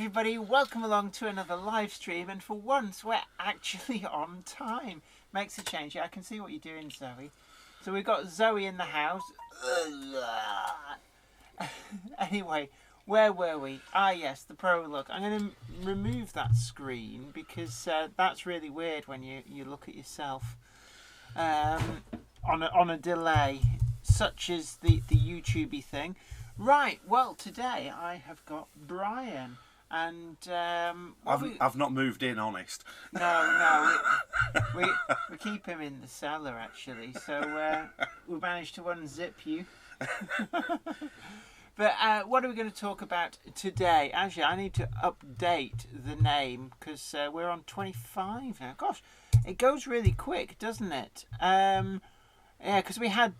everybody, welcome along to another live stream, and for once we're actually on time. Makes a change. Yeah, I can see what you're doing, Zoe. So we've got Zoe in the house. Anyway, where were we? Ah yes, the prologue. I'm going to remove that screen because that's really weird when you look at yourself on a delay, such as the YouTubey thing. Right, well, today I have got Brian, and I've not moved in, honest. No, we keep him in the cellar actually, so we managed to unzip you. But what are we going to talk about today? Actually, I need to update the name because we're on 25 now. Gosh, it goes really quick, doesn't it? Yeah, because we had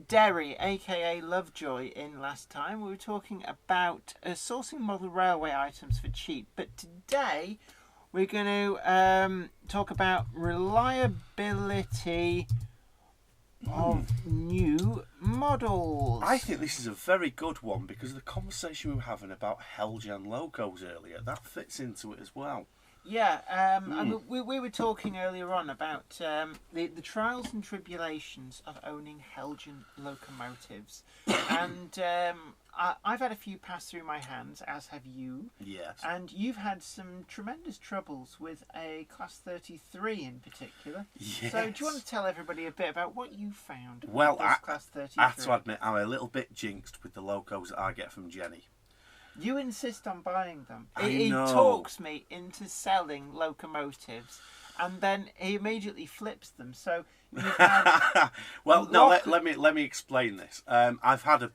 Derry, aka Lovejoy, in last time. We were talking about sourcing model railway items for cheap. But today, we're going to talk about reliability of new models. I think this is a very good one because of the conversation we were having about Heljan logos earlier. That fits into it as well. Yeah, and we were talking earlier on about the trials and tribulations of owning Heljan locomotives. And I've had a few pass through my hands, as have you. Yes. And you've had some tremendous troubles with a Class 33 in particular. Yes. So do you want to tell everybody a bit about what you found Well, with this Class 33? I have to admit, I'm a little bit jinxed with the logos that I get from Jenny. You insist on buying them. I He know. talks me into selling locomotives, and then he immediately flips them. So you've had well, no. Let me explain this. I have had a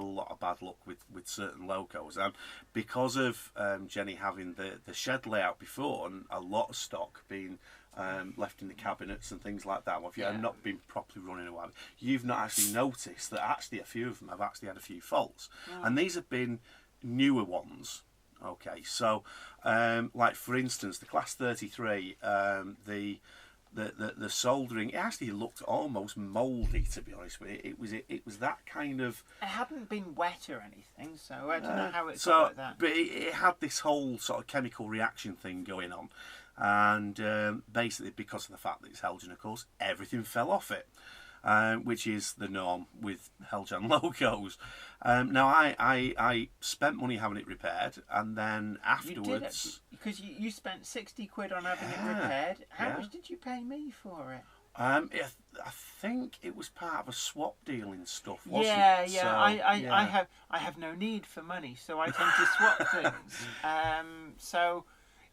lot of bad luck with certain logos, and because of Jenny having the shed layout before and a lot of stock being left in the cabinets and things like that. Well, if you have not been properly running a while, you've not actually noticed that actually a few of them have actually had a few faults, and these have been newer ones. Okay, so like for instance, the Class 33, the soldering, it actually looked almost mouldy, to be honest with you. It was that kind of. It hadn't been wet or anything, so I don't know how it got like that. But it had this whole sort of chemical reaction thing going on. And basically, because of the fact that it's Heljan, of course, everything fell off it, which is the norm with Heljan logos. Now, I spent money having it repaired, and then afterwards, because you spent £60 on having it repaired. How much did you pay me for it? I think it was part of a swap deal and stuff, wasn't it? Yeah. So, I have no need for money, so I tend to swap things. So.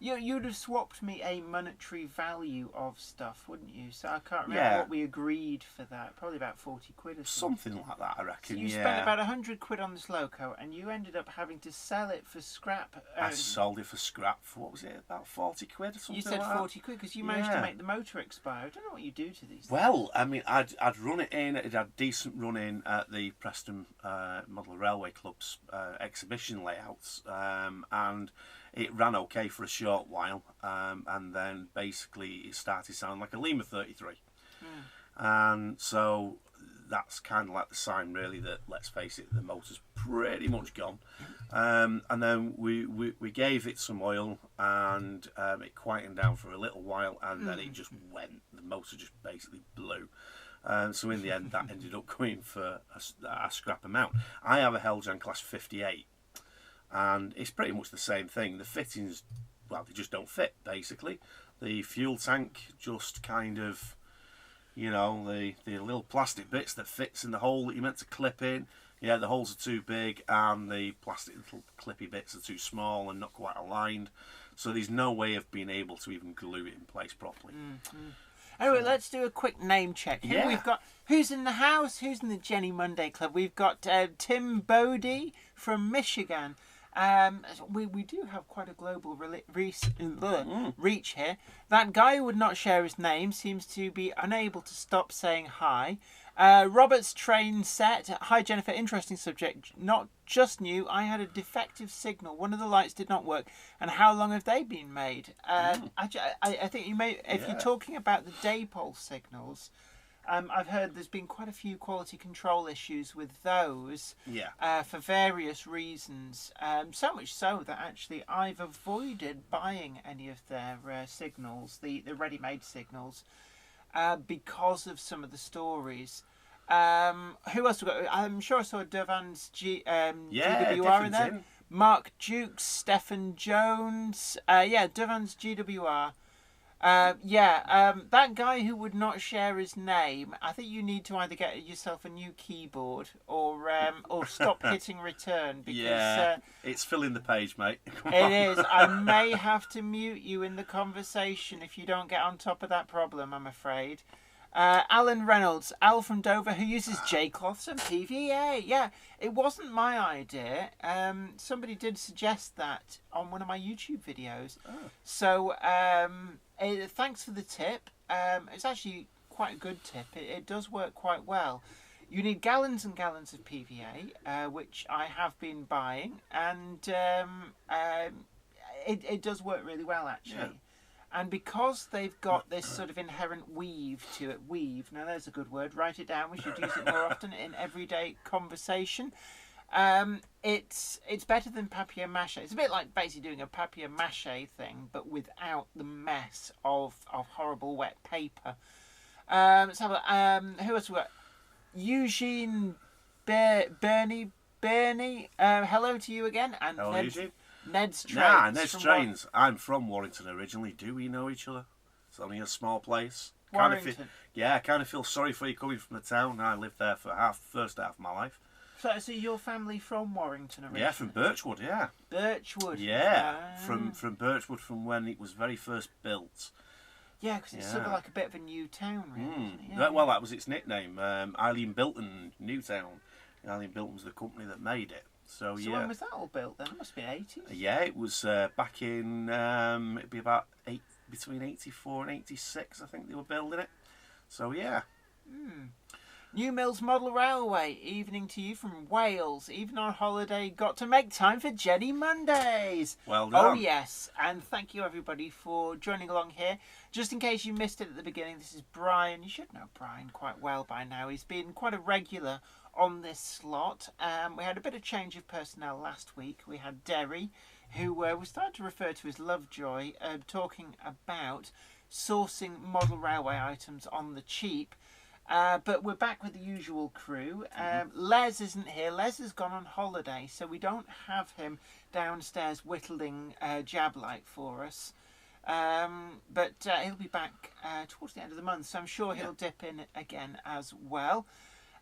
You'd have swapped me a monetary value of stuff, wouldn't you? So I can't remember what we agreed for that. Probably about £40 or something like that, I reckon. So you spent about £100 on this loco, and you ended up having to sell it for scrap. I sold it for scrap for, what was it, about £40 or something? You said like £40 because you managed to make the motor expire. I don't know what you do to these things. Well, I mean, I'd run it in. It had decent run in at the Preston Model Railway Club's exhibition layouts, and it ran okay for a short while, and then basically it started sounding like a Lima 33. And so that's kind of like the sign, really, that, let's face it, the motor's pretty much gone. And then we gave it some oil, and it quietened down for a little while, and then it just went. The motor just basically blew. So in the end, that ended up going for a scrap amount. I have a Heljan Class 58. And it's pretty much the same thing. The fittings, well, they just don't fit, basically. The fuel tank just kind of, the little plastic bits that fits in the hole that you're meant to clip in. Yeah, the holes are too big, and the plastic little clippy bits are too small and not quite aligned. So there's no way of being able to even glue it in place properly. Anyway, let's do a quick name check. Here we've got, who's in the house? Who's in the Jenny Monday Club? We've got Tim Bodie from Michigan. We do have quite a global reach here. That guy who would not share his name seems to be unable to stop saying hi. Robert's train set. Hi Jennifer, interesting subject. Not just new. I had a defective signal. One of the lights did not work. And how long have they been made? I think you may, if you're talking about the daypole signals, I've heard there's been quite a few quality control issues with those. Yeah. For various reasons. So much so that actually I've avoided buying any of their signals, the ready-made signals, because of some of the stories. Who else we got? I'm sure I saw Devan's GWR in there. In. Mark Jukes, Stephen Jones. Devan's GWR. That guy who would not share his name. I think you need to either get yourself a new keyboard or stop hitting return because it's filling the page, mate. It is. I may have to mute you in the conversation if you don't get on top of that problem, I'm afraid. Alan Reynolds, Al from Dover, who uses J-cloths and PVA. Yeah, it wasn't my idea. Somebody did suggest that on one of my YouTube videos. Oh. So thanks for the tip. It's actually quite a good tip. It does work quite well. You need gallons and gallons of PVA, which I have been buying, and it does work really well, actually. Yeah. And because they've got this sort of inherent weave to it, now there's a good word, write it down, we should use it more often in everyday conversation. It's better than papier-mâché. It's a bit like basically doing a papier-mâché thing, but without the mess of horrible wet paper. Let's have who else we got? Eugene Bernie. Hello to you again. And hello, Eugene. Ned's Trains. Ned's Trains. I'm from Warrington originally. Do we know each other? It's only a small place. Warrington. I kind of feel sorry for you coming from the town. I lived there for first half of my life. So your family from Warrington originally? Yeah, from Birchwood, yeah. Birchwood? Yeah, from Birchwood, from when it was very first built. Yeah, because it's sort of like a bit of a new town, really. Yeah. Well, that was its nickname. Eileen Bilton Newtown. Eileen Bilton was the company that made it. So when was that all built then? It must be 80s. Yeah, it was back in, it'd be about between 84 and 86, I think they were building it. So yeah. New Mills Model Railway, evening to you from Wales. Even on holiday, got to make time for Jenny Mondays. Well done. Oh yes, and thank you everybody for joining along here. Just in case you missed it at the beginning, this is Brian. You should know Brian quite well by now. He's been quite a regular on this slot. We had a bit of change of personnel last week. We had Derry, who we started to refer to as Lovejoy, talking about sourcing model railway items on the cheap. But we're back with the usual crew. Les isn't here. Les has gone on holiday, so we don't have him downstairs whittling Jablight for us. But he'll be back towards the end of the month, so I'm sure he'll dip in again as well.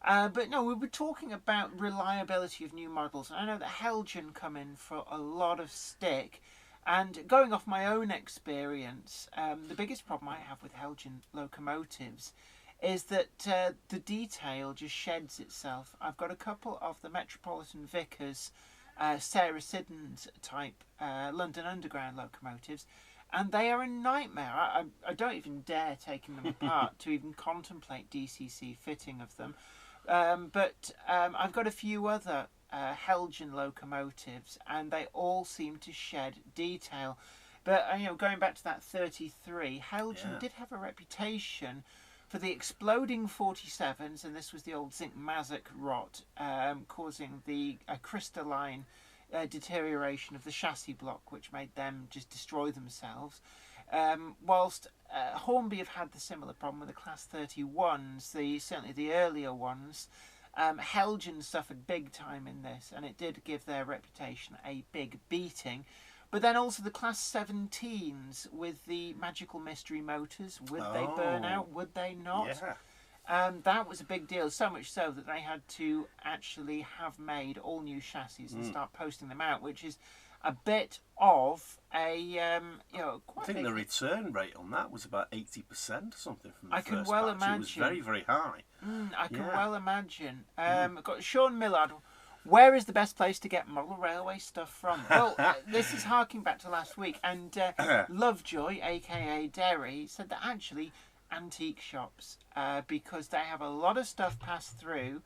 But no, we were talking about reliability of new models. I know that Heljan come in for a lot of stick. And going off my own experience, the biggest problem I have with Heljan locomotives is that the detail just sheds itself. I've got a couple of the Metropolitan Vickers, Sarah Siddons type London Underground locomotives, and they are a nightmare. I don't even dare taking them apart to even contemplate DCC fitting of them. But I've got a few other Heljan locomotives, and they all seem to shed detail. But going back to that 33, Heljan did have a reputation for the exploding 47s, and this was the old zinc mazoc rot, causing the crystalline deterioration of the chassis block, which made them just destroy themselves. Whilst Hornby have had the similar problem with the Class 31s, certainly the earlier ones. Heljan suffered big time in this, and it did give their reputation a big beating. But then also the Class 17s with the magical mystery motors. Would they burn out? Would they not? Yeah. That was a big deal, so much so that they had to actually have made all new chassis and start posting them out, which is a bit of a quite I think the return rate on that was about 80% or something from the I first can well batch. imagine. It was very, very high. I can well imagine. I've got Sean Millard. Where is the best place to get model railway stuff from? Well, this is harking back to last week, and Lovejoy, aka Derry, said that actually antique shops, because they have a lot of stuff passed through,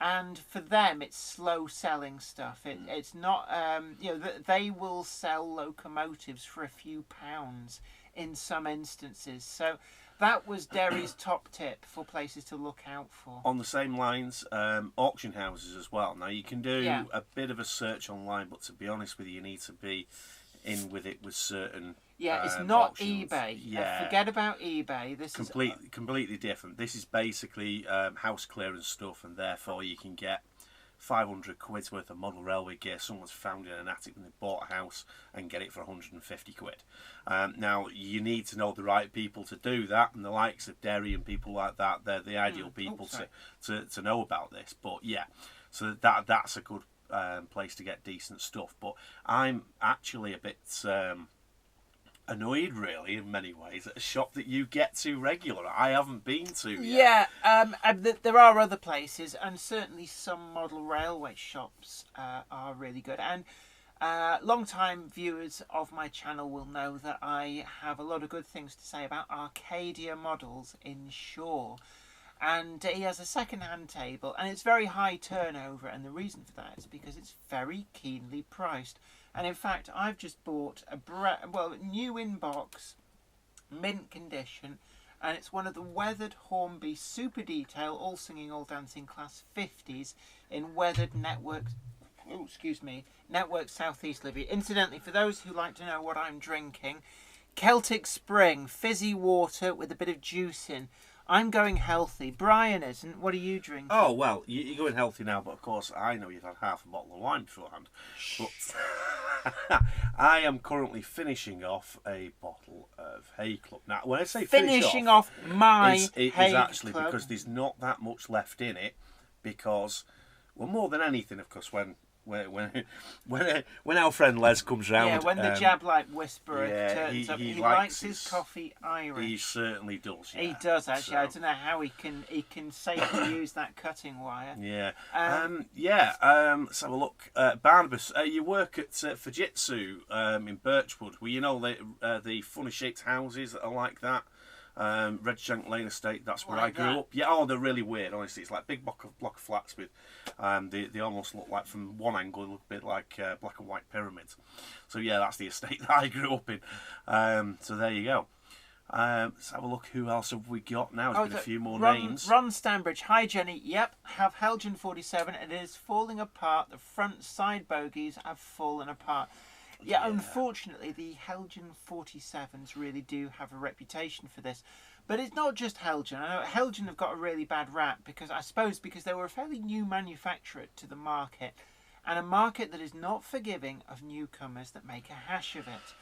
and for them it's slow selling stuff. It's not, they will sell locomotives for a few pounds in some instances. So That was Derry's top tip for places to look out for. On the same lines, auction houses as well. Now, you can do a bit of a search online, but to be honest with you, you need to be in with it with certain it's not auctions. eBay. Yeah. Forget about eBay. This is completely different. This is basically house clearance stuff, and therefore you can get 500 quid's worth of model railway gear someone's found in an attic when they bought a house and get it for 150 quid. Now, you need to know the right people to do that, and the likes of Derry and people like that, they're the ideal people to know about this. But yeah, so that's a good place to get decent stuff. But I'm actually a bit annoyed, really, in many ways, at a shop that you get to regular. I haven't been to yet. There are other places, and certainly some model railway shops are really good. And long-time viewers of my channel will know that I have a lot of good things to say about Arcadia Models in Shaw. And he has a second-hand table, and it's very high turnover, and the reason for that is because it's very keenly priced. And in fact, I've just bought a new in-box, mint condition, and it's one of the weathered Hornby Super Detail, all singing, all dancing class 50s in weathered network Southeast livery. Incidentally, for those who like to know what I'm drinking, Celtic Spring, fizzy water with a bit of juice in. I'm going healthy. Brian isn't. What are you drinking? Oh, well, you're going healthy now, but of course I know you've had half a bottle of wine beforehand. But I am currently finishing off a bottle of Hay Club. Now, when I say finishing off my Hay Hay is actually Club, because there's not that much left in it, because, well, more than anything, of course, when our friend Les comes round, yeah, when the jab-like whisperer turns up, he likes his coffee Irish. He certainly does. Yeah. He does, actually. So. I don't know how he can safely use that cutting wire. Yeah. Let's have a look. Barnabas, you work at Fujitsu in Birchwood, where you know the funny shaped houses that are like that. Redshank Lane Estate, that's where I grew up. Yeah, they're really weird, honestly. It's like big block of flats with, they almost look like, from one angle, they look a bit like black and white pyramids. So yeah, that's the estate that I grew up in. So there you go. Let's have a look. Who else have we got now? There's been a few more names. Ron Stanbridge. Hi, Jenny. Yep, have Heljan 47, and it is falling apart. The front side bogies have fallen apart. Yeah, unfortunately, the Heljan 47s really do have a reputation for this. But it's not just Heljan. I know Heljan have got a really bad rap because they were a fairly new manufacturer to the market, and a market that is not forgiving of newcomers that make a hash of it.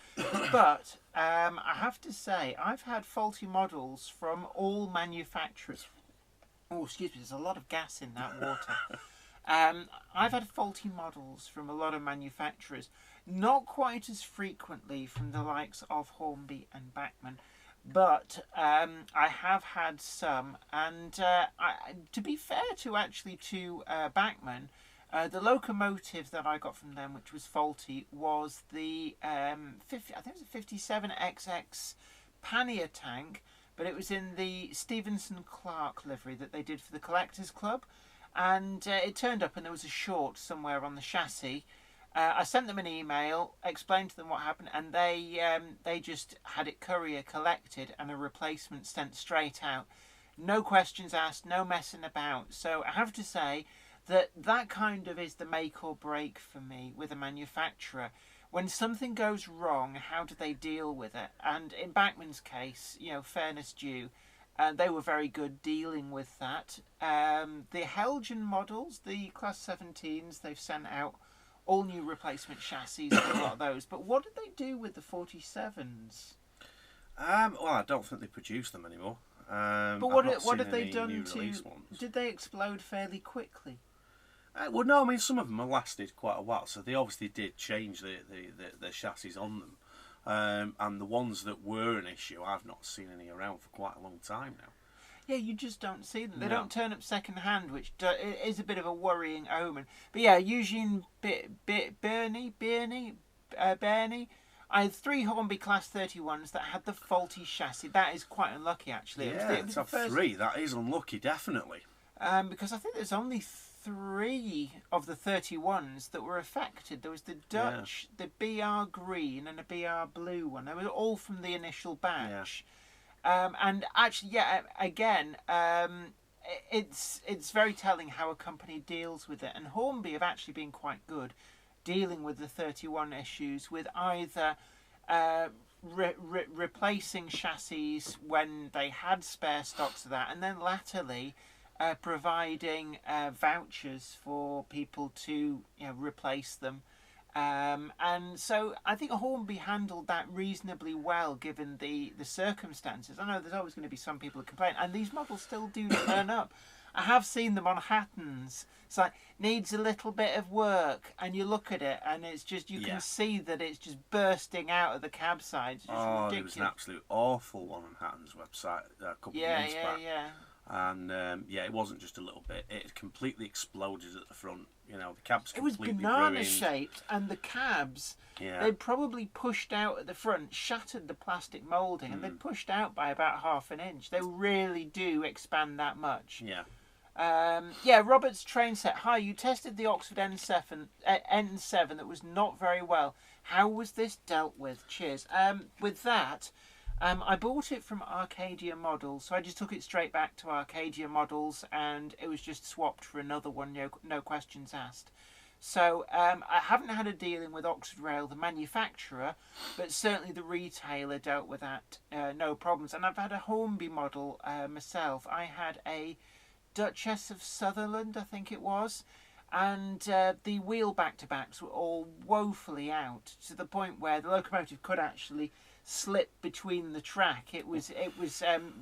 But I have to say, I've had faulty models from all manufacturers. Oh, excuse me, there's a lot of gas in that water. I've had faulty models from a lot of manufacturers. Not quite as frequently from the likes of Hornby and Bachmann, but I have had some. And to be fair to Bachmann, the locomotive that I got from them, which was faulty, was the I think it was a 57 XX pannier tank, but it was in the Stevenson Clark livery that they did for the Collectors Club. And it turned up and there was a short somewhere on the chassis. I sent them an email, explained to them what happened, and they just had it courier collected and a replacement sent straight out. No questions asked, no messing about. So I have to say that kind of is the make or break for me with a manufacturer. When something goes wrong, how do they deal with it? And in Bachmann's case, fairness due, they were very good dealing with that. The Heljan models, the Class 17s, they've sent out all new replacement chassis for a lot of those. But what did they do with the 47s? Well, I don't think they produce them anymore. But what have they done to... Did they explode fairly quickly? Well, no, I mean, some of them have lasted quite a while, so they obviously did change the chassis on them. And the ones that were an issue, I've not seen any around for quite a long time now. Yeah, you just don't see them. They don't turn up second hand, which is a bit of a worrying omen. But yeah, Eugene Bernie, I had 3 Hornby Class 31s that had the faulty chassis. That is quite unlucky, actually. Yeah, it was the first... 3. That is unlucky, definitely. Because I think there's only 3 of the 31s that were affected. There was the Dutch, the BR green, and a BR blue one. They were all from the initial batch. And actually, yeah, again, it's very telling how a company deals with it. And Hornby have actually been quite good dealing with the 31 issues with either replacing chassis when they had spare stocks of that, and then latterly providing vouchers for people to replace them. And so I think Hornby handled that reasonably well given the circumstances. I know there's always going to be some people who complain, and these models still do turn up. I have seen them on Hattons. It's like, needs a little bit of work, and you look at it, and it's just, you can see that it's just bursting out of the cab side. It's just ridiculous. There was an absolute awful one on Hatton's website a couple of months back. And it wasn't just a little bit. It completely exploded at the front. The cab's completely ruined. It was banana-shaped, and the cabs, they'd probably pushed out at the front, shattered the plastic moulding, and they'd pushed out by about half an inch. They really do expand that much. Robert's train set. Hi, you tested the Oxford N7 that was not very well. How was this dealt with? Cheers. With that, I bought it from Arcadia Models, so I just took it straight back to Arcadia Models, and it was just swapped for another one, no questions asked. So I haven't had a dealing with Oxford Rail, the manufacturer, but certainly the retailer dealt with that, no problems. And I've had a Hornby model myself. I had a Duchess of Sutherland, I think it was, and the wheel back-to-backs were all woefully out, to the point where the locomotive could actually slip between the track. It was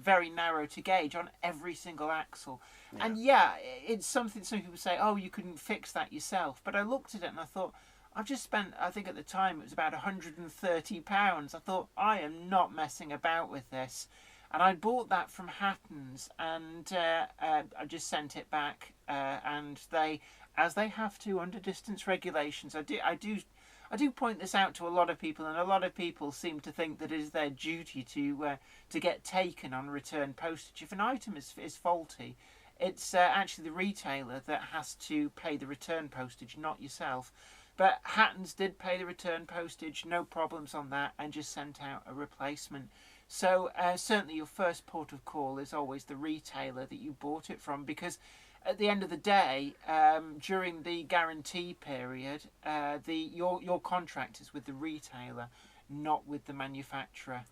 very narrow to gauge on every single axle. And it's something some people say, oh, you couldn't fix that yourself. But I looked at it and I thought, I've just spent, I think at the time it was about £130. I thought, I am not messing about with this. And I bought that from Hattons, and I just sent it back. And they, as they have to under distance regulations, I do point this out to a lot of people, and a lot of people seem to think that it is their duty to get taken on return postage. If an item is faulty, it's actually the retailer that has to pay the return postage, not yourself. But Hattons did pay the return postage, no problems on that, and just sent out a replacement. So certainly your first port of call is always the retailer that you bought it from, because at the end of the day, during the guarantee period, your contract is with the retailer, not with the manufacturer.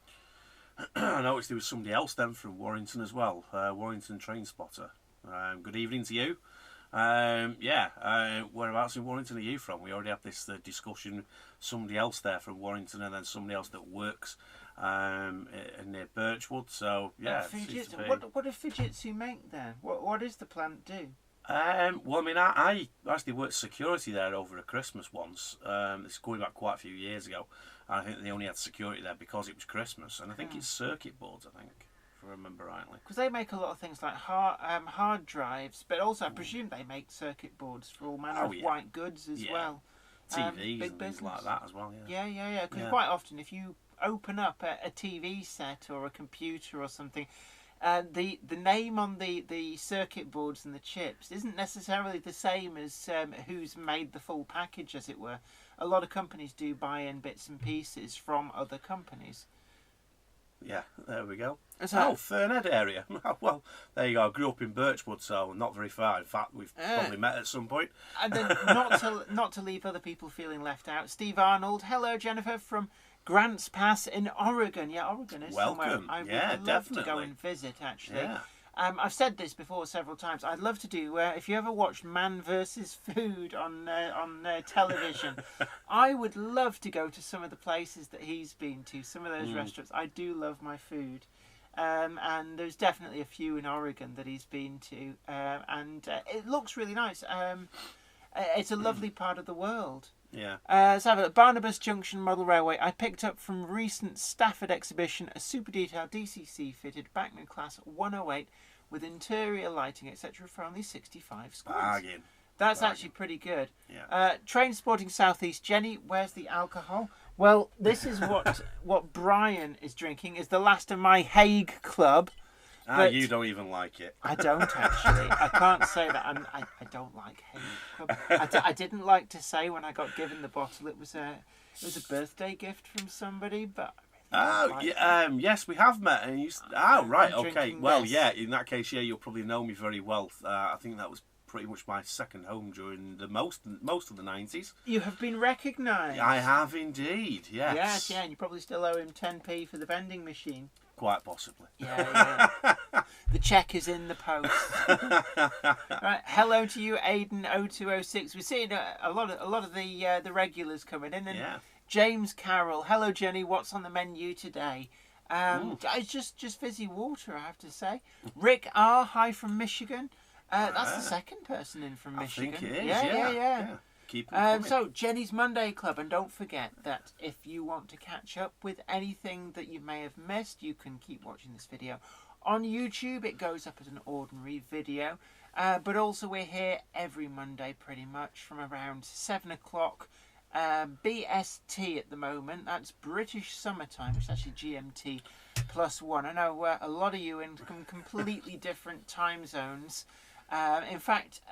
I noticed there was somebody else then from Warrington as well, Warrington Train Spotter. Good evening to you. Whereabouts in Warrington are you from? We already had this discussion. Somebody else there from Warrington, and then somebody else that works near Birchwood. So what do Fujitsu make there? What does the plant do? I actually worked security there over a Christmas once. It's going back quite a few years ago. I think they only had security there because it was Christmas, and I think it's circuit boards, I think, if I remember rightly. Because they make a lot of things like hard drives, but also I presume they make circuit boards for all manner of white goods as well. TVs and things like that as well. Yeah. Because quite often, if you open up a TV set or a computer or something, the name on the circuit boards and the chips isn't necessarily the same as who's made the full package, as it were. A lot of companies do buy in bits and pieces from other companies. Yeah, there we go. Fernhead area. Well, there you go. I grew up in Birchwood, so not very far. In fact, we've probably met at some point. And then not to leave other people feeling left out, Steve Arnold. Hello, Jennifer from Grants Pass in Oregon. Yeah, Oregon is somewhere I would love to go and visit, actually. Yeah. I've said this before several times. I'd love to do, if you ever watched Man vs. Food on television, I would love to go to some of the places that he's been to, some of those restaurants. I do love my food. And there's definitely a few in Oregon that he's been to. And it looks really nice. It's a lovely part of the world. Yeah. Let's have a Barnabas Junction Model Railway. I picked up from recent Stafford exhibition a super detailed DCC fitted Bachmann Class 108 with interior lighting, etc. for only 65 squid. Bargain. That's actually pretty good. Yeah. Train Sporting Southeast. Jenny, where's the alcohol? Well, this is what Brian is drinking. Is the last of my Hague Club. You don't even like it. I don't actually. I can't say that. I don't like Hague Club. I didn't like to say when I got given the bottle it was a birthday gift from somebody, but I Oh, yes, we have met. And right, okay. Well, this. yeah, in that case, yeah, you'll probably know me very well. I think that was pretty much my second home during the most of the 90s. You have been recognised. I have indeed, yes. Yes, yeah, and you probably still owe him 10p for the vending machine. Quite possibly. Yeah. The cheque is in the post. Right. Hello to you, Aiden0206. We're seeing a lot of the regulars coming in, and James Carroll. Hello, Jenny. What's on the menu today? It's just fizzy water, I have to say. Rick R. Hi from Michigan. That's the second person in from Michigan. I think it is. Yeah. Keep it so Jenny's Monday Club, and don't forget that if you want to catch up with anything that you may have missed, you can keep watching this video on YouTube. It goes up as an ordinary video, but also we're here every Monday pretty much from around 7 o'clock BST at the moment. That's British summertime, which is actually GMT +1. I know a lot of you in completely different time zones. In fact,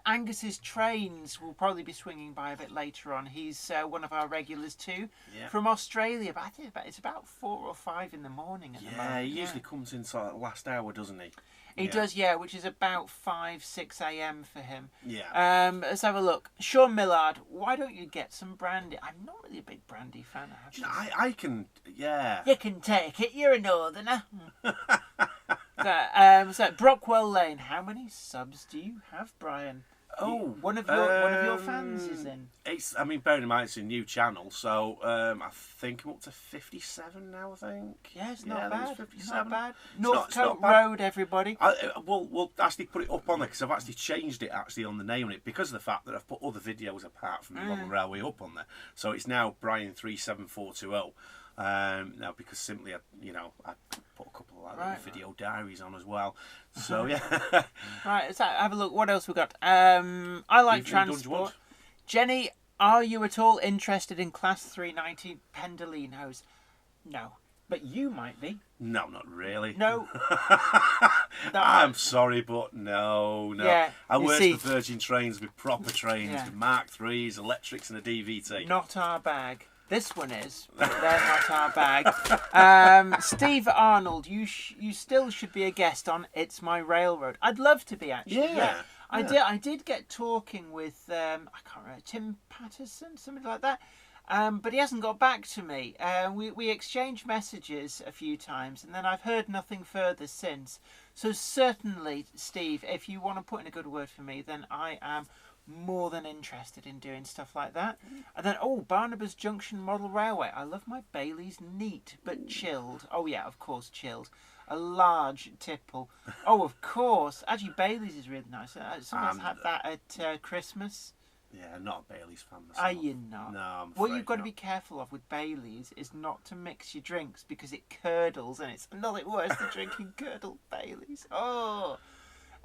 Angus's trains will probably be swinging by a bit later on. He's one of our regulars too, from Australia. But I think it's about 4 or 5 in the morning at the moment. Yeah, he usually comes in sort of last hour, doesn't he? He does, yeah, which is about 5-6 a.m. for him. Yeah. Let's have a look. Sean Millard, why don't you get some brandy? I'm not really a big brandy fan. I can, yeah. You can take it. You're a northerner. So Brockwell Lane. How many subs do you have, Brian? Oh, one of your fans is in. I mean, bearing in mind it's a new channel, so I think I'm up to 57 now. I think. Yeah, it's not bad. 57. Not bad. Northcote Road, everybody. We'll actually put it up on there because I've actually changed it on the name on it because of the fact that I've put other videos apart from the Model Railway up on there. So it's now Brian 37420. Now because simply I put a couple of video diaries on as well. So yeah. Right, let's have a look. What else we got? I like transport. Jenny, are you at all interested in Class 390 Pendolinos? No, but you might be. No, not really. No. I'm sorry, but no. Yeah, I work for Virgin Trains with proper trains, with Mark 3s, electrics, and a DVT. Not our bag. This one is, but they're not our bag. Steve Arnold, you still should be a guest on It's My Railroad. I'd love to be, actually. Yeah. I did get talking with, I can't remember, Tim Patterson, something like that. But he hasn't got back to me. We exchanged messages a few times, and then I've heard nothing further since. So certainly, Steve, if you want to put in a good word for me, then I am more than interested in doing stuff like that. And then Barnabas Junction Model Railway. I love my Baileys neat but chilled. Oh yeah, of course, chilled. A large tipple. Oh, of course. Actually, Baileys is really nice. Sometimes have that at Christmas. Yeah, not a Baileys fan myself. Are you not? No, I'm afraid what you've got to not. be careful of with Baileys is not to mix your drinks because it curdles, and it's nothing worse than drinking curdled Baileys. Oh.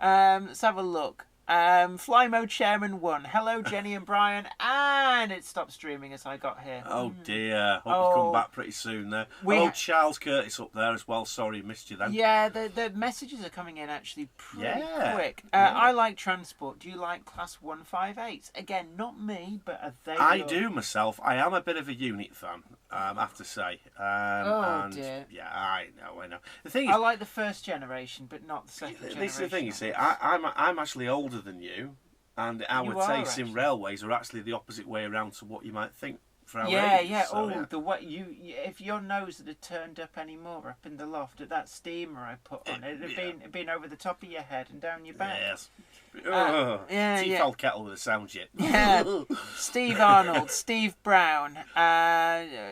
Let's have a look. Fly Mode Chairman 1. Hello, Jenny and Brian. And it stopped streaming as I got here. Oh, dear. Hope you come back pretty soon there. Charles Curtis up there as well. Sorry, missed you then. Yeah, the messages are coming in actually pretty quick. I like transport. Do you like Class 158s? Again, not me, but I do myself. I am a bit of a unit fan, I have to say. Dear. Yeah, I know. The thing is, I like the first generation, but not the second generation. This is the thing, you see. I'm actually older than you, and our tastes in railways are actually the opposite way around to what you might think for our age. So, the way if your nose had turned up any more up in the loft at that steamer I put on, it'd have been over the top of your head and down your back. Yes. T-fold kettle with a sound jet. Yeah. Steve Arnold, Steve Brown. I'm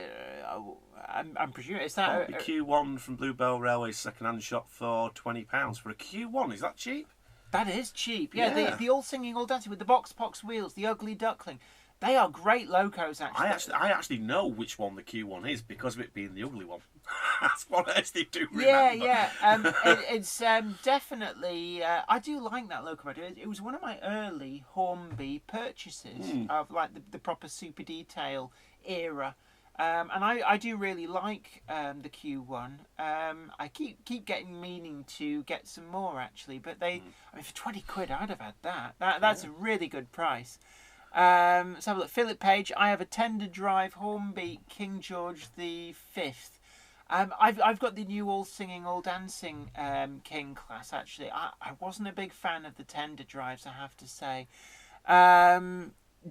presuming is that the Q1 from Bluebell Railway second-hand shop for £20 for a Q1. Is that cheap? That is cheap. Yeah. The all singing, all dancing with the box wheels, the ugly duckling. They are great locos, actually. I actually know which one the Q1 is because of it being the ugly one. That's what I actually do remember. Yeah. It's definitely. I do like that locomotive. It was one of my early Hornby purchases of like the proper super detail era. And I do really like the Q1. I keep getting meaning to get some more actually, but for £20 I'd have had that. That's a really good price. Let's have a look. Philip Page, I have a tender drive Hornby King George V. I've got the new all singing, all dancing King class. Actually, I wasn't a big fan of the tender drives, I have to say.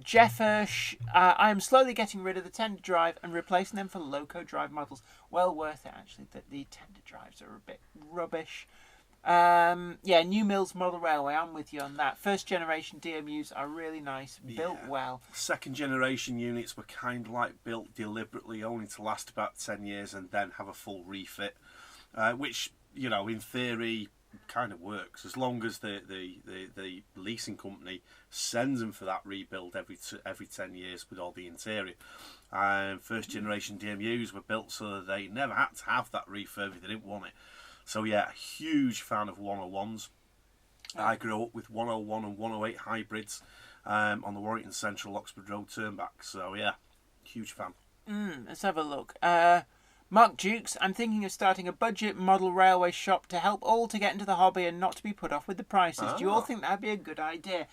Jeff Hirsch, I am slowly getting rid of the tender drive and replacing them for loco drive models. Well worth it, actually. The tender drives are a bit rubbish. New Mills Model Railway, I'm with you on that. First generation DMUs are really nice, built well. Second generation units were kind of like built deliberately only to last about 10 years and then have a full refit, which, you know, in theory kind of works as long as the leasing company sends them for that rebuild every 10 years with all the interior. First generation DMUs were built so that they never had to have that refurb if they didn't want it. So yeah, huge fan of 101s. I grew up with 101 and 108 hybrids on the Warrington Central Oxford Road turnback. So yeah, huge fan. Let's have a look. Mark Dukes, I'm thinking of starting a budget model railway shop to help all to get into the hobby and not to be put off with the prices. Do you all think that'd be a good idea?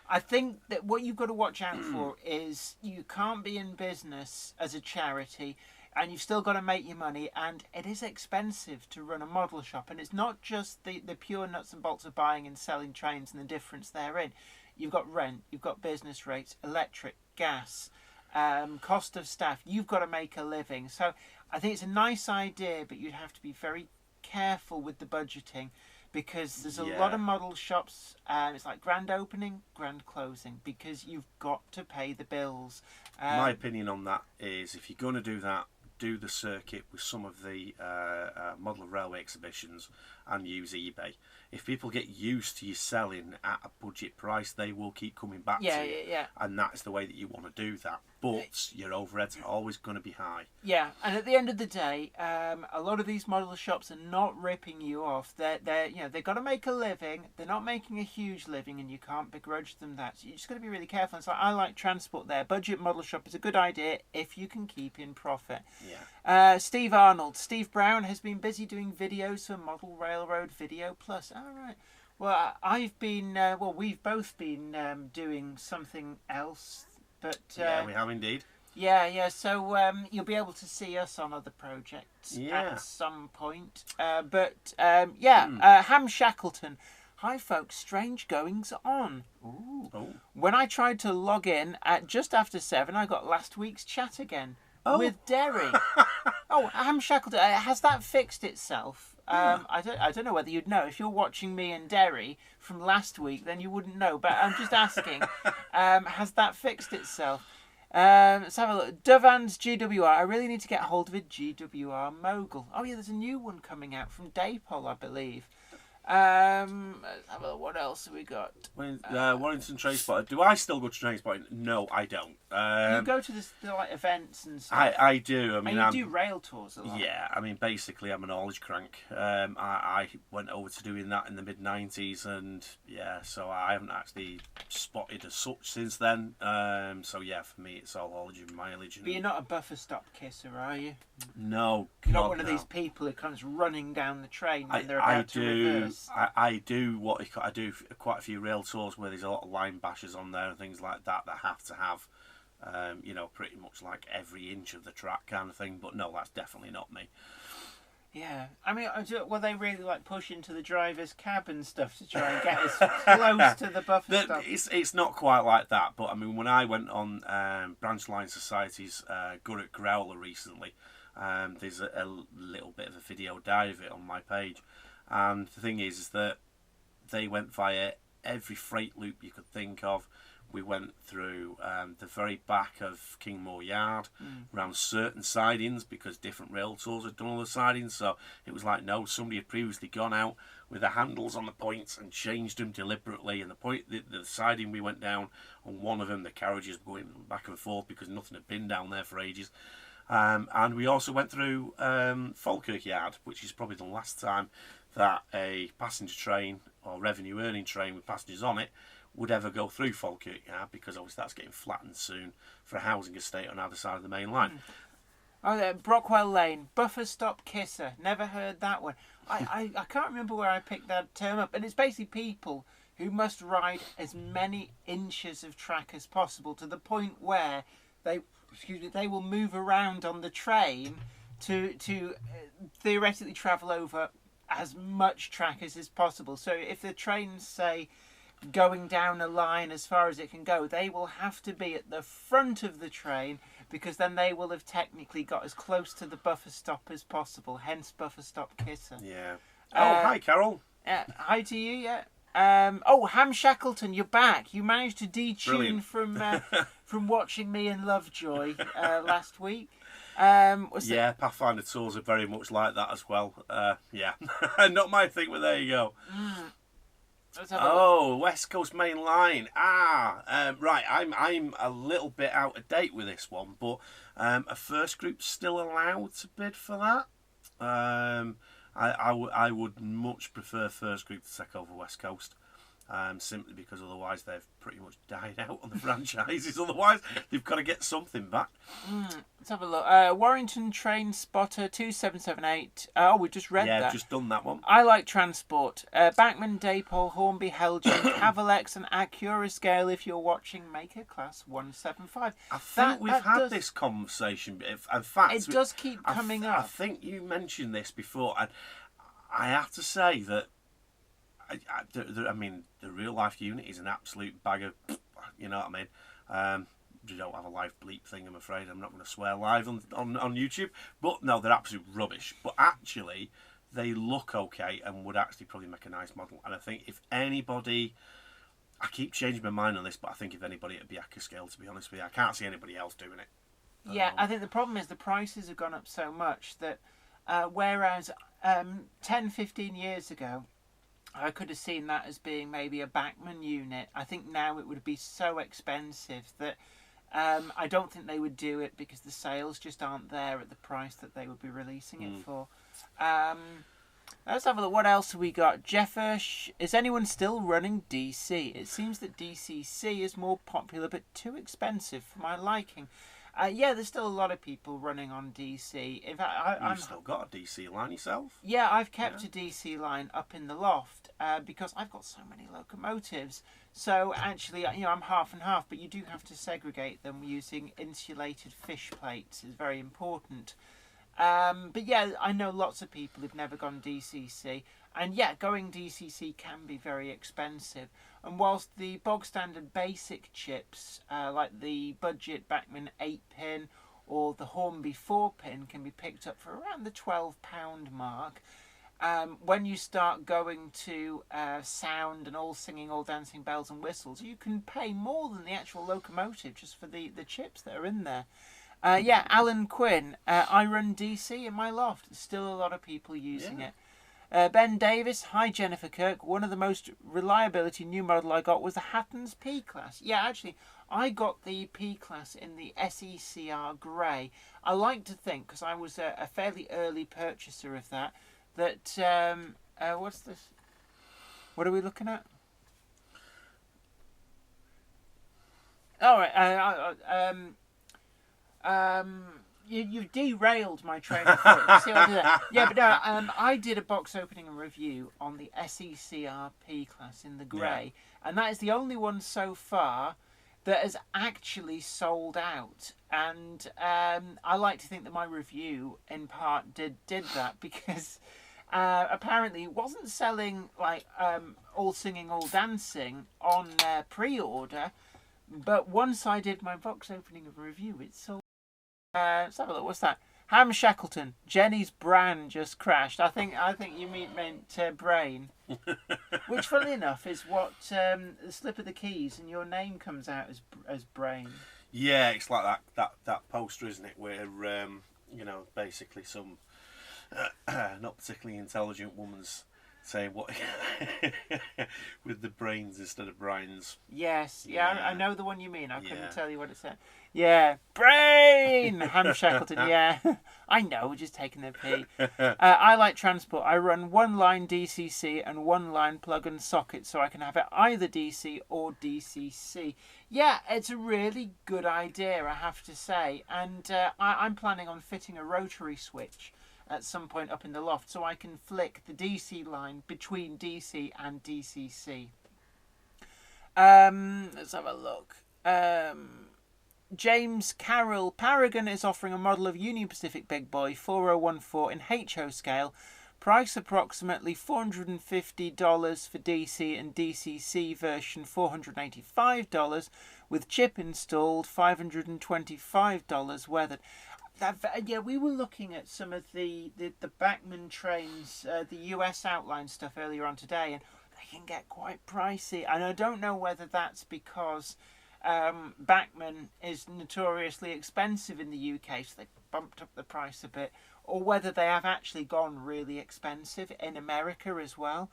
I think that what you've got to watch out for is you can't be in business as a charity and you've still got to make your money, and it is expensive to run a model shop, and it's not just the pure nuts and bolts of buying and selling trains and the difference therein. You've got rent, you've got business rates, electric, gas, cost of staff. You've got to make a living. So I think it's a nice idea, but you'd have to be very careful with the budgeting, because there's a lot of model shops, it's like grand opening, grand closing, because you've got to pay the bills. My opinion on that is, if you're going to do that, do the circuit with some of the model railway exhibitions and use eBay. If people get used to you selling at a budget price, they will keep coming back to you. Yeah. And that's the way that you want to do that. But your overheads are always going to be high. Yeah, and at the end of the day, a lot of these model shops are not ripping you off. They've got to make a living. They're not making a huge living, and you can't begrudge them that. So you just got to be really careful. It's like, I like transport there. Budget model shop is a good idea if you can keep in profit. Yeah. Steve Arnold. Steve Brown has been busy doing videos for Model Railroad Video Plus. All right. Well, we've both been doing something else. But, yeah, we have indeed. Yeah. So you'll be able to see us on other projects at some point. Ham Shackleton. Hi, folks. Strange goings on. Ooh. Oh. When I tried to log in at just after 7, I got last week's chat again with Derry. Ham Shackleton. Has that fixed itself? I don't know whether you'd know. If you're watching me and Derry from last week, then you wouldn't know. But I'm just asking, has that fixed itself? Let's have a look. Dovan's GWR. I really need to get hold of a GWR mogul. Oh yeah, there's a new one coming out from Daypol, I believe. Let's have a look. What else have we got? Warrington Train Spotting. Do I still go to Train Spotting? No, I don't. You go to the like events and stuff. I do. I mean, and you do rail tours a lot. Yeah, I mean, basically, I'm an haulage crank. I went over to doing that in the mid-90s, and yeah, so I haven't actually spotted as such since then. So yeah, for me, it's all haulage and mileage. But you're not a buffer stop kisser, are you? No, you're not one of these people who comes running down the train when they're about to reverse. I do quite a few rail tours where there's a lot of line bashers on there and things like that have to have, pretty much like every inch of the track kind of thing. But no, that's definitely not me. Yeah, I mean, well, they really like push into the driver's cab and stuff to try and get as close to the buffer stop. It's not quite like that, but I mean, when I went on Branch Line Society's Gurrock Growler recently, there's a little bit of a video diary of it on my page. And the thing is that they went via every freight loop you could think of. We went through the very back of Kingmore Yard, around certain sidings, because different rail tours had done all the sidings. So it was like, no, somebody had previously gone out with the handles on the points and changed them deliberately. And the siding we went down, on one of them, the carriages were going back and forth because nothing had been down there for ages. And we also went through Falkirk Yard, which is probably the last time that a passenger train or revenue earning train with passengers on it would ever go through Falkirk Yard, because obviously that's getting flattened soon for a housing estate on either side of the main line. Oh, there, Brockwell Lane, buffer stop kisser. Never heard that one. I can't remember where I picked that term up, and it's basically people who must ride as many inches of track as possible, to the point where they will move around on the train to theoretically travel over as much track as is possible. So if the train's, say, going down a line as far as it can go, they will have to be at the front of the train, because then they will have technically got as close to the buffer stop as possible, hence buffer stop kisser. Yeah. Hi, Carol. Hi to you, yeah. Ham Shackleton, you're back. You managed to detune from watching me in Lovejoy last week. Pathfinder tours are very much like that as well. Not my thing, but there you go. West Coast Main Line. Right. I'm a little bit out of date with this one, but a first group's still allowed to bid for that. I would much prefer first group to take over West Coast. Simply because otherwise they've pretty much died out on the franchises. Otherwise, they've got to get something back. Let's have a look. Warrington Train Spotter 2778. We just read that. Yeah, just done that one. I like transport. Backman, Daypole, Hornby, Heljan, Cavalex, and Acura Scale. If you're watching, make a class 175. I think we've had this conversation. In fact, it does keep coming up. I think you mentioned this before, and I have to say that. I mean, the real life unit is an absolute bag of, you know what I mean. You don't have a live bleep thing, I'm afraid. I'm not going to swear live on YouTube, but no, they're absolute rubbish. But actually, they look okay and would actually probably make a nice model. And I think if anybody, I keep changing my mind on this, but I think if anybody, it'd be Acura Scale. To be honest with you, I can't see anybody else doing it. Yeah, I think the problem is the prices have gone up so much that whereas 10, 15 years ago, I could have seen that as being maybe a Backman unit. I think now it would be so expensive that I don't think they would do it, because the sales just aren't there at the price that they would be releasing it for. Let's have a look. What else have we got? Jeffersh. Is anyone still running DC? It seems that DCC is more popular but too expensive for my liking. There's still a lot of people running on DC. In fact, You've still got a DC line yourself? Yeah, I've kept a DC line up in the loft because I've got so many locomotives. So actually, I'm half and half, but you do have to segregate them using insulated fish plates. It's very important. But yeah, I know lots of people who've never gone DCC. And yeah, going DCC can be very expensive. And whilst the bog standard basic chips, like the budget Backman 8-pin or the Hornby 4-pin, can be picked up for around the £12 mark, when you start going to sound and all singing, all dancing, bells and whistles, you can pay more than the actual locomotive just for the chips that are in there. Alan Quinn, I run DC in my loft. There's still a lot of people using it. Ben Davis, hi Jennifer Kirk. One of the most reliability new model I got was the Hatton's P-Class. Yeah, actually, I got the P-Class in the SECR Grey. I like to think, because I was a fairly early purchaser of that, what's this? What are we looking at? All right. You've derailed my train of thought. See what I did there? Yeah, but no, I did a box opening and review on the SECR P-Class in the grey, and that is the only one so far that has actually sold out. And I like to think that my review, in part, did that, because apparently it wasn't selling like all singing, all dancing on pre-order, but once I did my box opening and review, it sold. Let's have a look. What's that? Ham Shackleton. Jenny's brand just crashed. I think you meant brain, which, funnily enough, is what the slip of the keys and your name comes out as brain. Yeah, it's like that poster, isn't it? Where basically some not particularly intelligent woman's saying what with the brains instead of brines. Yes, I know the one you mean. I couldn't tell you what it said. Yeah, brain. Ham Shackleton. Yeah, I know. We're just taking the pee. I like transport. I run one line DCC and one line plug and socket, so I can have it either DC or DCC. Yeah, it's a really good idea, I have to say. And I'm planning on fitting a rotary switch at some point up in the loft, so I can flick the DC line between DC and DCC. Let's have a look. James Carroll, Paragon is offering a model of Union Pacific Big Boy 4014 in HO scale. Price approximately $450 for DC and DCC version $485, with chip installed $525 weathered. Yeah, we were looking at some of the Bachmann trains, the US outline stuff earlier on today, and they can get quite pricey. And I don't know whether that's because Bachmann is notoriously expensive in the UK, so they bumped up the price a bit, or whether they have actually gone really expensive in America as well.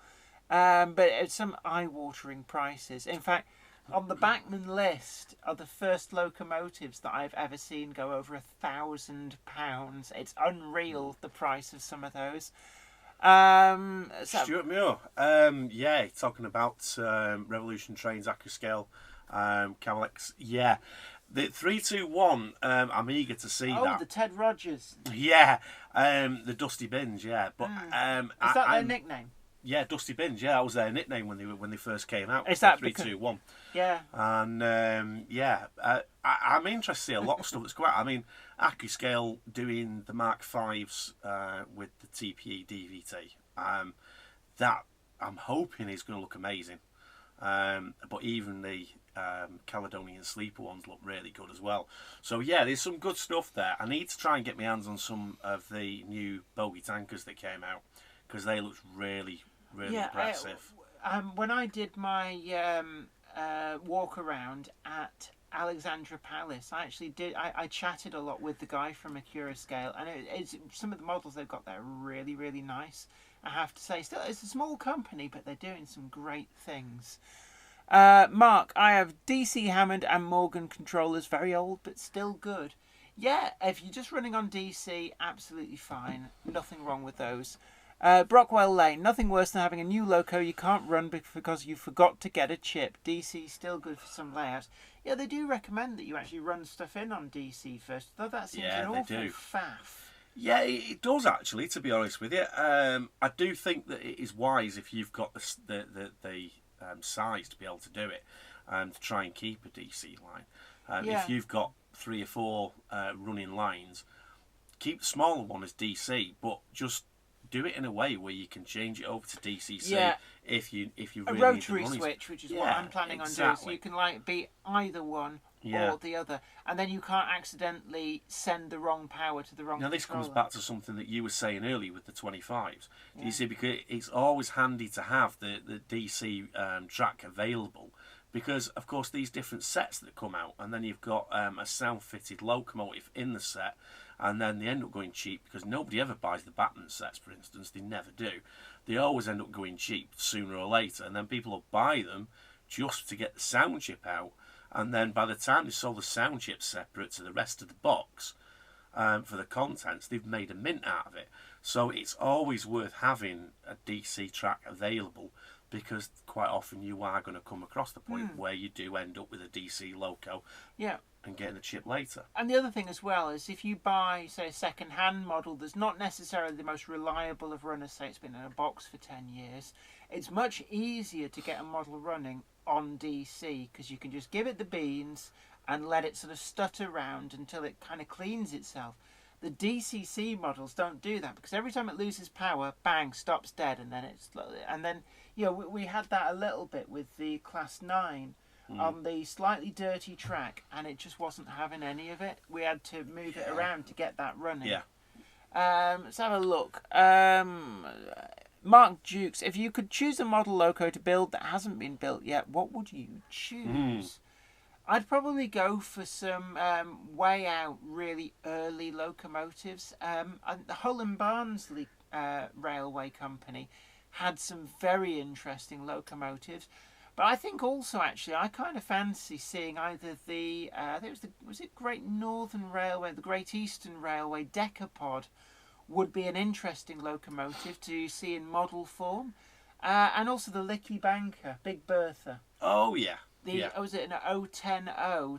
But it's some eye-watering prices. In fact, on the Bachmann list are the first locomotives that I've ever seen go over £1,000. It's unreal, the price of some of those. Stuart Muir, talking about Revolution trains, AccuScale, Cavalex, yeah. The 321, I'm eager to see that. Oh, the Ted Rogers. Yeah, the Dusty Bins, yeah. But is that their nickname? Yeah, Dusty Bins, yeah, that was their nickname when they first came out. Is that 321? Yeah. And I'm interested to see a lot of stuff that's quite. I mean, AccuScale doing the Mark V's with the TPE DVT. That I'm hoping is going to look amazing. But even the Caledonian Sleeper ones look really good as well. So yeah, there's some good stuff there. I need to try and get my hands on some of the new bogie tankers that came out, because they looked really impressive. When I did my walk around at Alexandra Palace, I chatted a lot with the guy from AccuScale, and it's some of the models they've got there are really, really nice, I have to say. Still, it's a small company, but they're doing some great things. Mark, I have DC Hammond and Morgan controllers, very old but still good. Yeah, if you're just running on DC, absolutely fine. Nothing wrong with those. Brockwell Lane, nothing worse than having a new loco you can't run because you forgot to get a chip. DC still good for some layouts. Yeah, they do recommend that you actually run stuff in on DC first, though that seems an awful faff. Yeah, it does actually, to be honest with you. I do think that it is wise if you've got the size to be able to do it, to try and keep a DC line. If you've got 3 or 4 running lines, keep the smaller one as DC, but just do it in a way where you can change it over to DCC if you really a rotary need switch, which is what I'm planning on doing. So you can be either one or the other, and then you can't accidentally send the wrong power to the wrong. Now this controller. comes back to something that you were saying earlier with the 25s. You see, because it's always handy to have the DC track available, because of course these different sets that come out, and then you've got a sound-fitted locomotive in the set. And then they end up going cheap because nobody ever buys the Batman sets, for instance. They never do. They always end up going cheap sooner or later. And then people will buy them just to get the sound chip out. And then by the time they sold the sound chip separate to the rest of the box for the contents, they've made a mint out of it. So it's always worth having a DC track available, because quite often you are going to come across the point where you do end up with a DC loco. Yeah. And getting a chip later. And the other thing as well is, if you buy, say, a second-hand model that's not necessarily the most reliable of runners, say it's been in a box for 10 years, it's much easier to get a model running on DC, because you can just give it the beans and let it sort of stutter around until it kind of cleans itself. The DCC models don't do that, because every time it loses power, bang, stops dead, and then we had that a little bit with the Class 9 on the slightly dirty track, and it just wasn't having any of it. We had to move it around to get that running. Let's have a look. Mark Dukes, if you could choose a model loco to build that hasn't been built yet, what would you choose? I'd probably go for some way out, really early locomotives. The Hull and Barnsley Railway Company had some very interesting locomotives. But I think also, actually, I kind of fancy seeing either I think was it Great Northern Railway, the Great Eastern Railway Decapod would be an interesting locomotive to see in model form. And also the Licky Banker, Big Bertha. Oh, yeah. Was it an 010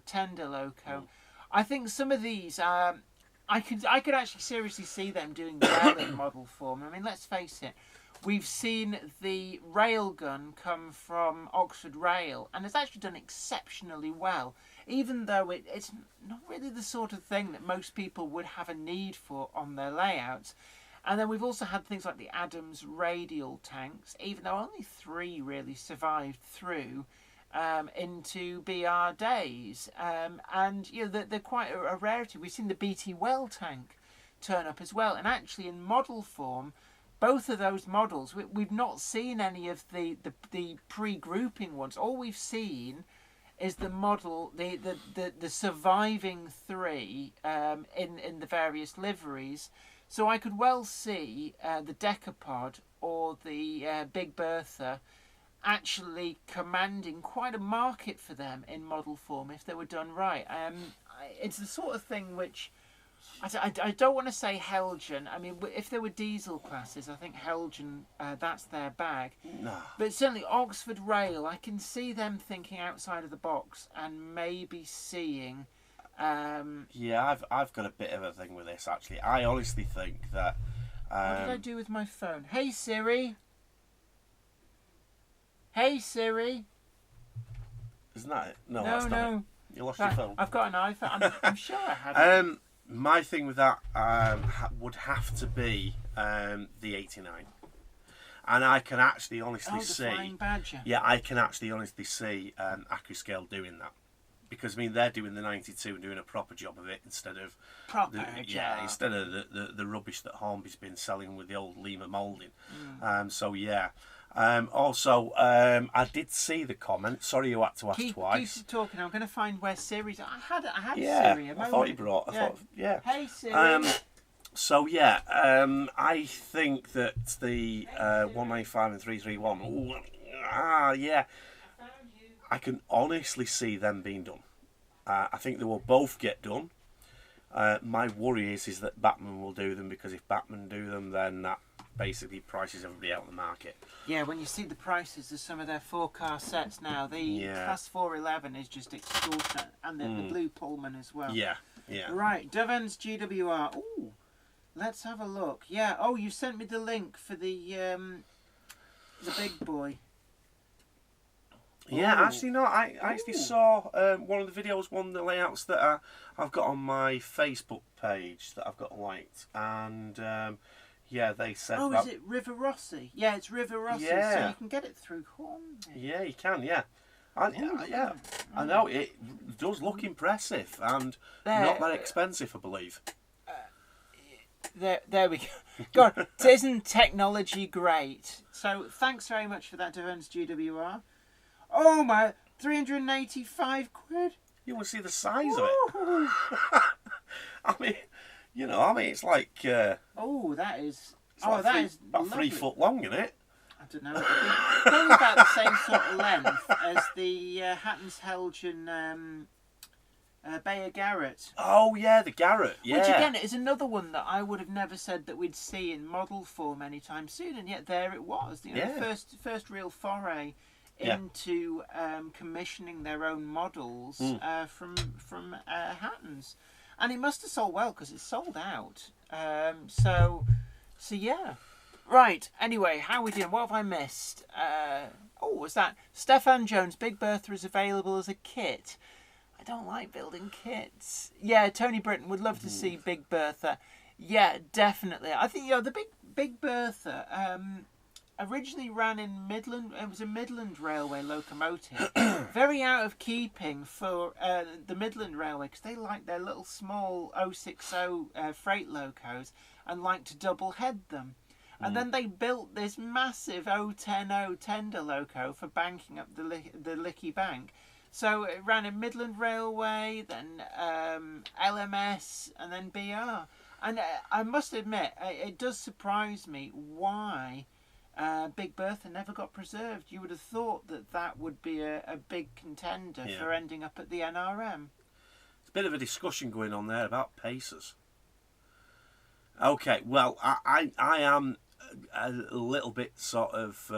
tender loco? I think some of these, I could actually seriously see them doing well in model form. I mean, let's face it. We've seen the railgun come from Oxford Rail, and it's actually done exceptionally well. even though it's not really the sort of thing that most people would have a need for on their layouts. And then we've also had things like the Adams radial tanks, even though only 3 really survived through into BR days. And they're quite a rarity. We've seen the BT Well tank turn up as well. And actually in model form, both of those models, we've not seen any of the pre-grouping ones. All we've seen is the model, the surviving 3 in the various liveries. So I could well see the Decapod or the Big Bertha actually commanding quite a market for them in model form if they were done right. It's the sort of thing which I don't want to say Heljan. I mean, if there were diesel classes, I think Heljan, that's their bag. No. But certainly Oxford Rail, I can see them thinking outside of the box and maybe seeing... Yeah, I've got a bit of a thing with this, actually. I honestly think that... what did I do with my phone? Hey, Siri. Hey, Siri. Isn't that it? No, No, that's not no. it. You lost your phone. I've got an iPhone. I'm sure I have it. My thing with that would have to be the 89. And I can actually honestly see... Flying Badger. Yeah, I can actually honestly see AccuScale doing that. Because, I mean, they're doing the 92 and doing a proper job of it instead of... instead of the rubbish that Hornby's been selling with the old Lima moulding. So, yeah. Also, I did see the comment. Sorry you had to ask twice. Keep talking. I'm going to find where Siri's... I had yeah, Siri a moment. I thought you brought... Hey, Siri. So, yeah, I think that the 195 and 331... yeah. I can honestly see them being done. I think they will both get done. My worry is that Batman will do them, because if Batman do them, then that basically prices everybody out of the market. Yeah, when you see the prices of some of their 4-car sets now, the Class 411 is just extortionate, and the Blue Pullman as well. Yeah, yeah. Right, Doven's GWR. Ooh, let's have a look. Yeah. Oh, you sent me the link for the big boy. Yeah, actually, no, I actually saw one of the videos, one of the layouts that I've got on my Facebook page that I've got liked, and yeah, they said... Oh, is it River Rossi? Yeah, it's River Rossi, so you can get it through Hornby. Yeah, you can, yeah. Yeah, I know, it does look impressive, and not that expensive, I believe. There we go. God, isn't technology great? So, thanks very much for that, Doven's GWR. Oh my, 385 quid. You want to see the size of it? I mean, it's like... that is... that is about 3 foot long, isn't it? I don't know. It's probably about the same sort of length as the Hatton's Heljan Bayer Garrett. Oh, yeah, the Garrett, yeah. Which, again, is another one that I would have never said that we'd see in model form anytime soon, and yet there it was. The first real foray into commissioning their own models from Hatton's, and it must have sold well because it's sold out. So yeah, right. Anyway, how are we doing? What have I missed? Was that Stefan Jones? Big Bertha is available as a kit. I don't like building kits. Yeah, Tony Britton would love to see Big Bertha. Yeah, definitely. I think the Big Bertha. Originally ran in Midland. It was a Midland Railway locomotive. Very out of keeping for the Midland Railway, because they like their little small 060 freight locos and like to double head them. And then they built this massive 010 tender loco for banking up the Licky Bank. So it ran in Midland Railway, then LMS, and then BR. And I must admit, it does surprise me why Big Bertha never got preserved. You would have thought that would be a big contender for ending up at the NRM. There's a bit of a discussion going on there about Pacers. Okay, well, I am a little bit sort of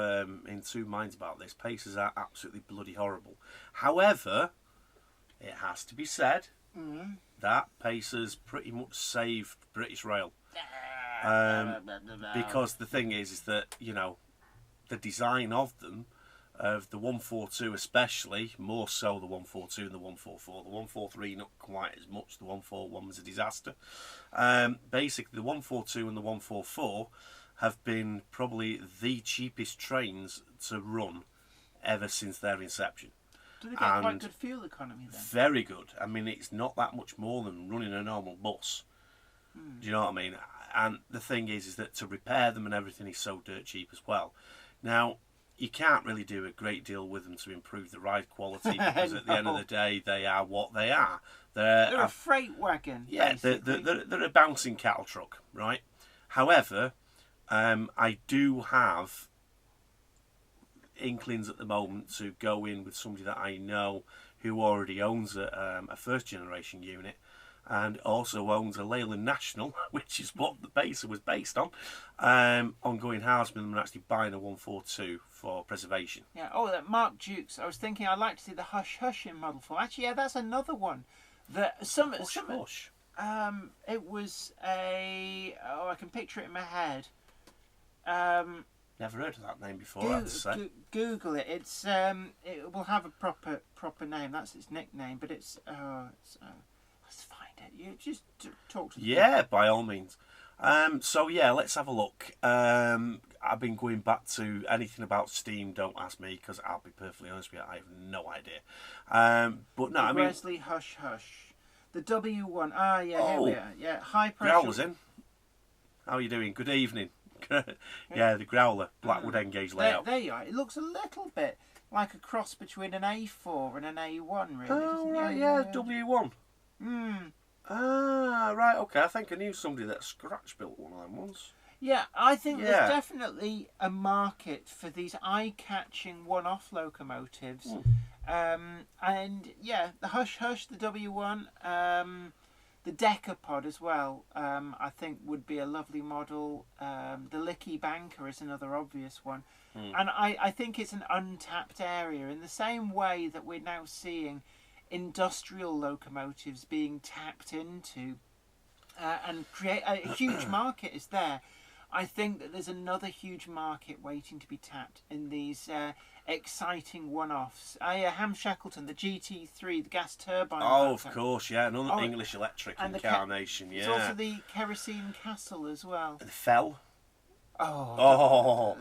in two minds about this. Pacers are absolutely bloody horrible. However, it has to be said that Pacers pretty much saved British Rail. Because the thing is that, the design of them of the 142 especially, more so the 142 and the 144. The 143 not quite as much, the 141 was a disaster. Basically the 142 and the 144 have been probably the cheapest trains to run ever since their inception. Do they get quite good fuel economy then? Very good. I mean, it's not that much more than running a normal bus. Do you know what I mean? And the thing is that to repair them and everything is so dirt cheap as well. Now, you can't really do a great deal with them to improve the ride quality because at the end of the day, they are what they are. They're a freight wagon. Yeah, they're a bouncing cattle truck, right? However, I do have inklings at the moment to go in with somebody that I know who already owns a first generation unit and also owns a Leyland National, which is what the Pacer was based on going halves with them and actually buying a 142 for preservation. Yeah. Oh, that Mark Dukes. I was thinking I'd like to see the Hush Hush in model form. Actually, yeah, that's another one. That Hush. It was I can picture it in my head. Never heard of that name before. I have to say. Google it. It's it will have a proper name. That's its nickname. But it's let's find it. You just talk to. Yeah, by all means. So yeah, let's have a look. I've been going back to anything about Steam. Don't ask me because I'll be perfectly honest with you, I have no idea. But no, I mean. Wesley Hush Hush. The W1. Ah, yeah, here we are. Yeah, high pressure. Growler's in. How are you doing? Good evening. Yeah, the Growler, Blackwood Engage layout. There you are. It looks a little bit like a cross between an A4 and an A1, really. Oh, right, yeah, W1. Ah, right, okay. I think I knew somebody that scratch built one of them once. Yeah, I think there's definitely a market for these eye-catching one-off locomotives. And yeah, the Hush Hush, the W1, the Decapod as well, I think would be a lovely model. The Licky Banker is another obvious one. And I think it's an untapped area in the same way that we're now seeing industrial locomotives being tapped into and create a huge market is there. I think that there's another huge market waiting to be tapped in these exciting one-offs. Ham Shackleton, the GT3, the gas turbine. Oh, of course, yeah. Another English electric incarnation, yeah. There's also the Kerosene Castle as well. The Fell. The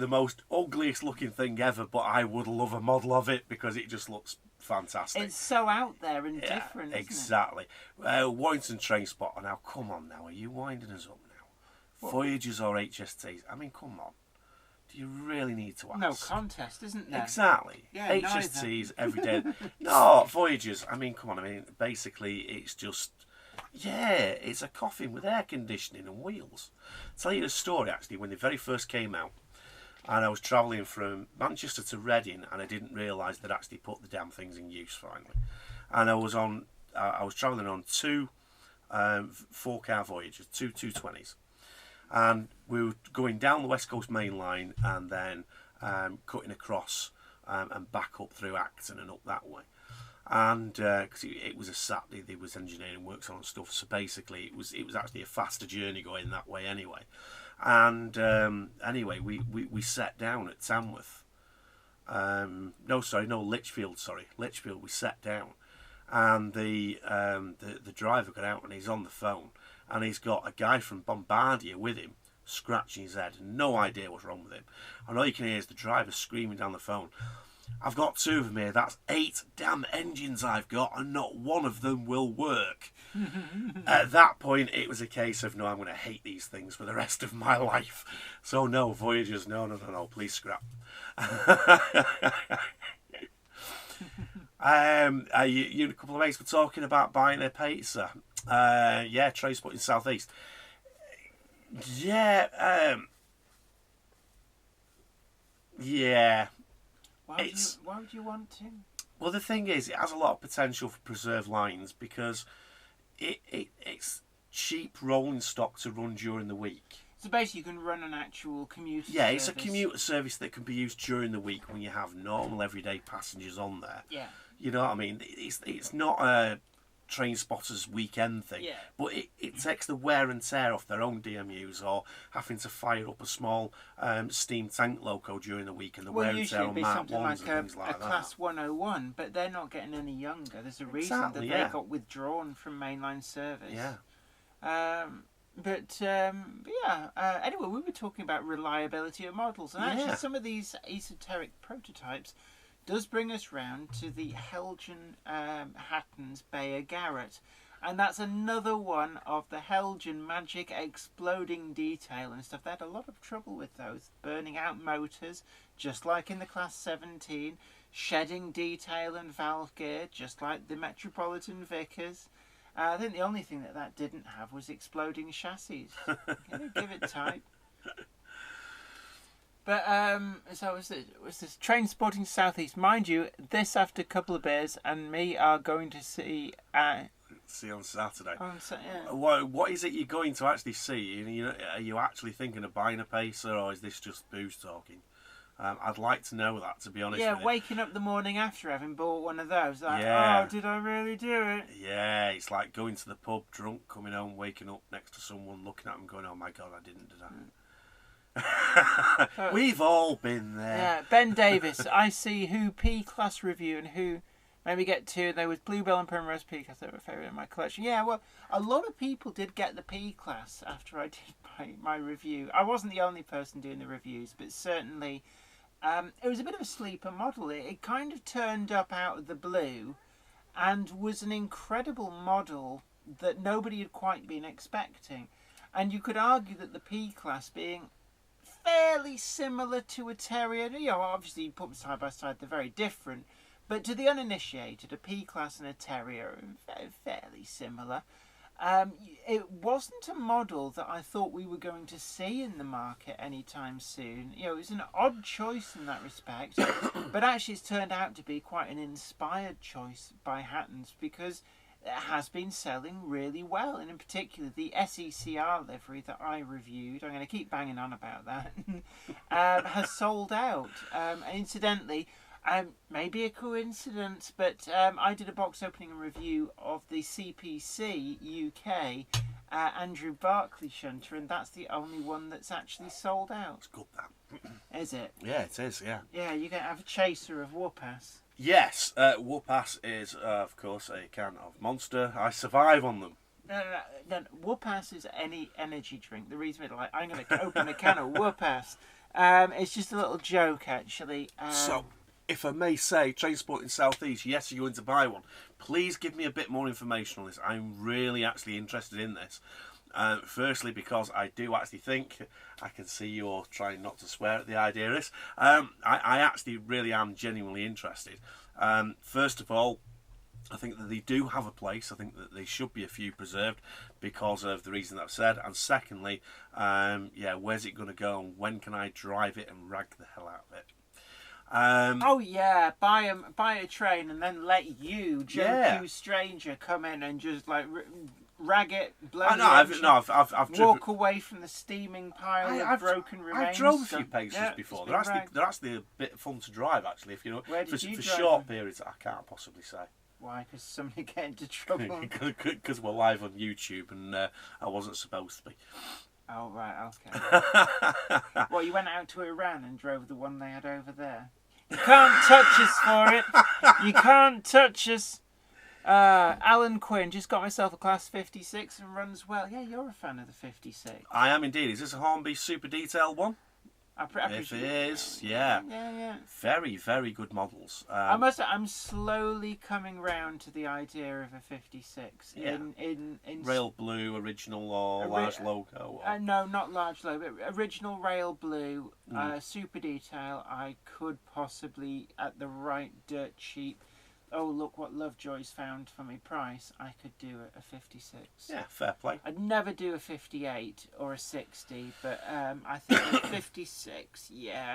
most ugliest looking thing ever, but I would love a model of it because it just looks fantastic. It's so out there and different, isn't exactly. Warrington Train Spotter. Now, come on now. Are you winding us up now? What? Voyagers or HSTs? I mean, come on. Do you really need to ask? No contest, isn't there? Exactly. Yeah, HSTs every day. No, Voyagers. I mean, come on. I mean, basically, it's just... Yeah, it's a coffin with air conditioning and wheels. I'll tell you a story, actually, when they very first came out. And I was travelling from Manchester to Reading, and I didn't realise they'd actually put the damn things in use, finally. And I was travelling on two 4-car Voyagers, two 220s. And we were going down the West Coast Main Line and then cutting across and back up through Acton and up that way. And because it was a Saturday, there was engineering works on and stuff, so basically it was actually a faster journey going that way anyway. And anyway, we sat down at Tamworth. Lichfield. Lichfield. We sat down, and the driver got out and he's on the phone, and he's got a guy from Bombardier with him, scratching his head, no idea what's wrong with him. And all you can hear is the driver screaming down the phone, "I've got 2 of them here, that's 8 damn engines I've got, and not one of them will work." At that point, it was a case of, no, I'm going to hate these things for the rest of my life. So no, Voyagers, no, please scrap. You and a couple of mates were talking about buying a Pacer. Yeah, Trace put in South East. Yeah, yeah. Why would you want to? Well, the thing is, it has a lot of potential for preserved lines because it's cheap rolling stock to run during the week. So basically, you can run an actual commuter service. Yeah, it's a commuter service that can be used during the week when you have normal everyday passengers on there. Yeah. You know what I mean? It's not a train spotters weekend thing. Yeah. But it takes the wear and tear off their own DMUs, or having to fire up a small steam tank loco during the week, and the wear and tear on Mark 1s and things like a Class 101, but they're not getting any younger. There's a reason that they got withdrawn from mainline service. Yeah. Anyway, we were talking about reliability of models, and actually some of these esoteric prototypes does bring us round to the Heljan Hatton's Bayer Garrett. And that's another one of the Heljan magic exploding detail and stuff. They had a lot of trouble with those. Burning out motors, just like in the Class 17. Shedding detail and valve gear, just like the Metropolitan Vickers. I think the only thing that didn't have was exploding chassis. Give it time. But so was this Train Sporting Southeast. Mind you, this after a couple of beers and me are going to see on Saturday. What is it you're going to actually see? Are you actually thinking of buying a Pacer, or is this just booze talking? I'd like to know that, to be honest. Yeah, waking up the morning after having bought one of those. Like, oh, did I really do it? Yeah, it's like going to the pub drunk, coming home, waking up next to someone, looking at them, going, "Oh my God, I didn't do that." We've all been there. Yeah, Ben Davis, I see who P-Class review and who maybe get two. There was Bluebell and Primrose P-Class that were a favourite in my collection. Yeah, well, a lot of people did get the P-Class after I did my review. I wasn't the only person doing the reviews, but certainly it was a bit of a sleeper model. It kind of turned up out of the blue and was an incredible model that nobody had quite been expecting. And you could argue that the P-Class being fairly similar to a Terrier, obviously you put them side by side, they're very different, but to the uninitiated, a P-Class and a Terrier are fairly similar. It wasn't a model that I thought we were going to see in the market anytime soon. It was an odd choice in that respect, but actually it's turned out to be quite an inspired choice by Hatton's, because it has been selling really well, and in particular the SECR livery that I reviewed, I'm going to keep banging on about that, has sold out. And incidentally, maybe a coincidence, but I did a box opening and review of the CPC UK Andrew Barclay shunter, and that's the only one that's actually sold out. It's good, that. Is it? Yeah, it is, yeah. Yeah, you're going to have a chaser of Whoopass. Yes, Whoopass is, of course, a can of Monster. I survive on them. No. Whoopass is any energy drink. The reason I'm going to open a can of Whoopass. It's just a little joke, actually. So, if I may say, Train Sporting Southeast, yes, you're going to buy one. Please give me a bit more information on this. I'm really actually interested in this. Firstly, because I do actually think, I can see you're trying not to swear at the idea of this, I actually really am genuinely interested. First of all, I think that they do have a place. I think that there should be a few preserved because of the reason that I've said. And secondly, where's it going to go, and when can I drive it and rag the hell out of it? Buy a train and then let you, Joe Q Stranger, come in and just like rag it, blow I've walk away from the steaming pile of broken remains. I've drove a few Pacers before. They're actually a bit of fun to drive, actually. If you know, for short periods, I can't possibly say. Why? Because somebody get into trouble? Because we're live on YouTube and I wasn't supposed to be. Oh, right, okay. Well, you went out to Iran and drove the one they had over there. You can't touch us for it. You can't touch us. Alan Quinn, just got myself a Class 56 and runs well. Yeah, you're a fan of the 56. I am indeed. Is this a Hornby Super Detailed one? If it is, yeah. Very, very good models. I'm slowly coming round to the idea of a 56 in rail blue, original or large logo. No, not large logo, but original rail blue, super detail. I could possibly, at the right dirt cheap, oh look what Lovejoy's found for me price, I could do a 56. Yeah, fair play. I'd never do a 58 or a 60, but I think a 56,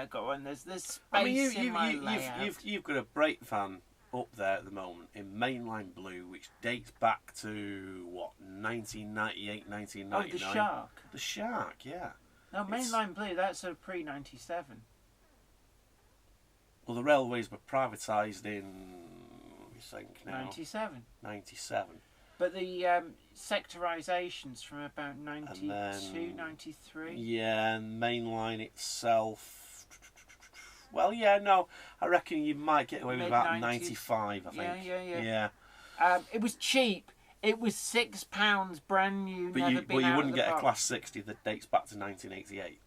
go on, there's space in my layout. You've got a brake van up there at the moment in mainline blue, which dates back to, 1998, 1999? Oh, the Shark. The Shark, yeah. No, mainline blue, that's a pre-97. Well, the railways were privatised in... 97. 97. But the sectorization's from about 92, 93. Yeah, and mainline itself. Well, yeah, no, I reckon you might get away with about 95. I think. Yeah. It was cheap. It was £6, brand new. But you wouldn't get a Class 60 that dates back to 1988.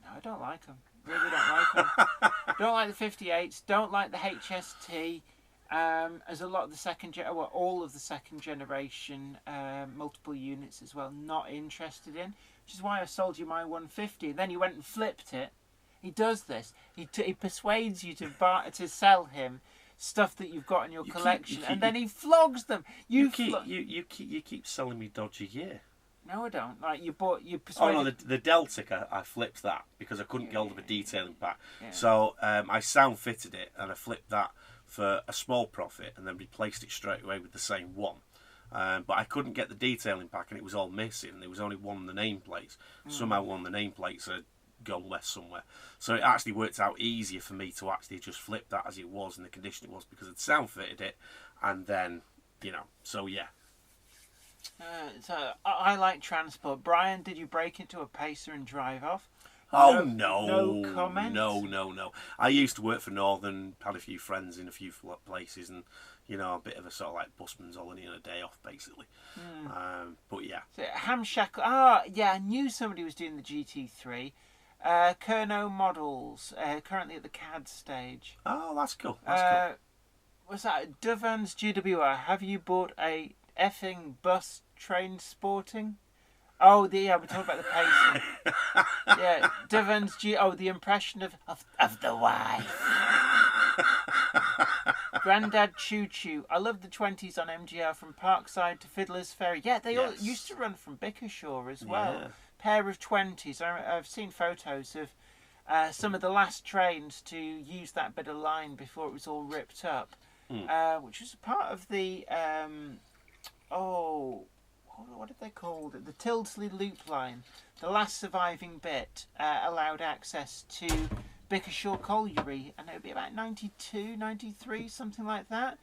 No, I don't like them. Really don't like them. Don't like the 58s. Don't like the HST. As a lot of the all of the second generation multiple units as well, not interested in. Which is why I sold you my 150. Then you went and flipped it. He does this. He persuades you to sell him stuff that you've got in your collection, and then he flogs them. You keep selling me dodgy gear. No, I don't. Like you persuaded. Oh no, the Deltic, I flipped that because I couldn't get hold of a detailing pack. Yeah. So I sound fitted it and I flipped that for a small profit and then replaced it straight away with the same one. But I couldn't get the detailing pack and it was all missing. There was only one of the nameplates. Somehow one of the nameplates had gone west somewhere. So it actually worked out easier for me to actually just flip that as it was in the condition it was because I'd sound fitted it and then, so yeah. So I like transport. Brian, did you break into a Pacer and drive off? Oh, no. No comment? No. I used to work for Northern, had a few friends in a few places and, a bit of a sort of like busman's holiday and a day off, basically. But yeah. So, Hamshackle. I knew somebody was doing the GT3. Kerno models, currently at the CAD stage. Oh, that's cool. What's that? Dovan's GWR. Have you bought a effing bus train sporting? Oh, we're talking about the Pacer. Yeah, Dovan's the impression of the wife. Grandad Choo Choo. I love the 20s on MGR from Parkside to Fiddler's Ferry. Yeah, they all used to run from Bickershaw as well. Yeah. Pair of 20s. I've seen photos of some of the last trains to use that bit of line before it was all ripped up, which was part of the what did they call it? The Tildesley Loop line. The last surviving bit allowed access to Bickershaw Colliery, and it would be about 92, 93, something like that,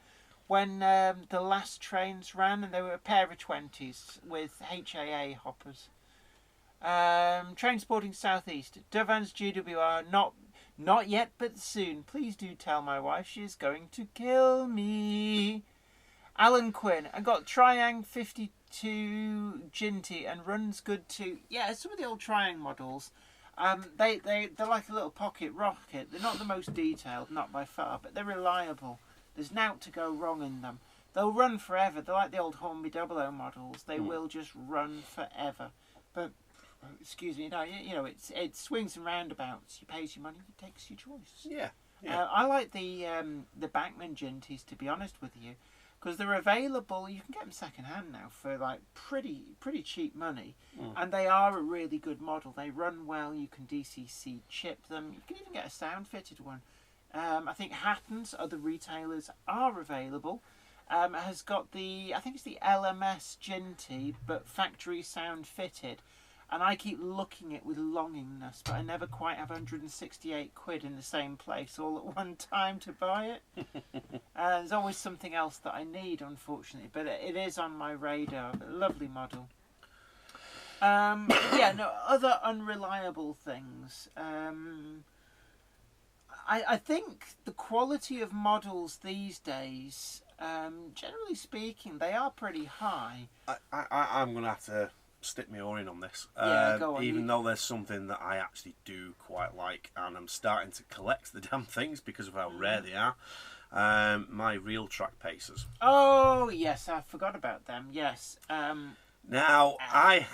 when the last trains ran, and they were a pair of 20s with HAA hoppers. Train Sporting Southeast. Dovan's GWR, not yet, but soon. Please do tell my wife she is going to kill me. Alan Quinn. I got Triang 52 Ginty and runs good too. Yeah, some of the old Triang models. They're like a little pocket rocket. They're not the most detailed, not by far, but they're reliable. There's naught to go wrong in them. They'll run forever. They're like the old Hornby 00 models. They will just run forever. But excuse me, no, it swings and roundabouts. You pay your money, it takes your choice. Yeah. I like the Bachmann Ginties, to be honest with you, because they're available. You can get them second hand now for like pretty cheap money, and they are a really good model. They run well. You can DCC chip them. You can even get a sound fitted one. I think Hatton's, other retailers, are available. Has got I think it's the LMS Ginty, but factory sound fitted. And I keep looking at it with longingness, but I never quite have 168 quid in the same place all at one time to buy it. There's always something else that I need, unfortunately, but it is on my radar. A lovely model. Other unreliable things. I think the quality of models these days, generally speaking, they are pretty high. I'm going to have to stick my oar in on this. Go on. Even though there's something that I actually do quite like, and I'm starting to collect the damn things because of how rare they are. My Realtrack Pacers. Oh yes, I forgot about them. Yes. Now I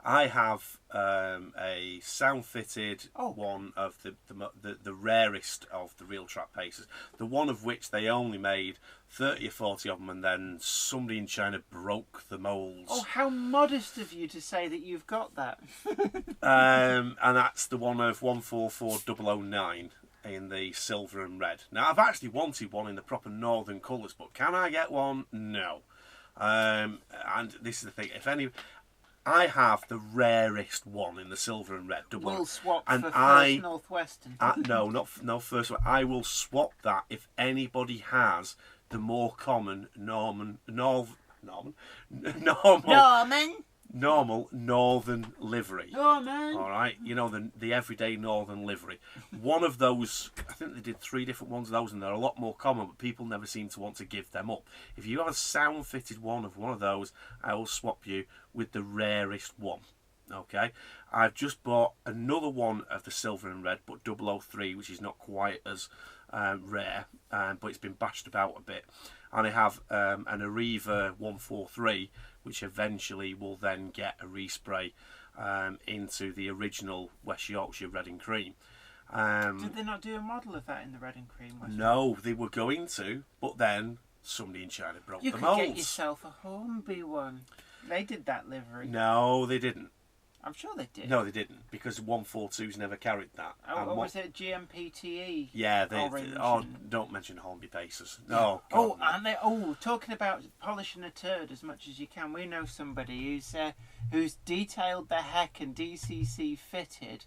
have a sound fitted one of the rarest of the Realtrack Pacers. The one of which they only made 30 or 40 of them, and then somebody in China broke the molds. Oh, how modest of you to say that you've got that. And that's the one of 144009 in the silver and red. Now, I've actually wanted one in the proper northern colours, but can I get one? No. And this is the thing. I have the rarest one in the silver and red. We'll swap and for First Northwestern. No, first one. I will swap that if anybody has the more common normal northern livery. Norman. All right, you know, the everyday northern livery. One of those, I think they did 3 different ones of those, and they're a lot more common, but people never seem to want to give them up. If you have a sound fitted one of those, I will swap you with the rarest one. Okay, I've just bought another one of the silver and red, but 003, which is not quite as rare, but it's been bashed about a bit. And I have an Arriva 143, which eventually will then get a respray into the original West Yorkshire red and cream. Did they not do a model of that in the red and cream? No, they were going to, but then somebody in China broke the molds. You could get yourself a Hornby one. They did that livery. No, they didn't. I'm sure they did. No, they didn't, because 142s never carried that. Oh, was it GMPTE? Yeah, don't mention Hornby Pacers. No. Oh, and talking about polishing a turd as much as you can. We know somebody who's detailed the heck and DCC fitted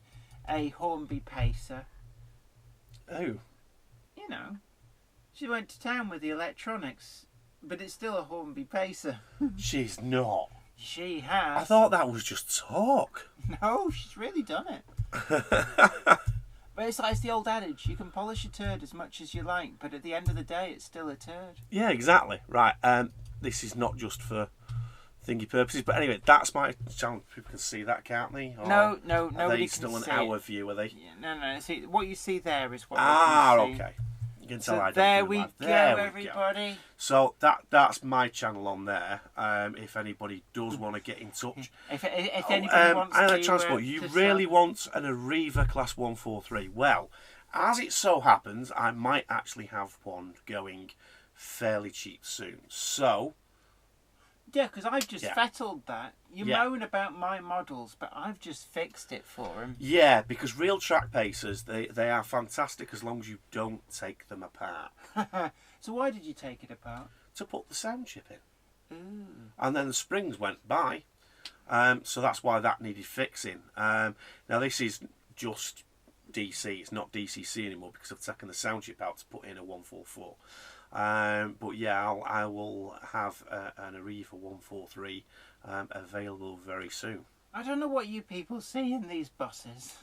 a Hornby Pacer. Oh. You know, she went to town with the electronics, but it's still a Hornby Pacer. She's not. She has. I thought that was just talk. No, she's really done it. But it's the old adage, you can polish a turd as much as you like, but at the end of the day, it's still a turd. Yeah, exactly. Right. This is not just for thingy purposes, but anyway, that's my channel. People can see that, can't they? Or no, nobody are they can still an see hour it. view, are they? Yeah, no. See, what you see there is what you can see. Okay. You can tell So I don't there do we live. go, There we everybody. Go. So that's my channel on there. If anybody does want to get in touch. If anybody wants to... Transport, you really want an Arriva Class 143. Well, as it so happens, I might actually have one going fairly cheap soon. So... Yeah, because I've just fettled that. You Yeah. moan about my models, but I've just fixed it for him. Yeah, because Realtrack Pacers, they are fantastic as long as you don't take them apart. So why did you take it apart? To put the sound chip in. Ooh. And then the springs went by. So that's why that needed fixing. Now this is just DC, it's not DCC anymore because I've taken the sound chip out to put in a 144. But yeah, I will have an Arriva 143 available very soon. I don't know what you people see in these buses.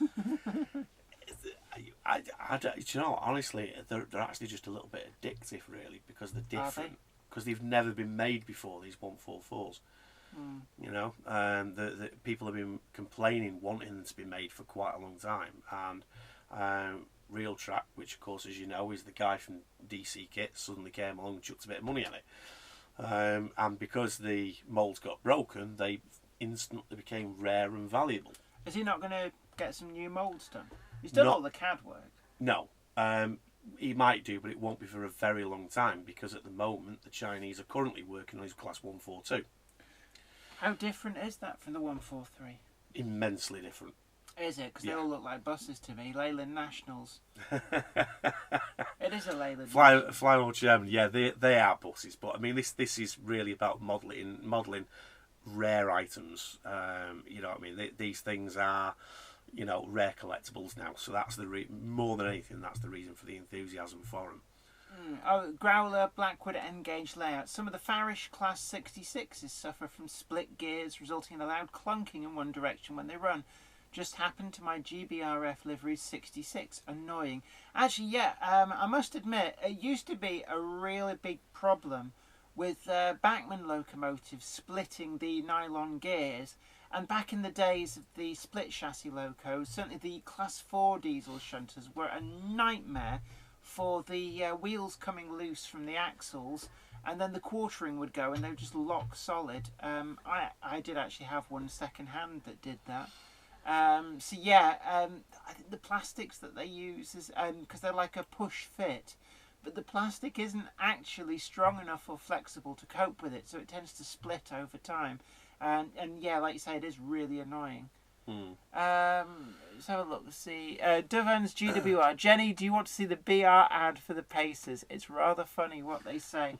You know, honestly, they're actually just a little bit addictive, really, because they're different. Because they've never been made before, these 144s. Mm. You know, the people have been complaining, wanting them to be made for quite a long time, and Realtrack, which of course, as you know, is the guy from DC Kit, suddenly came along and chucked a bit of money at it. And because the moulds got broken, they instantly became rare and valuable. Is he not going to get some new moulds done? He's done all the CAD work. No. He might do, but it won't be for a very long time, because at the moment the Chinese are currently working on his Class 142. How different is that from the 143? Immensely different. Is it? Because they all look like buses to me. Leyland Nationals. It is a Leyland National. Flymo Chairman, yeah, they are buses, but I mean this is really about modelling rare items. You know what I mean? These things are, you know, rare collectibles now, so that's more than anything, that's the reason for the enthusiasm for them. Growler, Blackwood, N-gauge layout. Some of the Farish Class 66s suffer from split gears, resulting in a loud clunking in one direction when they run. Just happened to my GBRF livery 66. Annoying. Actually, yeah, I must admit, it used to be a really big problem with Bachmann locomotives splitting the nylon gears. And back in the days of the split chassis locos, certainly the Class 4 diesel shunters were a nightmare for the wheels coming loose from the axles, and then the quartering would go and they would just lock solid. I did actually have one second hand that did that. So yeah, I think the plastics that they use is because they're like a push fit, but the plastic isn't actually strong enough or flexible to cope with it, so it tends to split over time. And yeah, like you say, it is really annoying. Let's have a look. Let's see. Dovans GWR. Jenny, do you want to see the BR ad for the Pacers? It's rather funny what they say.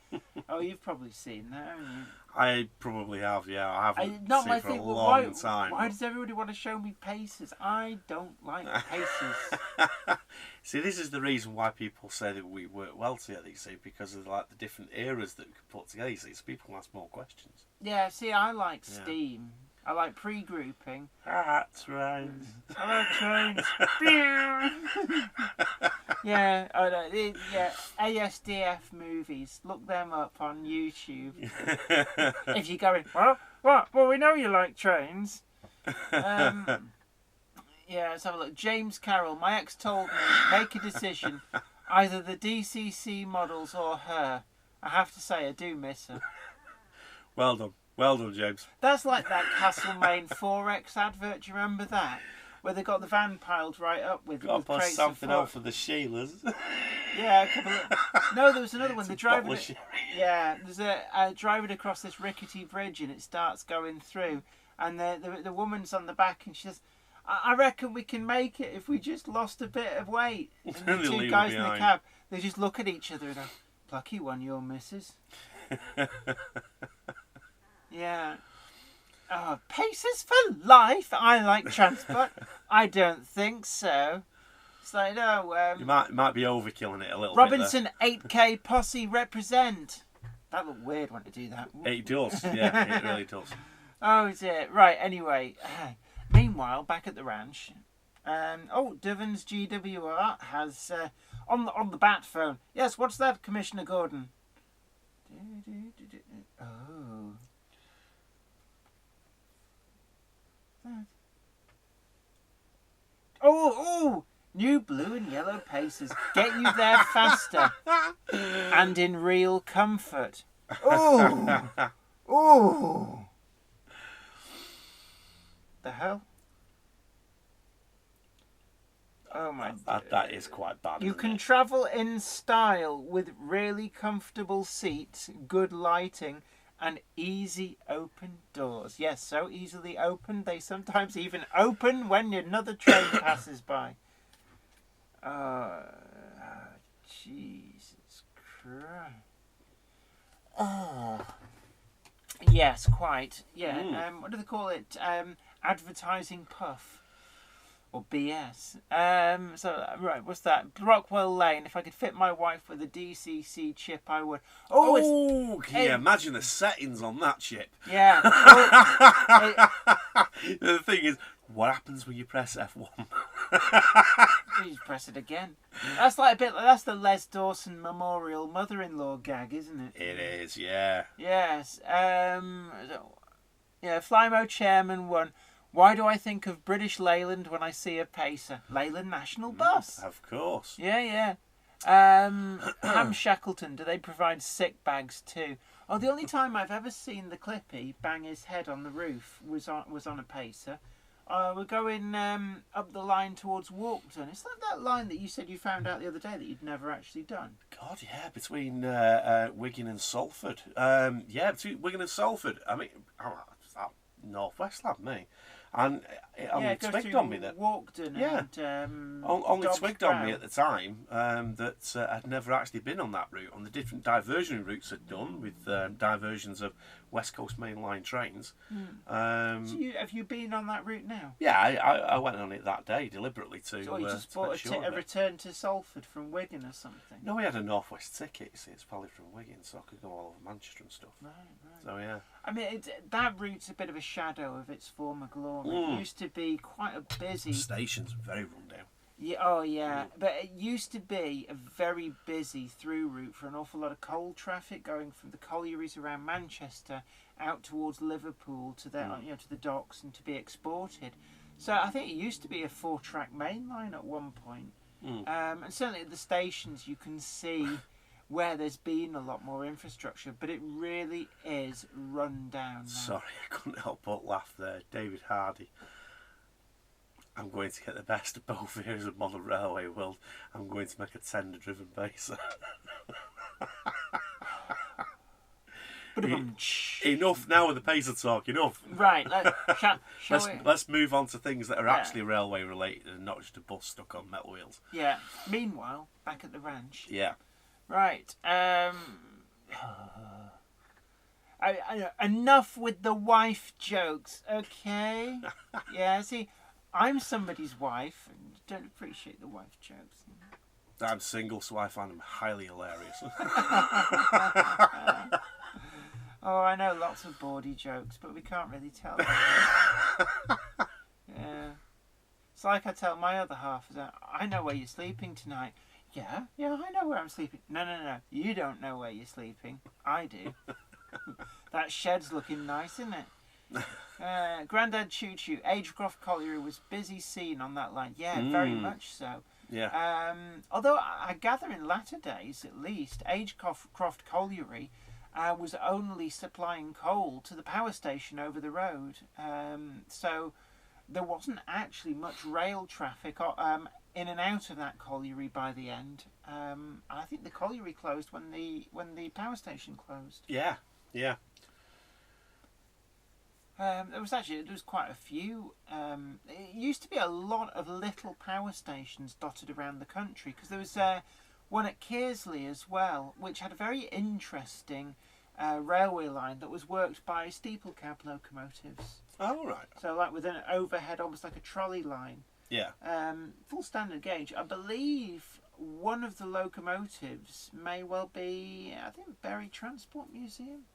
Oh, you've probably seen that, haven't you? I probably have, yeah. I haven't Not seen my it for a thing. long time. Why does everybody want to show me Pacers? I don't like Pacers. See, this is the reason why people say that we work well together, you see, because of like the different eras that we could put together, you see, so people ask more questions. Yeah, see, I like Steam. I like pre-grouping. That's right. Hello, trains. Yeah, ASDF movies. Look them up on YouTube. If you're going, what? Well, we know you like trains. Yeah, let's have a look. James Carroll, my ex told me, make a decision. Either the DCC models or her. I have to say, I do miss her. Well done. Well done, James. That's like that Castlemaine 4X advert. Do you remember that? Where they got the van piled right up with Got to put crates something of out for the Sheilas. Yeah, a couple of... No, there was another one. They're driving... Sherry. Yeah, there's a driving across this rickety bridge and it starts going through. And the woman's on the back and she says, I reckon we can make it if we just lost a bit of weight. And the two guys in the cab, they just look at each other and go, plucky one, your missus. Yeah. Oh, Pacers for life? I like transport. I don't think so. It's like, no. You might be overkilling it a little Robinson 8K posse represent. That looked weird when to do that. It does, yeah, it really does. Oh dear. Right, anyway. Meanwhile, back at the ranch. Devon's GWR has on the bat phone. Yes, what's that, Commissioner Gordon? Oh. Oh! New blue and yellow Pacers get you there faster and in real comfort. Oh! Oh! The hell? Oh my god. That is quite bad. You can travel in style with really comfortable seats, good lighting, and easy open doors. Yes, so easily open, they sometimes even open when another train passes by. Jesus Christ. Oh. Yes, quite. Yeah, what do they call it? Advertising puff. Or BS. Right, what's that? Brockwell Lane. If I could fit my wife with a DCC chip, I would. Can you imagine the settings on that chip? Yeah. The thing is, what happens when you press F1? You just press it again. That's like that's the Les Dawson Memorial Mother-in-Law gag, isn't it? It is, yeah. Yes. Flymo Chairman 1. Why do I think of British Leyland when I see a Pacer? Leyland National Bus. Of course. Yeah. Ham Shackleton, do they provide sick bags too? Oh, the only time I've ever seen the Clippy bang his head on the roof was on a Pacer. We're going up the line towards Walkden. Is that line that you said you found out the other day that you'd never actually done? God, yeah, between Wigan and Salford. Between Wigan and Salford. I mean, northwest lad, me. And it only twigged on me that Walkden and only Dobbs twigged Brown. on me at the time that I'd never actually been on that route, on the different diversion routes I'd done with diversions of West Coast Main Line trains. So have you been on that route now? Yeah, I went on it that day deliberately to. So you just bought a return to Salford from Wigan or something? No, we had a northwest ticket. You see, it's probably from Wigan, so I could go all over Manchester and stuff. Right. So yeah. I mean, that route's a bit of a shadow of its former glory. It used to be quite a busy... Station's very run down. Yeah, but it used to be a very busy through route for an awful lot of coal traffic going from the collieries around Manchester out towards Liverpool to the to the docks and to be exported. So I think it used to be a 4-track main line at one point. And certainly at the stations you can see where there's been a lot more infrastructure, but it really is run down now. Sorry, I couldn't help but laugh there. David Hardy. I'm going to get the best of both eras of modern railway world. I'm going to make a tender-driven Pacer. Enough now with the Pacer talk, enough. Right, let's move on to things that are actually railway related and not just a bus stuck on metal wheels. Yeah. Meanwhile, back at the ranch. Yeah. Right. Enough with the wife jokes, okay? Yeah, see, I'm somebody's wife and don't appreciate the wife jokes. I'm single, so I find them highly hilarious. Oh, I know lots of bawdy jokes, but we can't really tell them. Yeah. It's like I tell my other half, I know where you're sleeping tonight. Yeah, I know where I'm sleeping. No. You don't know where you're sleeping. I do. That shed's looking nice, isn't it? Grandad Choo Choo, Agecroft Colliery was busy scene on that line. Yeah, very much so. Yeah. Although I gather in latter days, at least, Agecroft Colliery was only supplying coal to the power station over the road. So there wasn't actually much rail traffic in and out of that colliery by the end. I think the colliery closed when the power station closed. Yeah. There was quite a few. It used to be a lot of little power stations dotted around the country, because there was one at Kearsley as well, which had a very interesting railway line that was worked by steeple cab locomotives. Oh, right. So like with an overhead, almost like a trolley line. Yeah. Full standard gauge. I believe one of the locomotives may well be, I think, Bury Transport Museum.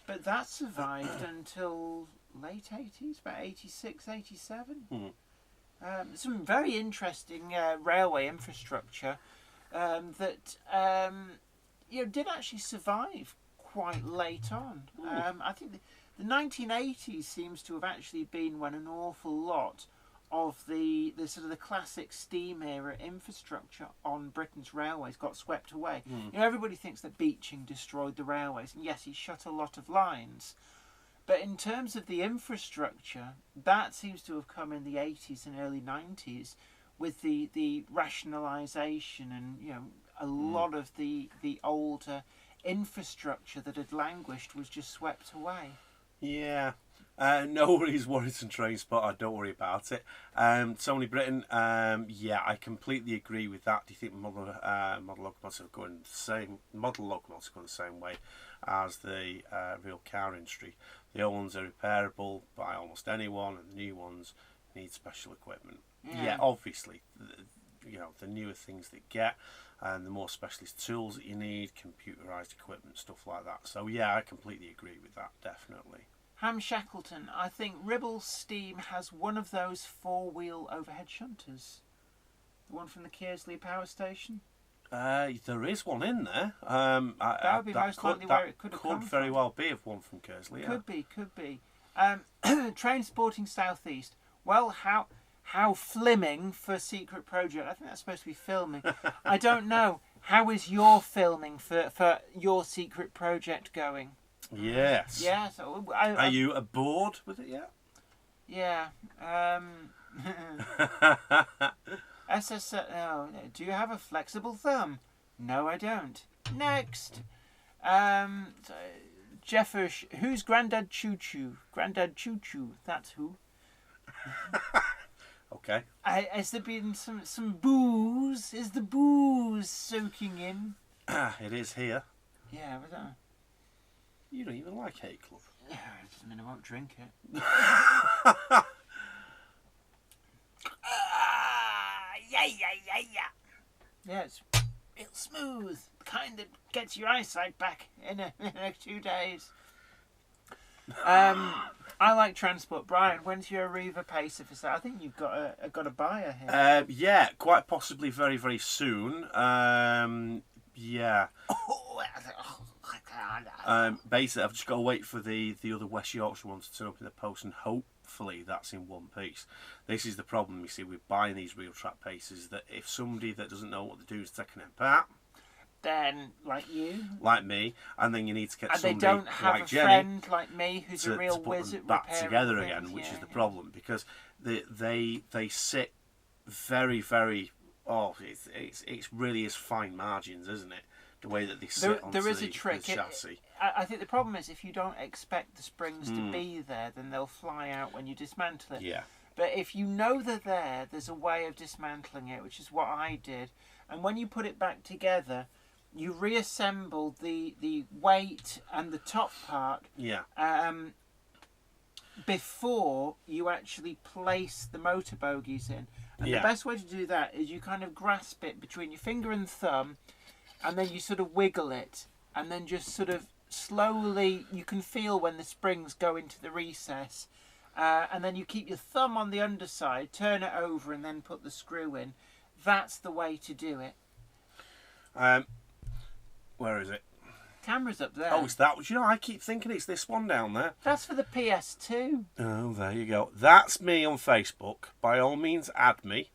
But that survived until late 80s, about 86, 87. Some very interesting railway infrastructure that did actually survive quite late on. I think the 1980s seems to have actually been when an awful lot of the sort of the classic steam era infrastructure on Britain's railways got swept away. Everybody thinks that Beeching destroyed the railways, and yes, he shut a lot of lines. But in terms of the infrastructure, that seems to have come in the 80s and early 90s with the rationalisation and a lot of the older infrastructure that had languished was just swept away. Yeah. No worries, Warrington Train Spotter, don't worry about it. Tony Britton, I completely agree with that. Do you think model locomotives going the same way as the real car industry? The old ones are repairable by almost anyone, and the new ones need special equipment. Yeah, obviously, the newer things that get, and the more specialist tools that you need, computerised equipment, stuff like that. So yeah, I completely agree with that, definitely. Ham Shackleton, I think Ribble Steam has one of those four-wheel overhead shunters. The one from the Kearsley power station. There is one in there. That would be most likely where it could have come from. Could very well be one from Kearsley. Could be. Train Sporting Southeast. Well, how flimming for Secret Project? I think that's supposed to be filming. I don't know. How is your filming for your Secret Project going? Yes. Yeah. So are you aboard with it yet? Yeah. Oh, do you have a flexible thumb? No, I don't. Next. Jeffers, who's Grandad Choo Choo? Grandad Choo Choo. That's who. Okay. Has there been some booze? Is the booze soaking in? It is here. Yeah, was that? You don't even like Hate Club. Yeah, I mean, I won't drink it. Yeah, it's real smooth. Kind of gets your eyesight back in a 2 days. I like transport. Brian, when's your Arriva Pacer for sale? I think you've got a buyer here. Yeah, quite possibly very, very soon. Yeah. Basically, I've just got to wait for the other West Yorkshire one to turn up in the post, and hopefully that's in one piece. This is the problem, you see, with buying these Realtrack Pacers, that if somebody that doesn't know what to do is taking it apart, then, like you, like me, and then you need to get somebody they don't have like a Jenny friend like me who's a real to put wizard them back together things. again, which is the problem, because they sit very, very. Oh, it really is fine margins, isn't it? The way that they sit onto there is a trick. The chassis. I think the problem is if you don't expect the springs to be there, then they'll fly out when you dismantle it. Yeah. But if you know they're there, there's a way of dismantling it, which is what I did. And when you put it back together, you reassemble the weight and the top part. Yeah. Before you actually place the motor bogies in. And the best way to do that is you kind of grasp it between your finger and thumb, and then you sort of wiggle it, and then just sort of slowly, you can feel when the springs go into the recess, and then you keep your thumb on the underside, turn it over, and then put the screw in. That's the way to do it. Where is it? Camera's up there. Oh, it's that. You know, I keep thinking it's this one down there. That's for the PS2. Oh, there you go. That's me on Facebook. By all means, add me,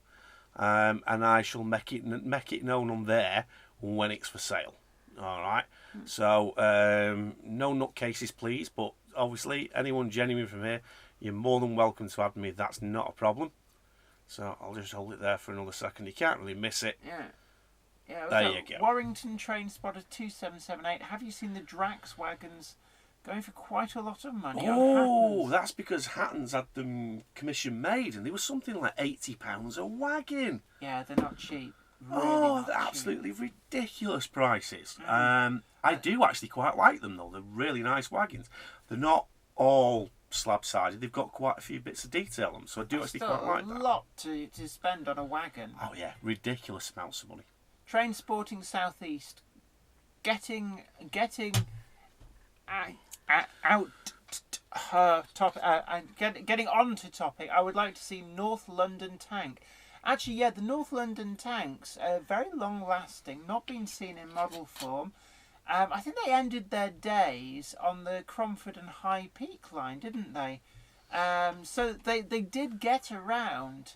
and I shall make it known on there when it's for sale. All right. So, no nutcases, please. But obviously, anyone genuine from here, you're more than welcome to add me. That's not a problem. So I'll just hold it there for another second. You can't really miss it. Yeah. Yeah, there you go. Warrington Train Spotter 2778. Have you seen the Drax wagons going for quite a lot of money? Oh, that's because Hatton's had them commission made, and they were something like £80 a wagon. Yeah, they're not cheap. Really they're absolutely ridiculous prices. I do actually quite like them though. They're really nice wagons. They're not all slab-sided. They've got quite a few bits of detail on them, so I do actually quite like that. A lot to spend on a wagon. Oh yeah, ridiculous amounts of money. Train Sporting Southeast, getting getting on to topic. I would like to see North London Tank. Actually, yeah, the North London tanks are very long lasting, not been seen in model form. I think they ended their days on the Cromford and High Peak line, didn't they? So they did get around.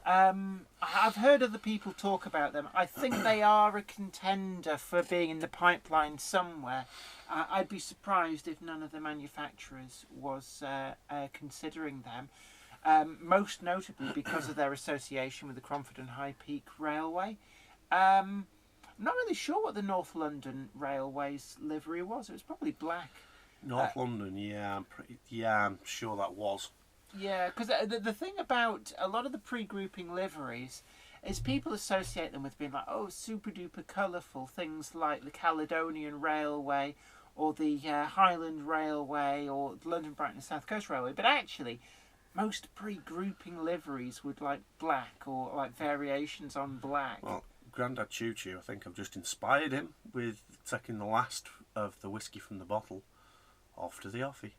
I've heard other people talk about them. I think they are a contender for being in the pipeline somewhere. I'd be surprised if none of the manufacturers was considering them. Most notably because of their association with the Cromford and High Peak Railway. I'm not really sure what the North London Railway's livery was. It was probably black. North London, I'm sure that was. Yeah, because the thing about a lot of the pre-grouping liveries is people associate them with being like, oh, super duper colourful, things like the Caledonian Railway or the Highland Railway or the London Brighton and South Coast Railway. But actually, most pre-grouping liveries would like black or like variations on black. Well, Grandad Choo Choo, I think I've just inspired him with taking the last of the whiskey from the bottle off to the offie.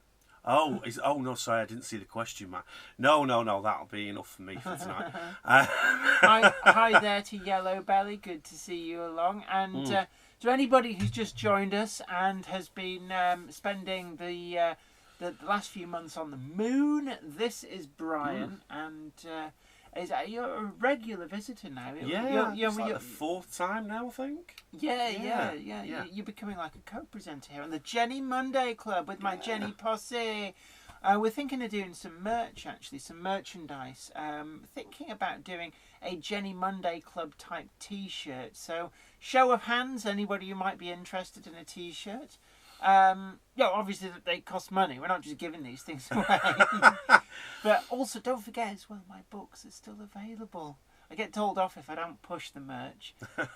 Oh no, sorry, I didn't see the question mark. No, that'll be enough for me for tonight. Hi there to Yellow Belly, good to see you along. And to anybody who's just joined us and has been spending the last few months on the moon, this is Brian, and you're a regular visitor now. It's like the fourth time now, I think. Yeah. You're becoming like a co-presenter here on the Jenny Monday Club with my Jenny posse. We're thinking of doing some merch, actually, some merchandise. Thinking about doing a Jenny Monday Club type T-shirt. So, show of hands, anybody who might be interested in a T-shirt. Obviously they cost money. We're not just giving these things away. But also, don't forget as well, my books are still available. I get told off if I don't push the merch.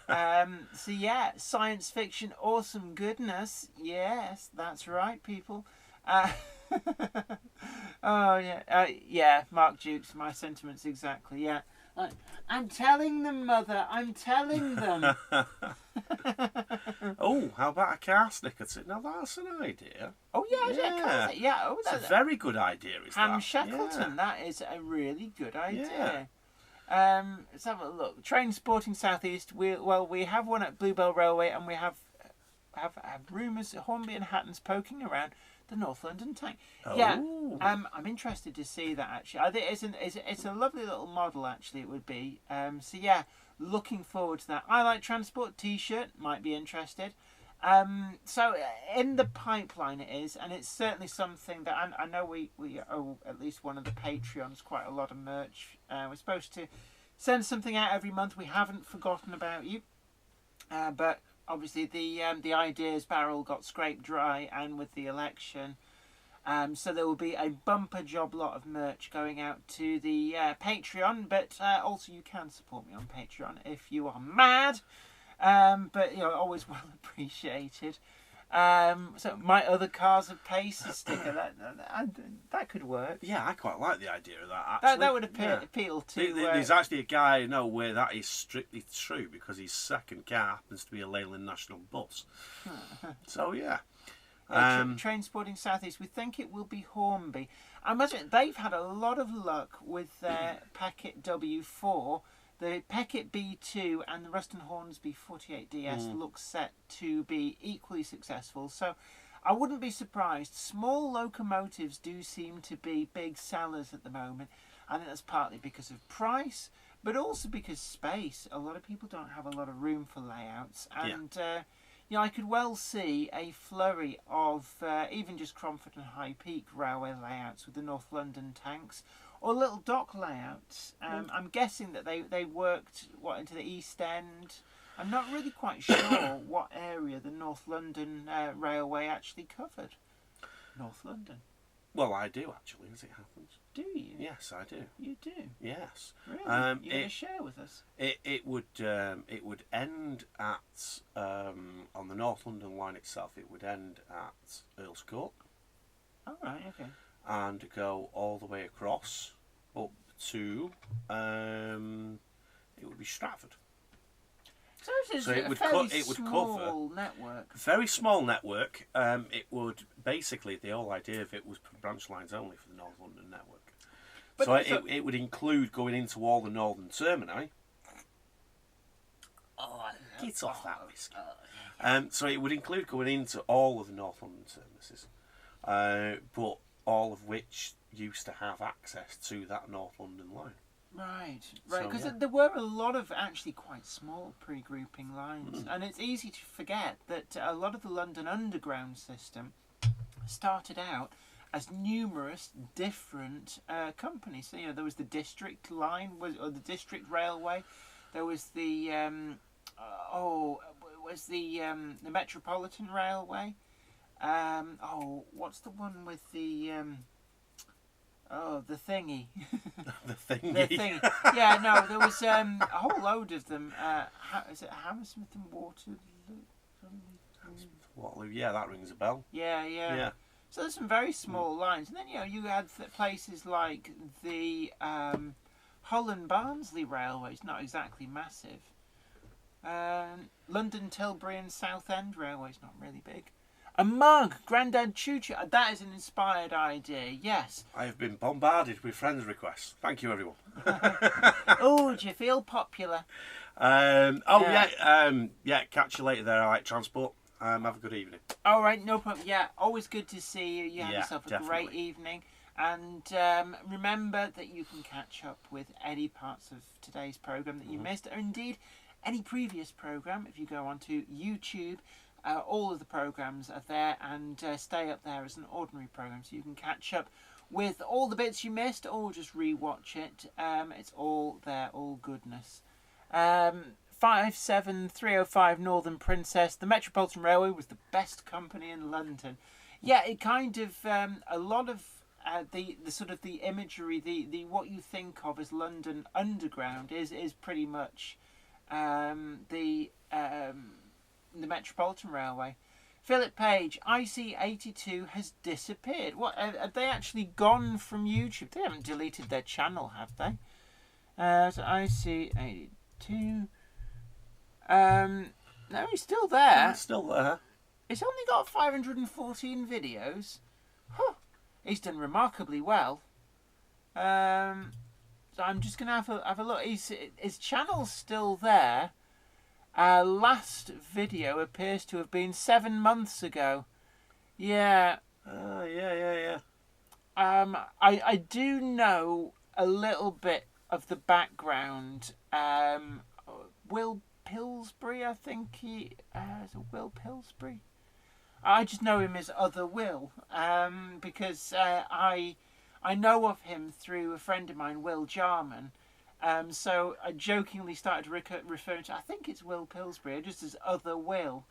So yeah, science fiction, awesome goodness. Yes, that's right, people. Mark Jukes, my sentiments exactly. Yeah, I'm telling them, Mother. I'm telling them. Oh, how about a car sticker? Now that's an idea. Oh yeah. Oh, that's a very good idea. Ham Shackleton. That is a really good idea. Let's have a look. Train Sporting Southeast. We have one at Bluebell Railway, and we have rumours that Hornby and Hatton's poking around the North London tank. Oh. Yeah, I'm interested to see that actually. I think it's a lovely little model actually. It would be. So yeah, looking forward to that. I Like Transport T-shirt, might be interested. So in the pipeline it is, and it's certainly something that I know we owe at least one of the Patreons quite a lot of merch. We're supposed to send something out every month. We haven't forgotten about you, but obviously the ideas barrel got scraped dry, and with the election, so there will be a bumper job lot of merch going out to the Patreon. But also you can support me on Patreon if you are mad. But always well appreciated. So my other cars of Pacer sticker that could work. Yeah, I quite like the idea of that. Actually, that would appeal to. There's actually a guy I know where that is strictly true because his second car happens to be a Leyland National bus. So yeah. Train Sporting Southeast. We think it will be Hornby. I imagine they've had a lot of luck with their Packet W4. The Packet B2 and the Ruston Hornsby 48DS look set to be equally successful. So I wouldn't be surprised. Small locomotives do seem to be big sellers at the moment. I think that's partly because of price, but also because space. A lot of people don't have a lot of room for layouts. And I could well see a flurry of even just Cromford and High Peak railway layouts with the North London tanks. Or little dock layouts. I'm guessing that they worked into the East End. I'm not really quite sure what area the North London Railway actually covered. North London. Well, I do actually, as it happens. Do you? Yes, I do. You do. Yes. Really? You're going to share with us? It would end at on the North London line itself. It would end at Earl's Court. Oh right, okay. And go all the way across up to it would be Stratford. So it would cover network. Very small network. It would basically the whole idea of it was branch lines only for the North London network. But it would include going into all the northern termini. Get off that whiskey. So it would include going into all of the North London services, but all of which used to have access to that North London line. Right, because there were a lot of actually quite small pre-grouping lines, and it's easy to forget that a lot of the London Underground system started out as numerous different companies. So, there was the District Line, or the District Railway. There was the the Metropolitan Railway. What's the one with the the thingy? The thingy. The thingy. Yeah, no, there was a whole load of them. Is it Hammersmith and Waterloo? Waterloo, yeah, that rings a bell. Yeah. So there's some very small lines, and then you had places like the Hull and Barnsley Railway. It's not exactly massive. London Tilbury and Southend Railway is not really big. A mug, Grandad Choo Choo. That is an inspired idea, yes. I have been bombarded with friends requests. Thank you, everyone. Oh, do you feel popular? Catch you later there, I like transport. Have a good evening. All right, no problem. Yeah, always good to see you. You have yourself a definitely. great evening. And remember that you can catch up with any parts of today's programme that you missed, or indeed any previous programme if you go onto YouTube. All of the programmes are there and stay up there as an ordinary programme, so you can catch up with all the bits you missed or just re-watch it. It's all there, all goodness. 57305 Northern Princess. The Metropolitan Railway was the best company in London. Yeah, it kind of a lot of the sort of the imagery, the what you think of as London Underground is pretty much the Metropolitan Railway. Philip Page, IC82 has disappeared. What, have they actually gone from YouTube? They haven't deleted their channel, have they? So IC82. No, he's still there. He's still there. It's only got 514 videos. Huh. He's done remarkably well. So I'm just going to have a look. His channel's still there. Last video appears to have been 7 months ago. Yeah. Yeah. I do know a little bit of the background. Will Pillsbury, I think he is a Will Pillsbury. I just know him as Other Will, because I know of him through a friend of mine, Will Jarman. So I jokingly started referring to, I think it's Will Pillsbury, just as Other Will.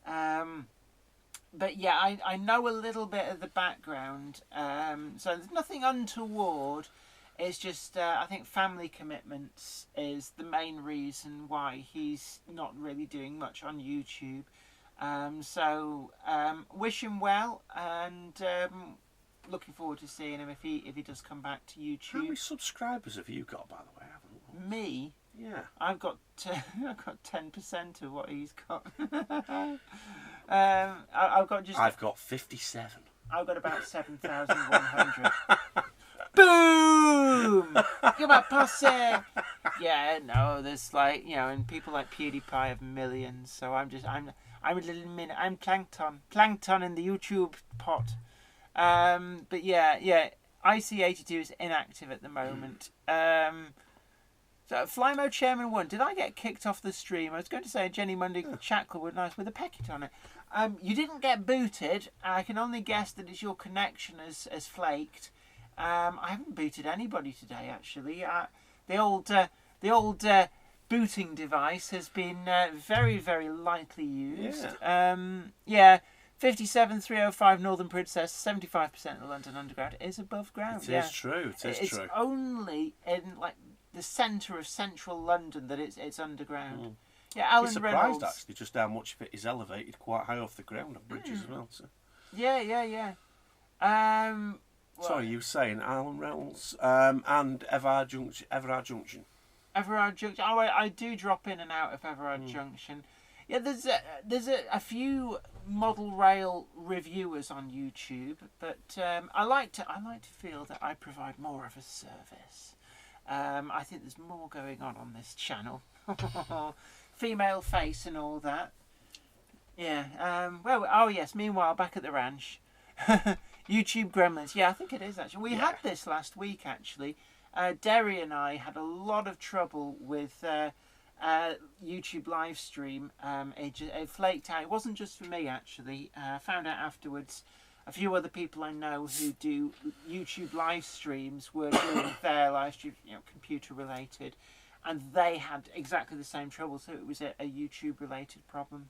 But yeah, I know a little bit of the background. So there's nothing untoward. It's just, I think family commitments is the main reason why he's not really doing much on YouTube. So wish him well, and looking forward to seeing him if he does come back to YouTube. How many subscribers have you got, by the way? I haven't looked. Me? Yeah. I've got 10% of what he's got. I've got 57. I've got about 7,100. Boom! Come on, posse! Yeah, no, there's like, you know, and people like PewDiePie have millions. So I'm a little minute. I'm plankton in the YouTube pot. But yeah, IC82 is inactive at the moment. So Fly Mode Chairman 1, did I get kicked off the stream? I was going to say Jenny Monday chat club would nice with a pecket on it. You didn't get booted. I can only guess that it's your connection has flaked. I haven't booted anybody today, actually. The old booting device has been very, very lightly used. Yeah. 57305 Northern Princess, 75% of London Underground is above ground. It is true. It's only in like the centre of central London that it's underground. Yeah, Alan I'm surprised Reynolds. actually just how much of it is elevated quite high off the ground on bridges as well. So. Yeah. Sorry, you were saying Alan Reynolds and Everard Junction. Everard Junction. Oh, I do drop in and out of Everard Junction. Yeah, there's a few model rail reviewers on YouTube, but I like to feel that I provide more of a service. I think there's more going on this channel. Female face and all that. Yeah. Yes. Meanwhile, back at the ranch, YouTube Gremlins. Yeah, I think it is actually. We had this last week actually. Derry and I had a lot of trouble with YouTube live stream. It flaked out. It wasn't just for me actually. I found out afterwards. A few other people I know who do YouTube live streams were doing their live stream, computer related, and they had exactly the same trouble. So it was a YouTube related problem.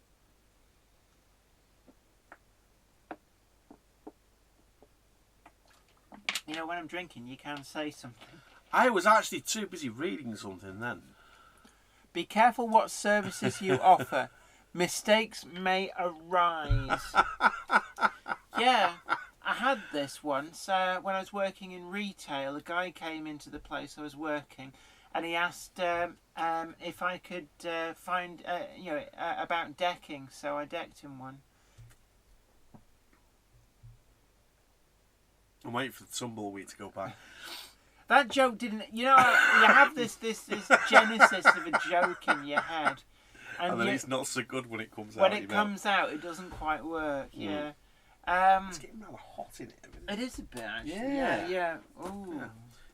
You know, when I'm drinking, you can say something. I was actually too busy reading something then. Be careful what services you offer. Mistakes may arise. Yeah, I had this once when I was working in retail. A guy came into the place I was working, and he asked if I could find about decking. So I decked him one. I'm waiting for the tumbleweed to go by. That joke didn't. You have this genesis of a joke in your head, and then it's not so good when it comes out. When it comes out, it doesn't quite work. Yeah. It's getting rather hot in it. It is a bit actually. Yeah. Ooh. Yeah.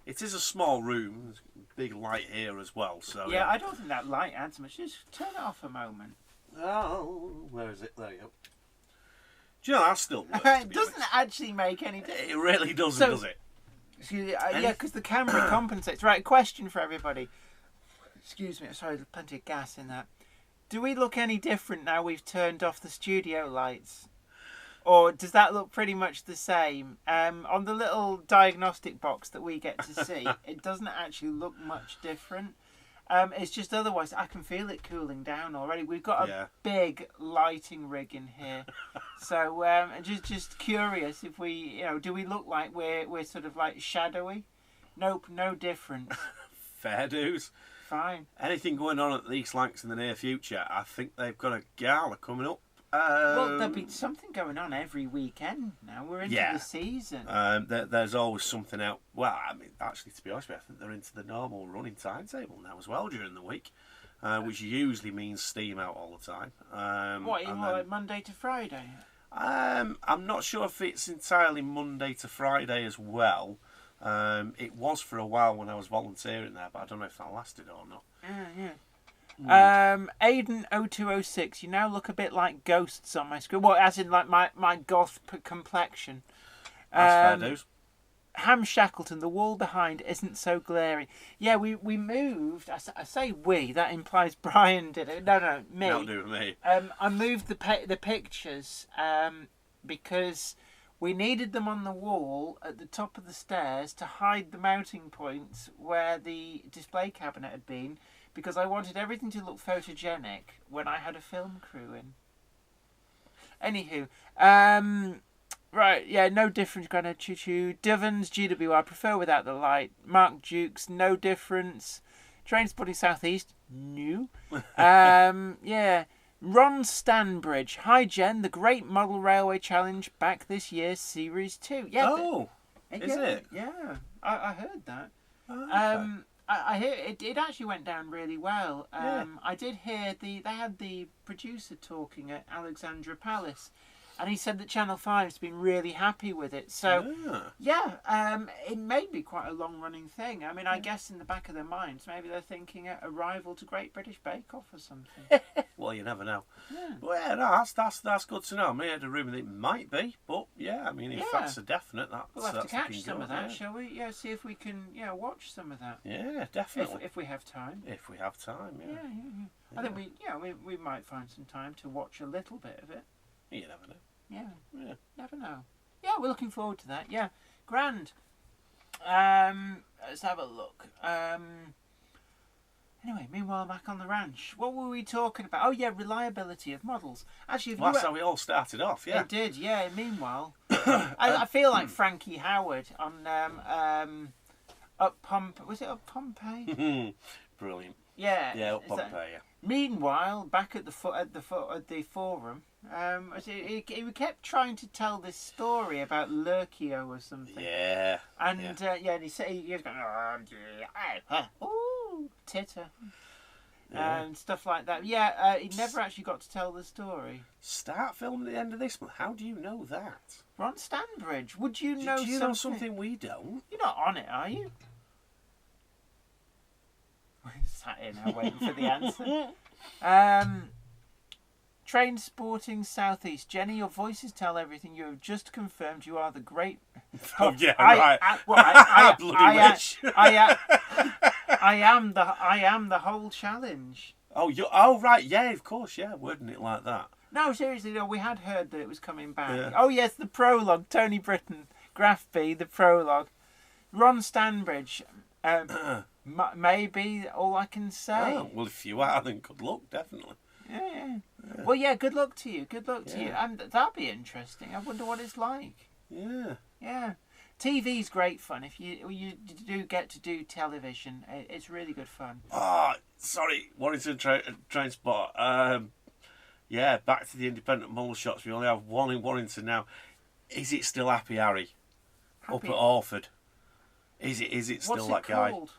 It is a small room. There's a big light here as well. So yeah, I don't think that light adds much. Just turn it off a moment. Oh, where is it? There you go. Do you know that still works? It doesn't actually make any difference. It really doesn't, does it? Excuse me, yeah, because the camera compensates. Right, question for everybody. Excuse me, sorry, there's plenty of gas in that. Do we look any different now we've turned off the studio lights? Or does that look pretty much the same? On the little diagnostic box that we get to see, it doesn't actually look much different. It's just otherwise, I can feel it cooling down already. We've got a big lighting rig in here. So just curious if we, do we look like we're sort of like shadowy? Nope, no difference. Fair dues. Fine. Anything going on at the East Lancs in the near future? I think they've got a gala coming up. Well, there'll be something going on every weekend now. We're into the season. There's always something out. Well, I mean, actually, to be honest with you, I think they're into the normal running timetable now as well during the week, which usually means steam out all the time. Like Monday to Friday? I'm not sure if it's entirely Monday to Friday as well. It was for a while when I was volunteering there, but I don't know if that lasted or not. Yeah. Aiden 0206, you now look a bit like ghosts on my screen. Well, as in like my goth complexion. That's fair dues. Ham Shackleton, the wall behind isn't so glaring. Yeah, we moved. I say we. That implies Brian did it. No, me. Don't do it with me. I moved the pictures because We needed them on the wall at the top of the stairs to hide the mounting points where the display cabinet had been, because I wanted everything to look photogenic when I had a film crew in. Anywho, right, yeah, no difference, kind of choo-choo. Divans, GW, I prefer without the light. Mark Dukes, no difference. Train Spotting Southeast, new. Yeah. Ron Stanbridge, hi Jen, the Great Model Railway Challenge back this year, Series 2. Yeah. Oh, is it? Yeah, I heard that. Oh, okay. I hear it actually went down really well. Yeah. I did hear they had the producer talking at Alexandra Palace, and he said that Channel 5's been really happy with it. So, it may be quite a long-running thing. I mean, I guess in the back of their minds, maybe they're thinking a rival to Great British Bake Off or something. Well, you never know. Yeah. Well, yeah, no, that's good to know. I mean, I had a rumour that it might be, but yeah, I mean, if that's a definite, We'll have to that's catch looking some good, of that, yeah. shall we? Yeah, see if we can, watch some of that. Yeah, definitely. If we have time. If we have time, yeah. I think we might find some time to watch a little bit of it. You never know. Yeah. Never know. Yeah, we're looking forward to that. Yeah, grand. Let's have a look. Anyway, meanwhile, back on the ranch. What were we talking about? Oh, yeah, reliability of models. Actually, Well, that's how we all started off, yeah. It did, yeah. Meanwhile, I feel like Frankie Howard on was it Up Pompeii? Brilliant. Yeah. Yeah, Up Pompeii, yeah. Meanwhile, back at the forum, he kept trying to tell this story about Lurkio or something. Yeah. And and he was going, ooh, titter, and stuff like that. Yeah, he never actually got to tell the story. Start filming at the end of this month. How do you know that? Ron Stanbridge, would you know? Do you know something we don't? You're not on it, are you? We're sat here now waiting for the answer. Train Sporting Southeast. Jenny, your voices tell everything. You have just confirmed you are the great... Oh, yeah, right. I am the whole challenge. Oh, right, yeah, of course, yeah, wording it like that. No, seriously, no, we had heard that it was coming back. Yeah. Oh, yes, the prologue. Tony Britton, Graph B, the prologue. Ron Stanbridge. Maybe all I can say. Oh, well, if you are, then good luck, definitely. Yeah. Well, yeah, good luck to you. Good luck to you. And that'll be interesting. I wonder what it's like. Yeah. TV's great fun. If you do get to do television, it's really good fun. Oh, sorry. Wanted to try and spot. Back to the independent model shots. We only have one in Warrington now. Is it still Happy Harry? Up at Orford? Is it still that guy? What's it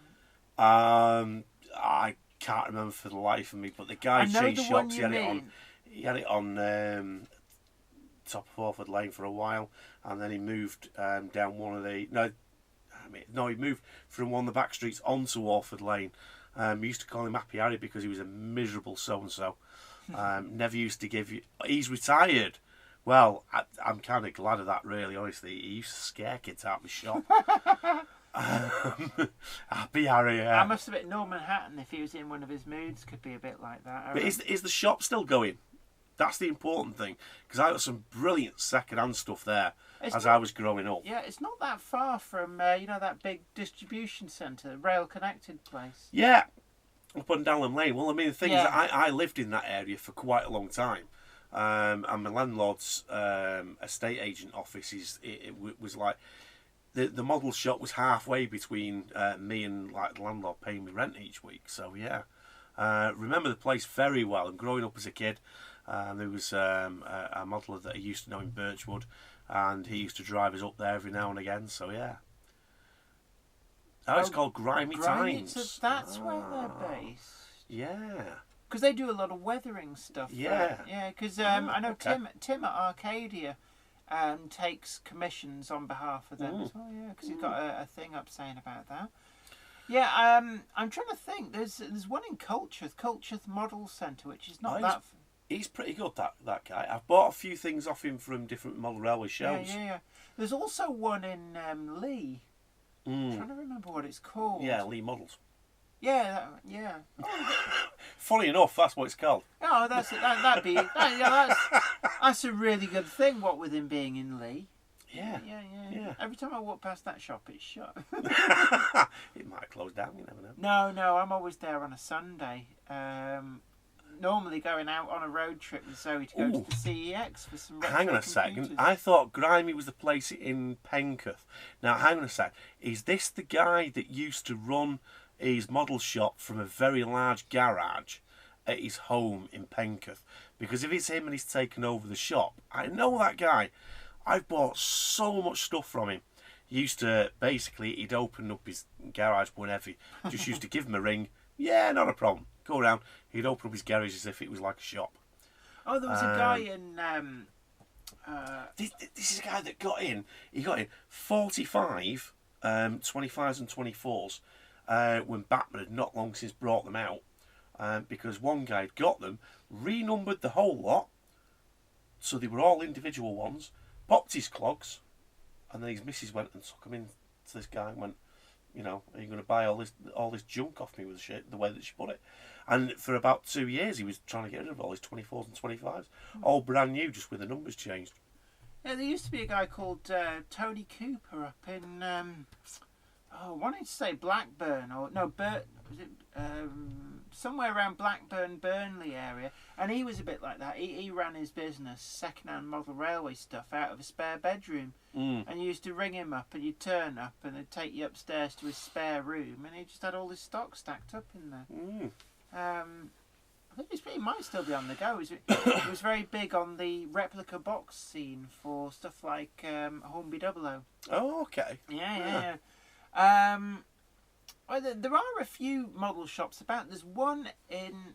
called? I can't remember for the life of me, but the guy changed shops. He had it on top of Orford Lane for a while, and then he moved down one of the he moved from one of the back streets onto Orford Lane. We used to call him Happy Harry because he was a miserable so and so. Never used to give you. He's retired. Well, I'm kind of glad of that, really. Honestly, he used to scare kids out of the shop. Happy Harry, yeah. I must admit, Norman Hatton, if he was in one of his moods, could be a bit like that. But is the shop still going? That's the important thing, because I got some brilliant second-hand stuff there I was growing up. Yeah, it's not that far from that big distribution centre, Rail Connected place. Yeah, up on Dalham Lane. Well, I mean, the thing is, I lived in that area for quite a long time, and my landlord's estate agent office was like. The model shop was halfway between me and like the landlord paying me rent each week. So yeah, remember the place very well. And growing up as a kid, there was a modeller that I used to know in Birchwood, and he used to drive us up there every now and again. So yeah, it's called Grimy Times. So that's where they're based. Yeah, because they do a lot of weathering stuff. Yeah, because I know Tim at Arcadia. Takes commissions on behalf of them as well, because he's got a thing up saying about that. Yeah, I'm trying to think. There's one in Culcheth Model Centre, which is not that. He's pretty good, that guy. I've bought a few things off him from different model railway shows. Yeah. There's also one in Lee. I'm trying to remember what it's called. Yeah, Lee Models. Yeah. Funny enough, that's what it's called. Oh, that's a really good thing. What with him being in Lee. Yeah. Every time I walk past that shop, it's shut. It might close down, you never know. No, I'm always there on a Sunday. Normally going out on a road trip with Zoe to go to the CEX for some retro Hang on a computers. second. I thought Grimy was the place in Penketh. Now, hang on a sec. Is this the guy that used to run his model shop from a very large garage at his home in Penketh? Because if it's him and he's taken over the shop, I know that guy. I've bought so much stuff from him. He used to, basically, he'd open up his garage whenever. Just used to give him a ring. Yeah, not a problem. Go around. He'd open up his garage as if it was like a shop. Oh, there was a guy in... This is a guy that got in. He got in 45, 25s and 24s when Batman had not long since brought them out. Because one guy had got them, renumbered the whole lot, so they were all individual ones, popped his clogs, and then his missus went and took them in to this guy and went, you know, are you going to buy all this junk off me with the way that she put it? And for about 2 years, he was trying to get rid of all his 24s and 25s, all brand new, just with the numbers changed. Yeah, there used to be a guy called Tony Cooper up in, I wanted to say Blackburn, or no, was it somewhere around Blackburn, Burnley area, and he was a bit like that. He ran his business, second-hand model railway stuff, out of a spare bedroom, and you used to ring him up, and you'd turn up, and they'd take you upstairs to his spare room, and he just had all his stock stacked up in there. I think he might still be on the go. He was very big on the replica box scene for stuff like Hornby 00. Oh, okay. Yeah. Well, there are a few model shops about. There's one in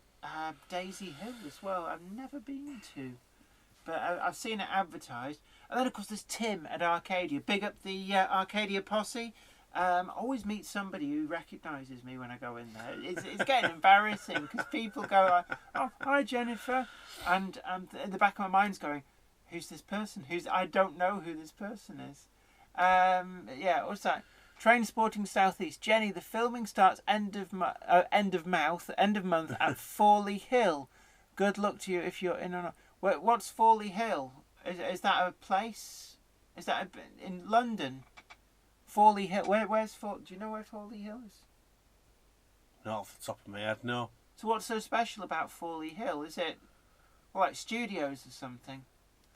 Daisy Hill as well. I've never been to, but I've seen it advertised. And then, of course, there's Tim at Arcadia. Big up the Arcadia posse. Always meet somebody who recognises me when I go in there. It's getting embarrassing because people go, "Oh, hi Jennifer," and in the back of my mind's going, "Who's this person? I don't know who this person is." What's that? Train Sporting Southeast. Jenny, the filming starts end of month at Fawley Hill. Good luck to you if you're in or not. What's Fawley Hill? Is that a place? Is that in London? Fawley Hill. Where's Fawley? Do you know where Fawley Hill is? Not off the top of my head, no. So what's so special about Fawley Hill? Is it like studios or something?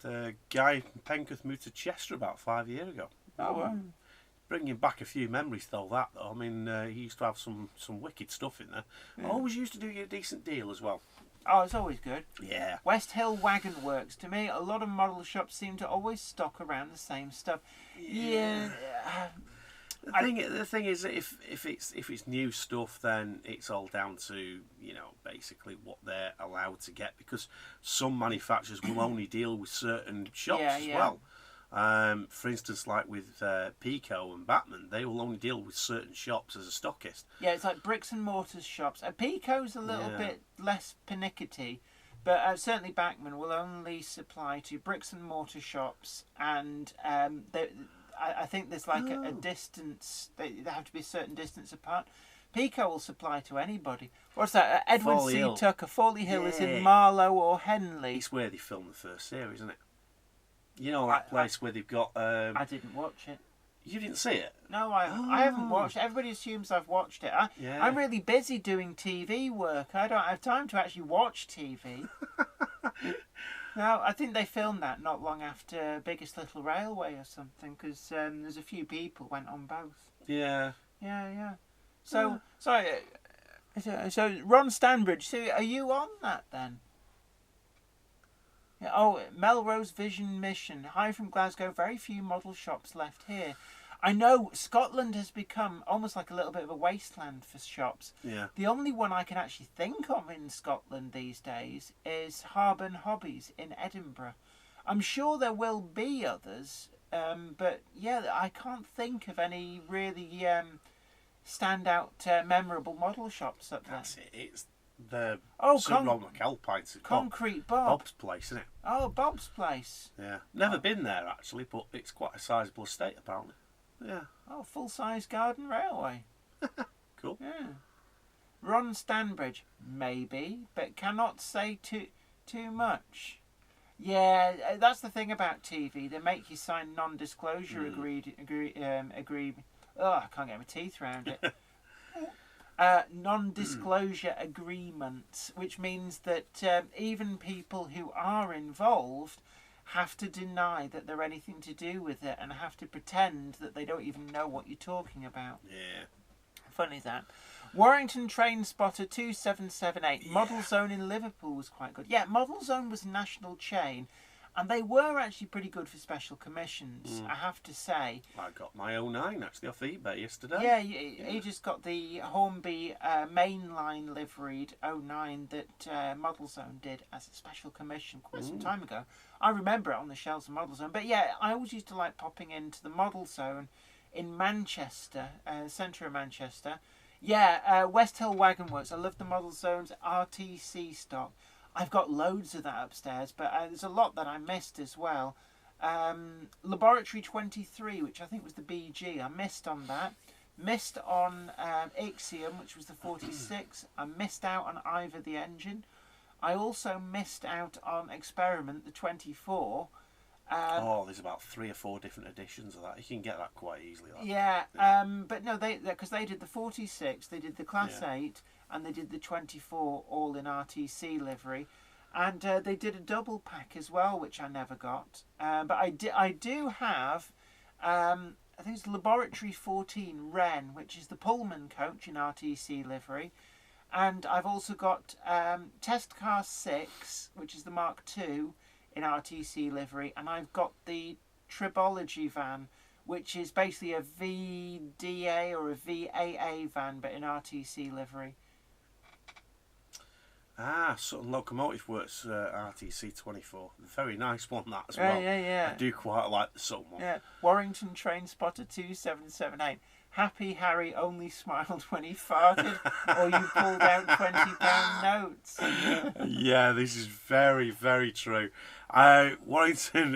The guy from Penketh moved to Chester about 5 years ago. Oh, well. Bringing back a few memories though, I mean, he used to have some wicked stuff in there. Yeah. Always used to do you a decent deal as well. Oh, it's always good. Yeah. West Hill Wagon Works. To me, a lot of model shops seem to always stock around the same stuff. Yeah. The thing is, if it's new stuff, then it's all down to, you know, basically what they're allowed to get, because some manufacturers will only deal with certain shops as well. For instance, like with Pico and Batman, they will only deal with certain shops as a stockist. Yeah, it's like bricks and mortars shops. Pico's a little bit less pernickety, but certainly Batman will only supply to bricks and mortar shops, and I think there's like a distance. They have to be a certain distance apart. Pico will supply to anybody. What's that? Edward C. Tucker. Fawley Hill is in Marlow or Henley. It's where they filmed the first series, isn't it? You know that place where they've got... I didn't watch it. You didn't see it? No, I haven't watched it. Everybody assumes I've watched it. I'm really busy doing TV work. I don't have time to actually watch TV. No, I think they filmed that not long after Biggest Little Railway or something, because there's a few people went on both. Yeah. Yeah. So Ron Stanbridge, so are you on that then? Yeah, oh, Melrose Vision Mission. Hi from Glasgow. Very few model shops left here. I know Scotland has become almost like a little bit of a wasteland for shops. Yeah. The only one I can actually think of in Scotland these days is Harburn Hobbies in Edinburgh. I'm sure there will be others, but yeah, I can't think of any really standout memorable model shops up there. That's it. It's the Concrete Bob's place, isn't it? Oh, Bob's place. Yeah. Never been there actually, but it's quite a sizable estate apparently. Yeah. Oh, full-size garden railway. Cool. Yeah. Ron Stanbridge, maybe, but cannot say too much. Yeah, that's the thing about TV. They make you sign non-disclosure Oh, I can't get my teeth around it. Non-disclosure agreements, which means that even people who are involved have to deny that they're anything to do with it and have to pretend that they don't even know what you're talking about. Yeah. Funny that. Warrington Train Spotter 2778. Model Zone in Liverpool was quite good. Yeah, Model Zone was a national chain, and they were actually pretty good for special commissions, I have to say. I got my 09 actually off eBay yesterday. Yeah, you just got the Hornby mainline liveried 09 that Model Zone did as a special commission quite some time ago. I remember it on the shelves of Model Zone. But yeah, I always used to like popping into the Model Zone in Manchester, centre of Manchester. Yeah, West Hill Wagon Works. I love the Model Zone's RTC stock. I've got loads of that upstairs, but there's a lot that I missed as well. Laboratory 23, which I think was the BG. I missed on that. Missed on Ixiom, which was the 46. I missed out on Ivor the Engine. I also missed out on Experiment, the 24. There's about 3 or 4 different editions of that. You can get that quite easily. Yeah, but no, because they did the 46, they did the Class 8, and they did the 24 all in RTC livery, and they did a double pack as well, which I never got. But I do have, I think it's Laboratory 14 Wren, which is the Pullman coach in RTC livery, and I've also got Test Car 6, which is the Mark II in RTC livery, and I've got the Tribology van, which is basically a VDA or a VAA van, but in RTC livery. Sutton Locomotive Works RTC 24. Very nice one, that as well. Yeah. I do quite like the Sutton one. Yeah. Warrington Train Spotter 2778. Happy Harry only smiled when he farted, or you pulled out £20 notes. Yeah, this is very, very true. Warrington,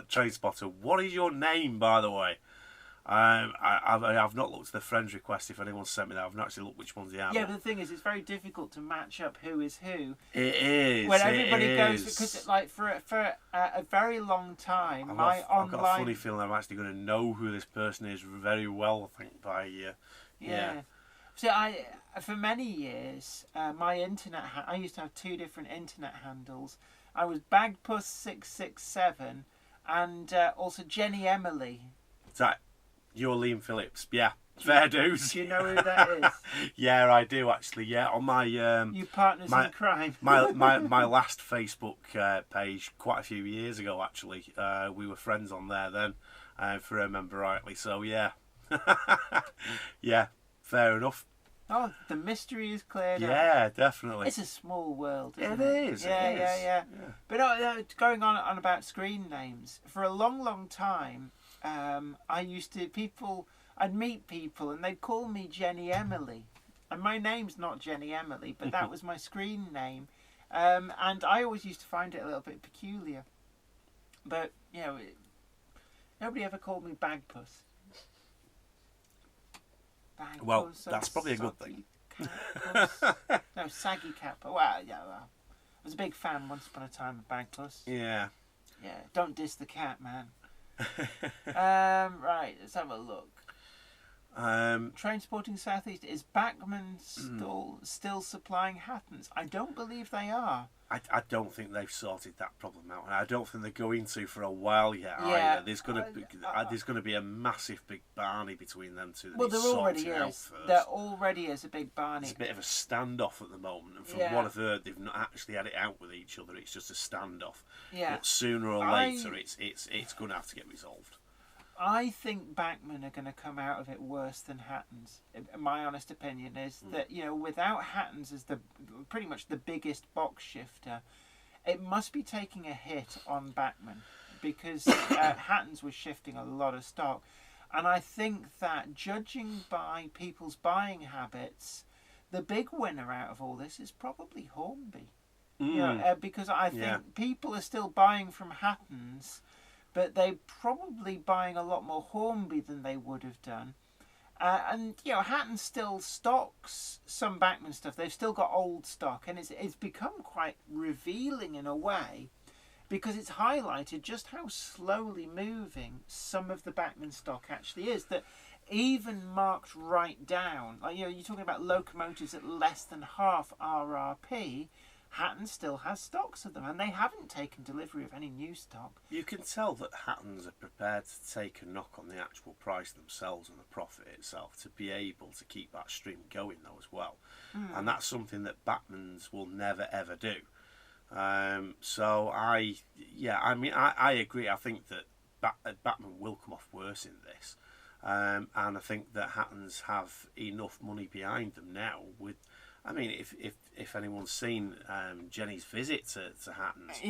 Train Spotter. What is your name, by the way? I've not looked at the friends request if anyone sent me that. I've not actually looked which ones they are. Yeah, but the thing is, it's very difficult to match up who is who. It is. When everybody goes, because like for a very long time, I've got a funny feeling I'm actually going to know who this person is very well. I think by yeah. So for many years, my internet I used to have 2 different internet handles. I was Bagpuss667 and also Jenny Emily. Is that you're Liam Phillips? Yeah, fair dues. Do you know who that is? Yeah, I do actually. Yeah, on my you partners in crime. my last Facebook page quite a few years ago actually. We were friends on there then, if I remember rightly. So yeah, yeah, fair enough. Oh, the mystery is cleared up. Yeah, definitely. It's a small world, isn't it? It is. Yeah. But going on about screen names, for a long, long time, I'd meet people and they'd call me Jenny Emily. And my name's not Jenny Emily, but that was my screen name. And I always used to find it a little bit peculiar. But, nobody ever called me Bagpuss. Well, that's probably a good thing. No, Saggy Cat. Well, yeah. Well, I was a big fan once upon a time of Bagpuss. Yeah. Yeah, don't diss the cat, man. Right, let's have a look. Transporting Southeast, is Bachmann still supplying Hattons? I don't believe they are. I don't think they've sorted that problem out, and I don't think they're going to for a while yet. Yeah, either. There's going to be a massive big Barney between them two. Well, there already is. There already is a big Barney. It's a bit of a standoff at the moment, and from what I've heard, they've not actually had it out with each other. It's just a standoff. Yeah. But sooner or later, it's going to have to get resolved. I think Bachmann are going to come out of it worse than Hattons. My honest opinion is that, without Hattons as pretty much the biggest box shifter, it must be taking a hit on Bachmann because Hattons was shifting a lot of stock. And I think that judging by people's buying habits, the big winner out of all this is probably Hornby. Because I think people are still buying from Hattons, but they're probably buying a lot more Hornby than they would have done. And Hatton still stocks some Bachmann stuff. They've still got old stock, and it's become quite revealing in a way. because it's highlighted just how slowly moving some of the Bachmann stock actually is. That even marked right down, like, you're talking about locomotives at less than half RRP. Hatton still has stocks of them, and they haven't taken delivery of any new stock. You can tell that Hattons are prepared to take a knock on the actual price themselves and the profit itself to be able to keep that stream going, though, as well. And that's something that Bachmann's will never ever do. So I agree. I think that Bachmann will come off worse in this, and I think that Hattons have enough money behind them now. If anyone's seen Jenny's visit to Hattons,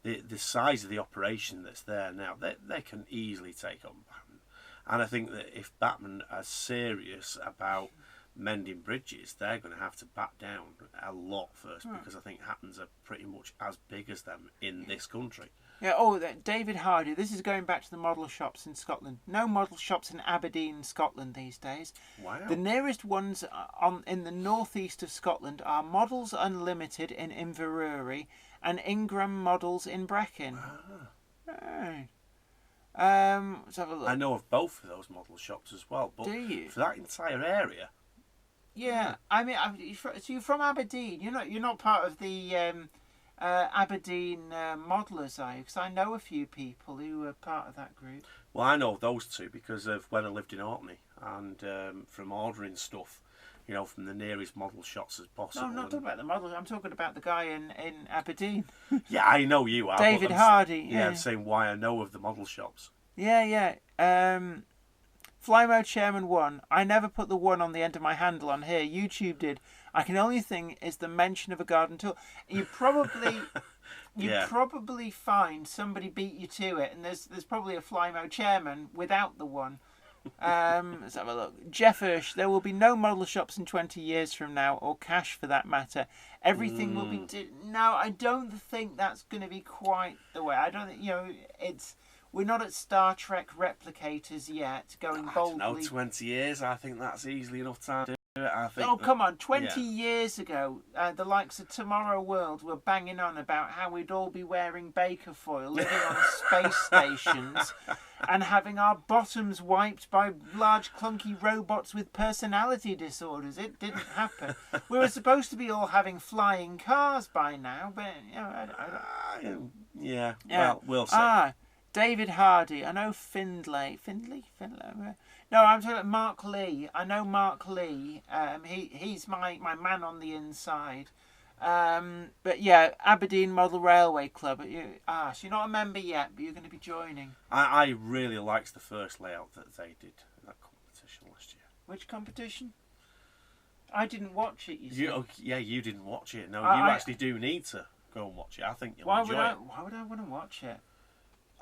the size of the operation that's there now, they can easily take on Bachmann. And I think that if Bachmann are serious about mending bridges, they're going to have to back down a lot first, because I think Hattons are pretty much as big as them in this country. Yeah. David Hardy. This is going back to the model shops in Scotland. No model shops in Aberdeen, Scotland these days. Wow. The nearest ones in the northeast of Scotland are Models Unlimited in Inverurie and Ingram Models in Brechin. Right. Let's have a look. I know of both of those model shops as well. But do you? For that entire area? Yeah. I mean, so you're from Aberdeen. You're not part of the Aberdeen modelers, are you? Because I know a few people who are part of that group. Well, I know those two because of when I lived in Orkney, and from ordering stuff, from the nearest model shops as possible. No, I'm not talking about the model. I'm talking about the guy in Aberdeen. Yeah, I know you are. David Hardy. Yeah, I'm saying why I know of the model shops. Yeah. Flymo Chairman 1. I never put the 1 on the end of my handle on here. YouTube did. I can only think is the mention of a garden tool. You probably find somebody beat you to it, and there's probably a Flymo Chairman without the 1. Let's have a look. Jeff Hirsch. There will be no model shops in 20 years from now, or cash for that matter. Everything will be... No, I don't think that's going to be quite the way. I don't think, we're not at Star Trek replicators yet, going boldly. I don't know, 20 years, I think that's easily enough time to do it. Come on, 20 years ago, the likes of Tomorrow World were banging on about how we'd all be wearing Baker foil, living on space stations, and having our bottoms wiped by large clunky robots with personality disorders. It didn't happen. We were supposed to be all having flying cars by now, but, Yeah, well, we'll see. David Hardy. I know Findlay. No, I'm talking about Mark Lee. I know Mark Lee. He's my man on the inside. But yeah, Aberdeen Model Railway Club. So you're not a member yet, but you're going to be joining. I really liked the first layout that they did in that competition last year. Which competition? I didn't watch it. You didn't watch it. No, you actually do need to go and watch it. I think you'll enjoy it. Why would I want to watch it?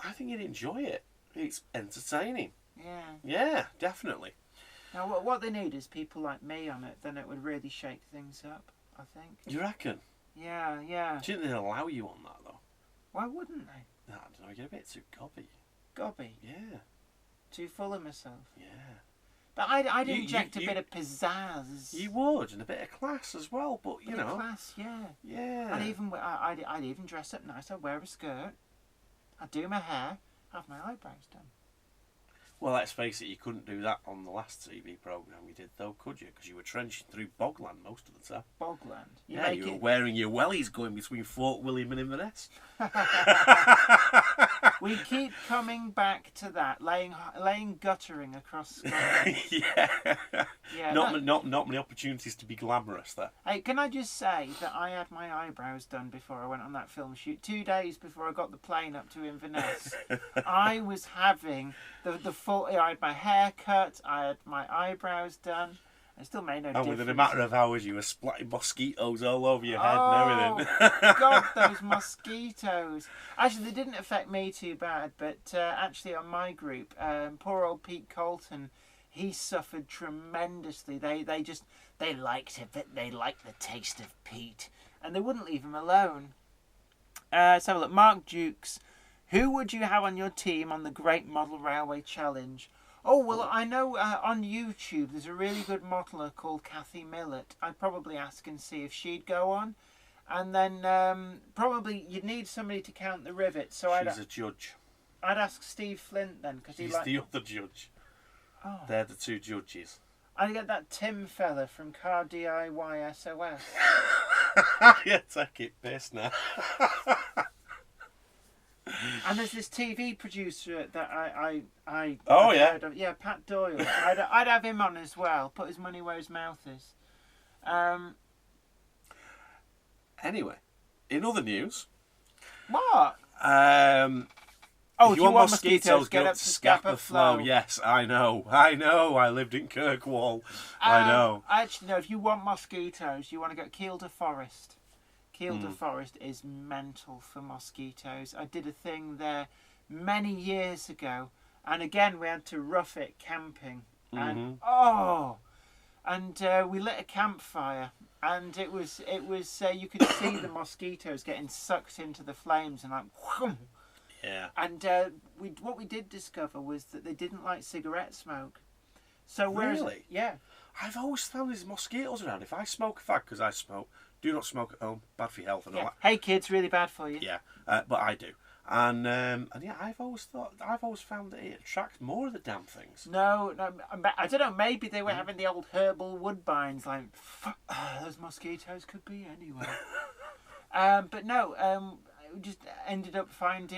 I think you'd enjoy it. It's entertaining. Yeah. Yeah, definitely. Now, what they need is people like me on it. Then it would really shake things up, I think. You reckon? Yeah. Do you think they'd allow you on that, though? Why wouldn't they? I don't know. You're a bit too gobby. Gobby? Yeah. Too full of myself? Yeah. But I'd inject a bit of pizzazz. You would, and a bit of class as well. But you know, class, yeah. Yeah. I'd even dress up nice. I'd wear a skirt. I'd do my hair. Have my eyebrows done. Well, let's face it, you couldn't do that on the last TV programme we did, though, could you? Because you were trenching through bogland most of the time. Bogland? You were wearing your wellies going between Fort William and Inverness. We keep coming back to that, laying guttering across Scotland. Not many opportunities to be glamorous there. Hey, can I just say that I had my eyebrows done before I went on that film shoot. 2 days before I got the plane up to Inverness. I was having the full... I had my hair cut, I had my eyebrows done. It still made no difference. And within a matter of hours, you were splatting mosquitoes all over your head and everything. God, those mosquitoes. Actually, they didn't affect me too bad, but actually on my group, poor old Pete Colton, he suffered tremendously. They liked it, but they liked the taste of Pete, and they wouldn't leave him alone. Let's have a look. Mark Dukes. Who would you have on your team on the Great Model Railway Challenge? Oh, well, I know on YouTube there's a really good modeler called Kathy Millett. I'd probably ask and see if she'd go on. And then probably you'd need somebody to count the rivets. So She's a judge. I'd ask Steve Flint then, because He's the other judge. Oh. They're the two judges. I'd get that Tim fella from Car DIY SOS. Yeah, take it piss now. And there's this TV producer that I Oh, I've yeah. heard of. Yeah, Pat Doyle. I'd have him on as well. Put his money where his mouth is. Anyway, in other news, What? if you want mosquitoes, get go up to to Scapa Flow. Yes, I know. I lived in Kirkwall. I know. Actually, no. If you want mosquitoes, you want to go to Kielder Forest. Kielder Forest is mental for mosquitoes. I did a thing there many years ago, and again we had to rough it camping, and we lit a campfire, and it was you could see the mosquitoes getting sucked into the flames and like whoom. Yeah. And what we did discover was that they didn't like cigarette smoke. So Really? Yeah. I've always found there's mosquitoes around. If I smoke a fag, because I smoke, do not smoke at home, bad for your health and all that. Hey kids, really bad for you. Yeah, but I do. And yeah, I've always found that it attracts more of the damn things. No, I don't know. Maybe they were having the old herbal woodbines, like those mosquitoes could be anywhere. But no, we just ended up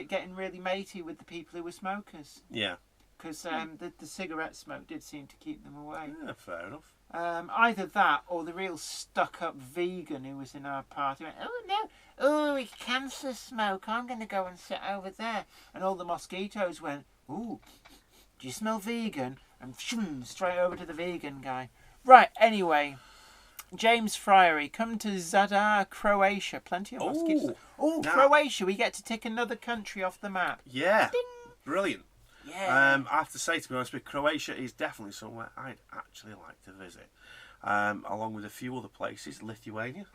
getting really matey with the people who were smokers. Yeah. Because the cigarette smoke did seem to keep them away. Yeah, fair enough. Either that or the real stuck-up vegan who was in our party went, oh no, oh it's cancer smoke, I'm going to go and sit over there. And all the mosquitoes went, ooh, do you smell vegan? And straight over to the vegan guy. Right, anyway, James Fryery, come to Zadar, Croatia. Plenty of mosquitoes. Oh, Croatia, we get to tick another country off the map. Yeah, Ding. brilliant. Yeah. I have to say, to be honest with you, Croatia is definitely somewhere I'd actually like to visit. Along with a few other places, Lithuania.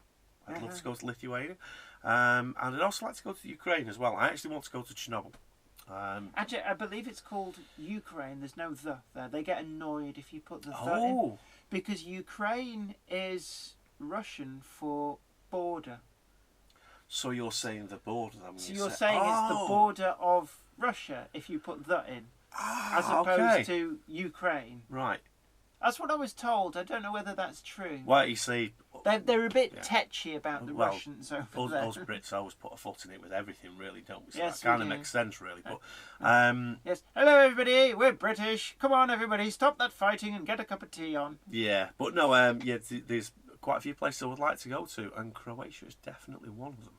I'd love to go to Lithuania. And I'd also like to go to Ukraine as well. I actually want to go to Chernobyl. Actually, I believe it's called Ukraine. There's no the there. They get annoyed if you put the in. Because Ukraine is Russian for border. So you're saying the border? So you're saying it's the border of Russia if you put the in, as opposed to Ukraine. Right. That's what I was told. I don't know whether that's true. Well, you see, they're a bit tetchy about the Russians over there. Us Brits always put a foot in it with everything, really, don't we? So Yes, that kind of we do. makes sense, really. But yes. Hello, everybody. We're British. Come on, everybody. Stop that fighting and get a cup of tea on. yeah, but no, there's quite a few places I would like to go to, and Croatia is definitely one of them.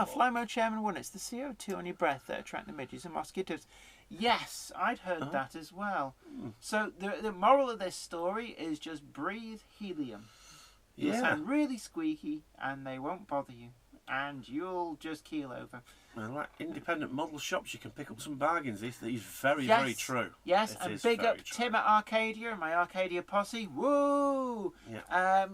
Flymo Chairman 1. It's the CO2 on your breath that attract the midges and mosquitoes. Yes, I'd heard that as well. So the moral of this story is just breathe helium. You'll sound really squeaky and they won't bother you. And you'll just keel over. And like independent model shops, you can pick up some bargains. It's very, very true. Yes, and big up Tim at Arcadia and my Arcadia posse. Woo! Yeah.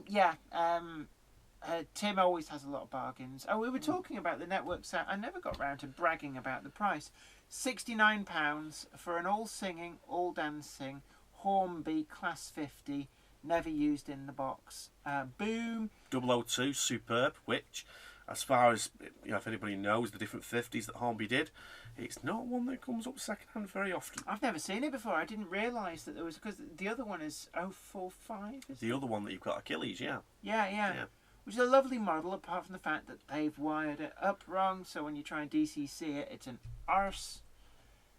Tim always has a lot of bargains. Oh, we were talking about the network set. I never got round to bragging about the price. £69 for an all-singing, all-dancing Hornby Class 50, never used in the box. Boom. 002, superb, which, as far as, if anybody knows the different 50s that Hornby did, it's not one that comes up second-hand very often. I've never seen it before. I didn't realise that there was, because the other one is 045. The other one that you've got, Achilles, yeah. Yeah. Which is a lovely model, apart from the fact that they've wired it up wrong, so when you try and DCC it, it's an arse.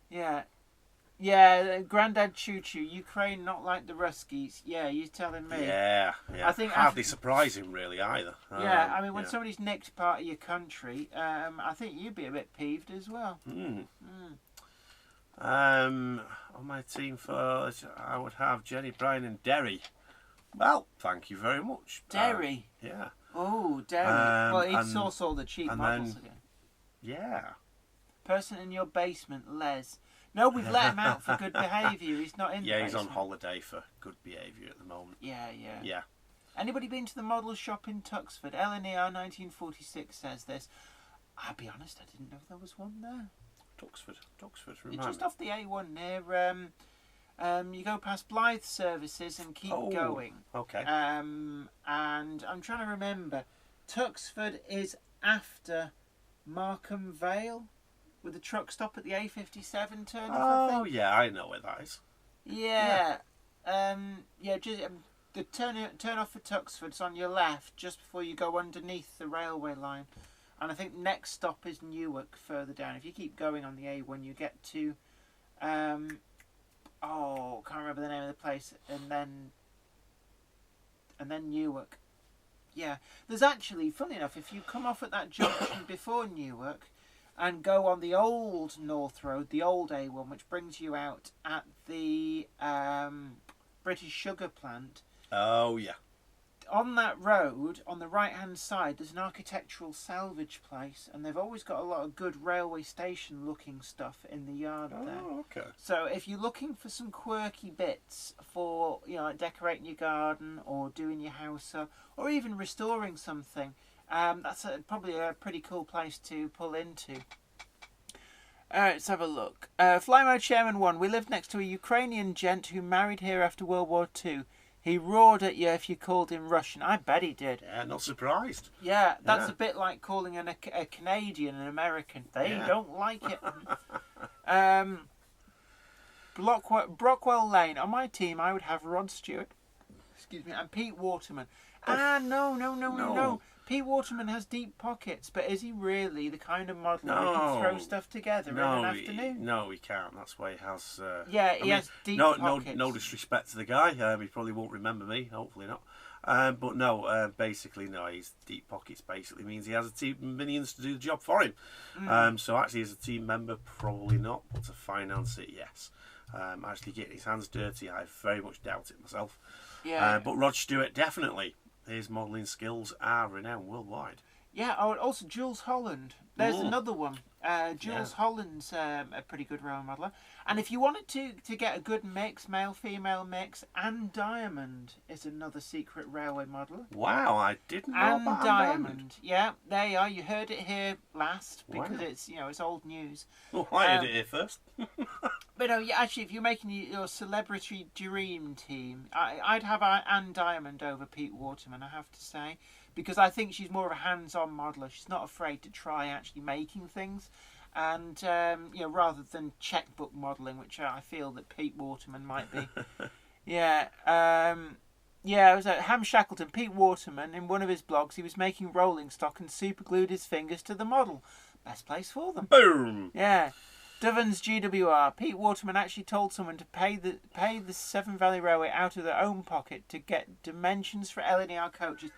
Yeah, Grandad Choo Choo, Ukraine not like the Ruskies. Yeah, you're telling me. Yeah. I think hardly surprising, really, either. Yeah, I mean, when somebody's nicked part of your country, I think you'd be a bit peeved as well. On my team first, I would have Jenny, Brian and Derry. Well, thank you very much. Derry? Yeah. Oh, Derry. Well, he'd source all the cheap models again. Yeah. Person in your basement, Les. No, we've let him out for good behaviour. He's not in the basement. Yeah, he's on holiday for good behaviour at the moment. Yeah. Anybody been to the model shop in Tuxford? LNER 1946 says this. I'll be honest, I didn't know there was one there. Tuxford, It's just off the A1 near... you go past Blythe Services and keep going. Okay. And I'm trying to remember. Tuxford is after Markham Vale, with the truck stop at the A57 turn off, I think. Yeah, I know where that is. Yeah. Just the turn off for Tuxford's on your left, just before you go underneath the railway line. And I think next stop is Newark, further down. If you keep going on the A1, you get to... can't remember the name of the place. And then Newark. Yeah. There's actually, funny enough, if you come off at that junction before Newark and go on the old North Road, the old A1, which brings you out at the British Sugar Plant. Oh, yeah. On that road, on the right-hand side, there's an architectural salvage place, and they've always got a lot of good railway station-looking stuff in the yard there. Oh, okay. So if you're looking for some quirky bits for, like decorating your garden or doing your house up, or even restoring something, that's probably a pretty cool place to pull into. Alright, let's have a look. Fly Mode Chairman 1. We lived next to a Ukrainian gent who married here after World War II. He roared at you if you called him Russian. I bet he did. Yeah, not surprised. Yeah, that's a bit like calling a Canadian an American. They don't like it. Brockwell Lane. On my team, I would have Rod Stewart. Excuse me, and Pete Waterman. No. Pete Waterman has deep pockets, but is he really the kind of modeler who can throw stuff together in an afternoon? No, he can't. That's why he has... he has deep pockets. No disrespect to the guy. He probably won't remember me. Hopefully not. But no, basically, no. He's deep pockets basically means he has a team of minions to do the job for him. So actually, as a team member, probably not. But to finance it, yes. Actually getting his hands dirty, I very much doubt it myself. Yeah. But Rod Stewart, definitely. His modelling skills are renowned worldwide. Yeah, also Jules Holland. There's another one. Jules Holland's a pretty good role modeler. And if you wanted to get a good mix, male-female mix, Anne Diamond is another secret railway modeler. Wow, I didn't know about Anne Diamond. Yeah, there you are. You heard it here last because it's old news. Well, I heard it here first. But no, actually, if you're making your celebrity dream team, I'd have Anne Diamond over Pete Waterman, I have to say. Because I think she's more of a hands-on modeler. She's not afraid to try actually making things. And, rather than checkbook modelling, which I feel that Pete Waterman might be. It was Ham Shackleton. Pete Waterman, in one of his blogs, he was making rolling stock and super glued his fingers to the model. Best place for them. Boom! Yeah. Dovens GWR. Pete Waterman actually told someone to pay the Severn Valley Railway out of their own pocket to get dimensions for LNER coaches.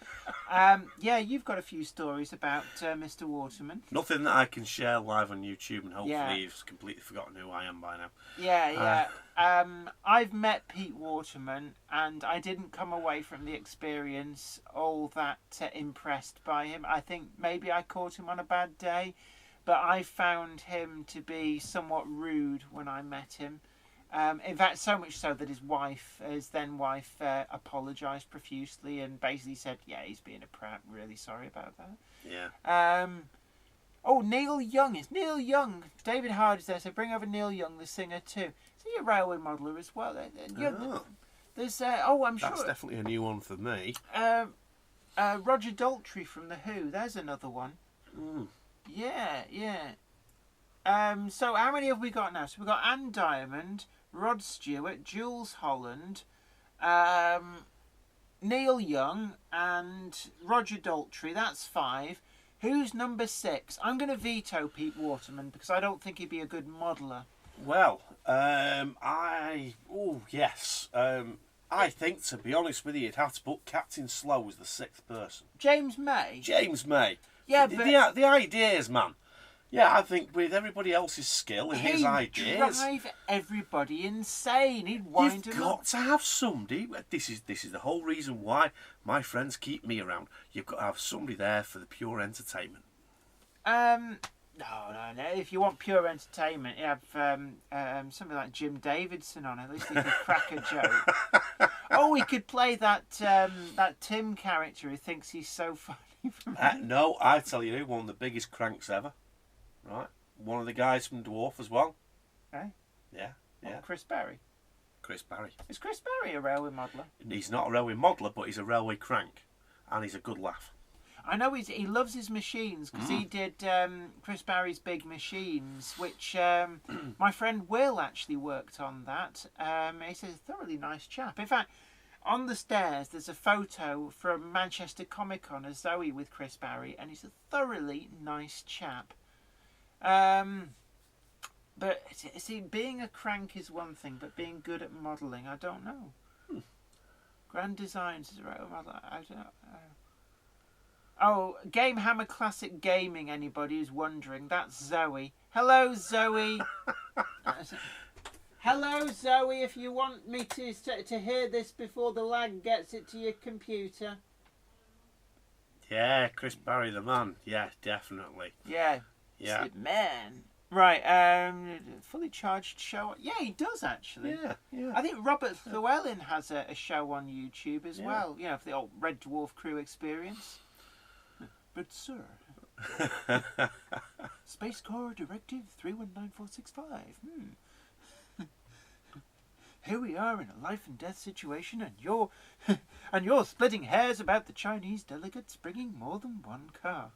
You've got a few stories about Mr. Waterman. Nothing that I can share live on YouTube, and hopefully you've completely forgotten who I am by now. I've met Pete Waterman, and I didn't come away from the experience all that impressed by him. I think maybe I caught him on a bad day. But I found him to be somewhat rude when I met him. In fact, so much so that his then wife, apologised profusely and basically said, he's being a prat, really sorry about that. Yeah. Neil Young. It's Neil Young. David Hardy's there, so bring over Neil Young, the singer, too. Is he a railway modeller as well? There's, I'm sure. That's definitely a new one for me. Roger Daltrey from The Who. There's another one. Yeah. So how many have we got now? So we've got Anne Diamond, Rod Stewart, Jules Holland, Neil Young, and Roger Daltrey. That's 5. Who's number 6? I'm going to veto Pete Waterman because I don't think he'd be a good modeller. Well, I think, to be honest with you, you'd have to put Captain Slow as the 6th person. James May? James May. Yeah, but... The ideas, man. Yeah, I think with everybody else's skill and his ideas... He'd drive everybody insane. He'd wind You've them got up. to have somebody... This is the whole reason why my friends keep me around. You've got to have somebody there for the pure entertainment. No. If you want pure entertainment, you have something like Jim Davidson on. At least he could crack a joke. We could play that Tim character who thinks he's so funny. No, I tell you who, one of the biggest cranks ever. Right, one of the guys from Dwarf as well. Eh? Yeah. Chris Berry. Is Chris Berry a railway modeller? He's not a railway modeller, but he's a railway crank, and he's a good laugh. I know he loves his machines because he did Chris Barry's Big Machines, which my friend Will actually worked on that. He's a thoroughly nice chap. In fact, on the stairs there's a photo from Manchester Comic Con of Zoe with Chris Barry, and he's a thoroughly nice chap. But see, being a crank is one thing, but being good at modelling, I don't know. Grand Designs is a right model. I don't know. Oh, Game Hammer Classic Gaming, anybody who's wondering. That's Zoe. Hello, Zoe. Hello, Zoe, if you want me to hear this before the lag gets it to your computer. Yeah, Chris Barry the man. Yeah, definitely. Yeah. Yeah. Man. Right, fully charged show. Yeah, he does actually. Yeah, yeah. I think Robert Llewellyn has a show on YouTube as well. You know, for the old Red Dwarf crew experience. But sir, Space Corps Directive 319465. Here we are in a life and death situation, and you're splitting hairs about the Chinese delegates bringing more than one car.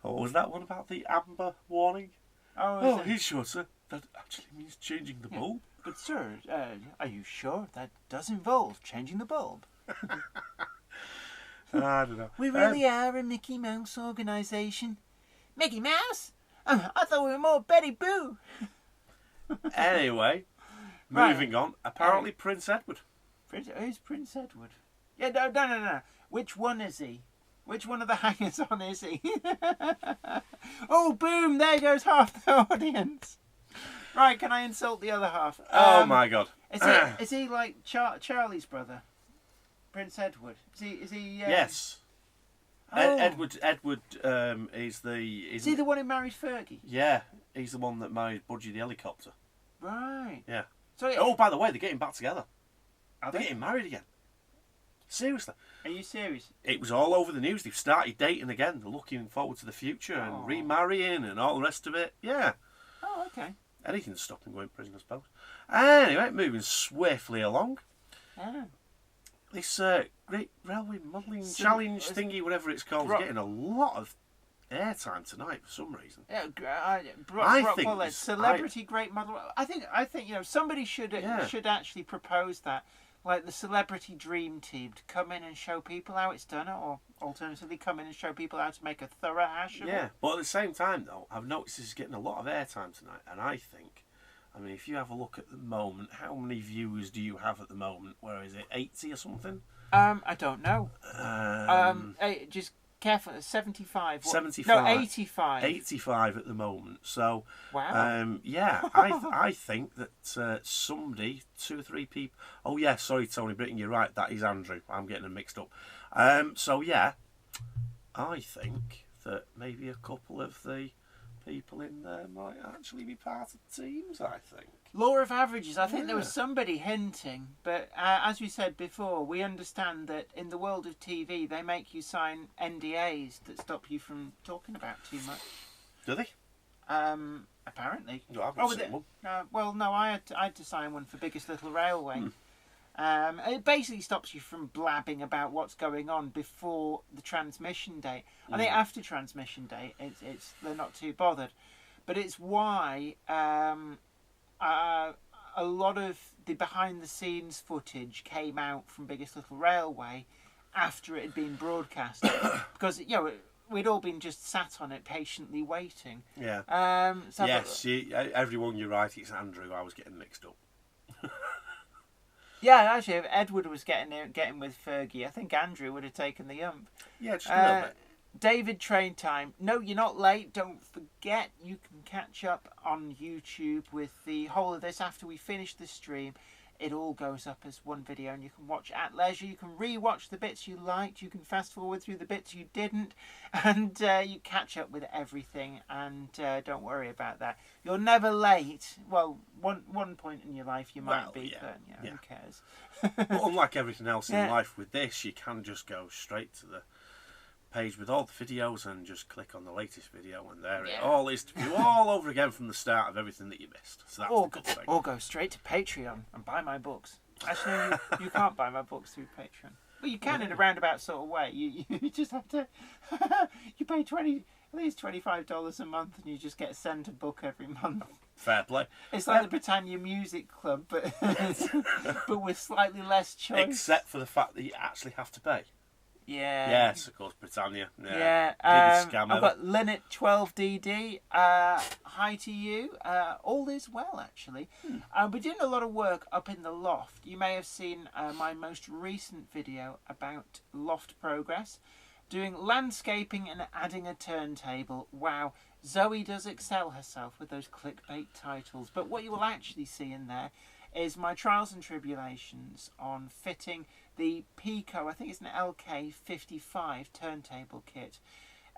Oh, was that one about the amber warning? Oh, he's sure, sir. That actually means changing the bulb. But sir, are you sure that does involve changing the bulb? I don't know. We really are a Mickey Mouse organisation. Mickey Mouse? I thought we were more Betty Boo. Anyway, moving on. Apparently, Prince Edward. Who's Prince Edward? Yeah, no. Which one is he? Which one of the hangers on is he? Oh, boom! There goes half the audience. Right, can I insult the other half? Oh my God! Is he like Charlie's brother, Prince Edward? Is he? Yes. Oh. Edward is the. Is he the one who married Fergie? Yeah, he's the one that married Budgie the helicopter. Right. Yeah. So. Oh, by the way, they're getting back together. Are They're they? getting married again. Seriously. Are you serious? It was all over the news. They've started dating again. They're looking forward to the future and remarrying and all the rest of it. Yeah. Oh, okay. Anything to stop them going to prison, I suppose. Anyway, moving swiftly along. Yeah. This Great Railway Modelling Challenge thingy, whatever it's called, is getting a lot of airtime tonight for some reason. Yeah, think celebrity great model. I think somebody should actually propose that. Like the celebrity dream team to come in and show people how it's done, or alternatively come in and show people how to make a thorough hash of it. Yeah, but at the same time though, I've noticed this is getting a lot of airtime tonight, and I mean, if you have a look at the moment, how many viewers do you have at the moment? Where is it, 80 or something? I don't know. Hey, just careful, 75. 75. No, 85. 85 at the moment. So, wow. Yeah, I think that somebody, 2 or 3 people. Oh yeah, sorry, Tony Britton, you're right. That is Andrew. I'm getting them mixed up. So yeah, I think that maybe a couple of the people in there might actually be part of the teams. I think. Law of averages. I think there was somebody hinting, but as we said before, we understand that in the world of TV, they make you sign NDAs that stop you from talking about too much. Do they? Apparently. No, I haven't seen one. Well, no, I had to sign one for Biggest Little Railway. It basically stops you from blabbing about what's going on before the transmission date. I think after transmission date, they're not too bothered, but it's why a lot of the behind-the-scenes footage came out from Biggest Little Railway after it had been broadcast, because we'd all been just sat on it patiently waiting. Yeah. Yes, everyone, you're right. It's Andrew. I was getting mixed up. Yeah, actually, if Edward was getting with Fergie, I think Andrew would have taken the ump. Yeah, just a little bit. David Train Time. No, you're not late. Don't forget, you can catch up on YouTube with the whole of this after we finish the stream. It all goes up as one video, and you can watch at leisure. You can re-watch the bits you liked. You can fast forward through the bits you didn't, and you catch up with everything. And don't worry about that. You're never late. Well, one point in your life you might be, but who cares? But unlike everything else in life, with this, you can just go straight to the page with all the videos and just click on the latest video, and there it all is to view all over again from the start of everything that you missed. So that's the good thing. Or go straight to Patreon and buy my books. Actually, you can't buy my books through Patreon. Well, you can in a roundabout sort of way. You just have to. You pay at least $25 a month, and you just get sent a book every month. Fair play. It's like the Britannia Music Club, but but with slightly less choice. Except for the fact that you actually have to pay. Yeah. Yes, of course, Britannia. Yeah. Biggest scam I've ever. got Linnet 12DD. Hi to you. All is well, actually. We're doing a lot of work up in the loft. You may have seen my most recent video about loft progress. Doing landscaping and adding a turntable. Wow. Zoe does excel herself with those clickbait titles. But what you will actually see in there is my trials and tribulations on fitting the Pico, I think it's an LK55 turntable kit.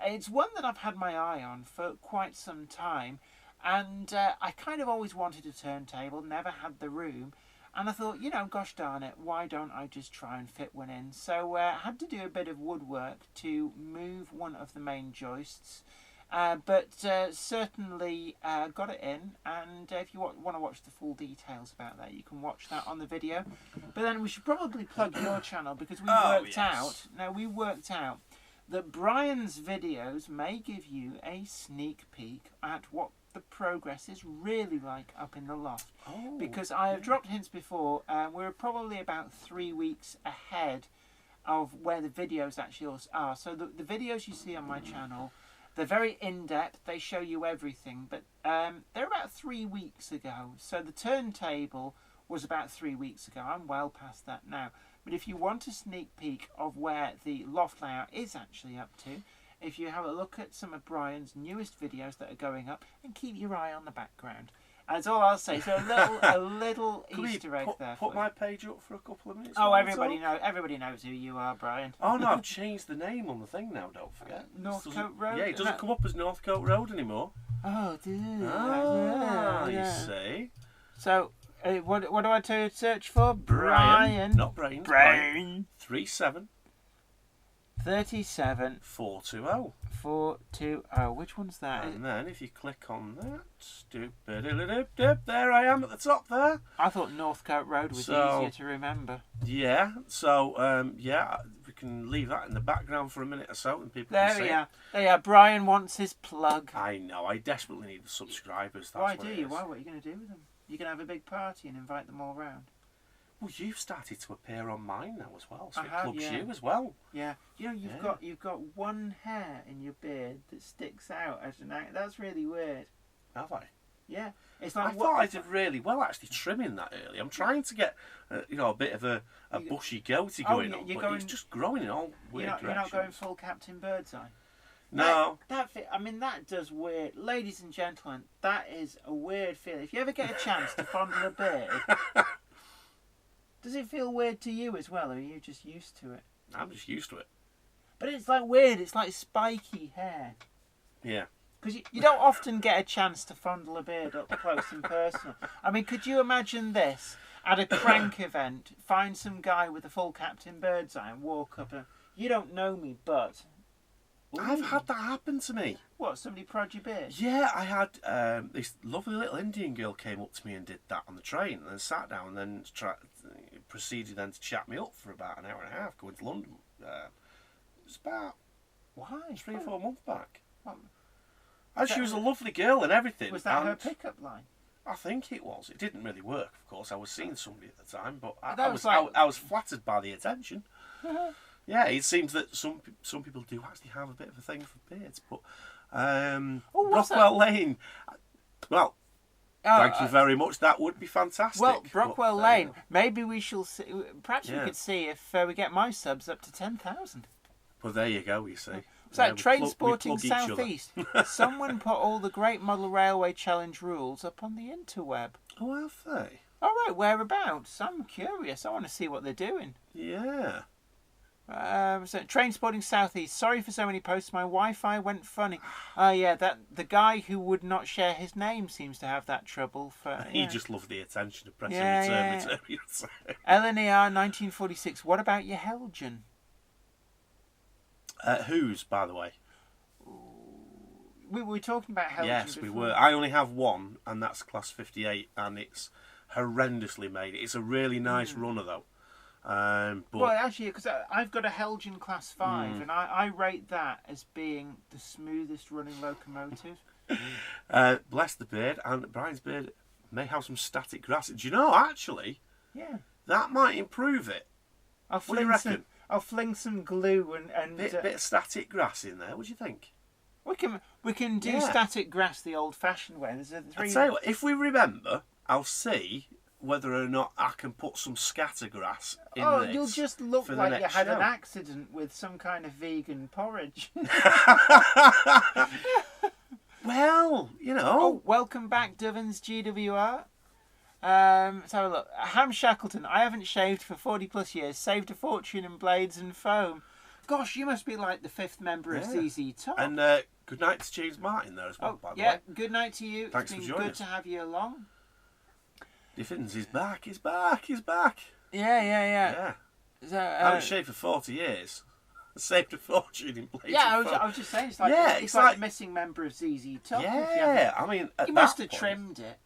It's one that I've had my eye on for quite some time, and I kind of always wanted a turntable, never had the room, and I thought, gosh darn it, why don't I just try and fit one in? So I had to do a bit of woodwork to move one of the main joists. But certainly got it in, and if you want to watch the full details about that, you can watch that on the video. But then we should probably plug your channel, because we worked out that Brian's videos may give you a sneak peek at what the progress is really like up in the loft. Because I have dropped hints before, we're probably about 3 weeks ahead of where the videos actually are. So the videos you see on my channel, they're very in-depth, they show you everything, but they're about 3 weeks ago. So the turntable was about 3 weeks ago. I'm well past that now. But if you want a sneak peek of where the loft layout is actually up to, if you have a look at some of Brian's newest videos that are going up, and keep your eye on the background. That's all I'll say. So a little Easter egg there. Put my page up for a couple of minutes. Oh, everybody knows who you are, Brian. Oh no, I've changed the name on the thing now. Don't forget. Northcote Road. Yeah, it doesn't come up as Northcote Road anymore. Oh, dude. You see. So, what do I to search for? Brian. Not Brains. Brian. 37 37 420. 420. Which one's that? And then if you click on that, there I am at the top there. I thought Northcote Road was easier to remember. Yeah, so we can leave that in the background for a minute or so, and people can see it. There you are. Brian wants his plug. I know. I desperately need the subscribers. That's Why what do it you? is. Why? What are you going to do with them? You're going to have a big party and invite them all round. Well, you've started to appear on mine now as well, so I it have, plugs yeah. you as well. Yeah, you've got one hair in your beard that sticks out as an act. That's really weird. Have I? Yeah, it's like I thought I did really well actually trimming that early. I'm trying to get a bit of a bushy goatee going on, but it's just growing in all weird directions. You're not going full Captain Birdseye. No. That does weird. Ladies and gentlemen, that is a weird feeling. If you ever get a chance to fondle a beard, does it feel weird to you as well, or are you just used to it? I'm just used to it. But it's like weird. It's like spiky hair. Yeah. Because you don't often get a chance to fondle a beard up close and personal. I mean, could you imagine this? At a crank event, find some guy with a full Captain Birdseye and walk up and... You don't know me, but... Ooh. I've had that happen to me. What, somebody prod your beard? Yeah, I had... this lovely little Indian girl came up to me and did that on the train, and then sat down and then proceeded then to chat me up for about an hour and a half going to London. It was about... Why? 3 or 4 months back. What? And she was a lovely girl and everything. Was that her pickup line? I think it was. It didn't really work, of course. I was seeing somebody at the time, but I was flattered by the attention. Yeah, it seems that some people do actually have a bit of a thing for beards. But Brockwell Lane, well, thank you very much. That would be fantastic. Well, Brockwell Lane, maybe we shall see. Perhaps we could see if we get my subs up to 10,000. Well, there you go. You see. So, Trainsporting South East. Someone put all the Great Model Railway Challenge rules up on the interweb. Oh, have they? All right, whereabouts? I'm curious. I want to see what they're doing. Yeah. So, Trainsporting South East. Sorry for so many posts. My Wi-Fi went funny. Yeah, the guy who would not share his name seems to have that trouble. He just loved the attention of pressing return. LNER 1946. What about your Heljan? Whose, by the way? We were talking about Heljan. Yes, before. we were. I only have one, and that's Class 58, and it's horrendously made. It's a really nice runner, though. But well, actually, because I've got a Heljan Class 5, and I rate that as being the smoothest running locomotive. Bless the beard, and Brian's beard may have some static grass. Do you know, actually, Yeah. that might improve it. What do you reckon? I'll fling some glue and Bit of static grass in there. What do you think? we can do static grass the old-fashioned way. There's I'll tell you what, if we remember, I'll see whether or not I can put some scatter grass in this. You'll just look like you had an accident with some kind of vegan porridge. Well, you know. Oh, welcome back, Dovens GWR. Let's have a look. Ham Shackleton. I haven't shaved for 40 plus years. Saved a fortune in blades and foam. Gosh, you must be like the 5th member of ZZ Top. And good night to James Martin there as well, by the way. Yeah, good night to you. Thanks it's for been joining good us. to have you along. Diffins is back. He's back. He's back. Yeah. So, I haven't shaved for 40 years. I saved a fortune in blades. Yeah, and foam. I was just saying, it's like it's like the missing member of ZZ Top. Yeah, I mean, you must have trimmed it.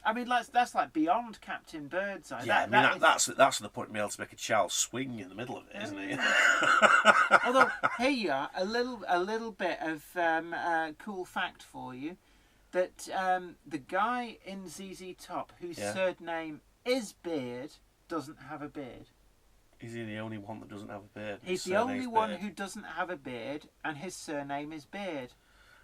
I mean, that's like beyond Captain Birdseye. Yeah, that's the point me able to make a child swing in the middle of it, isn't it? Although here you are, a little bit of cool fact for you, that the guy in ZZ Top whose third name is Beard doesn't have a beard. Is he the only one that doesn't have a beard? He's the only one who doesn't have a beard, and his surname is Beard.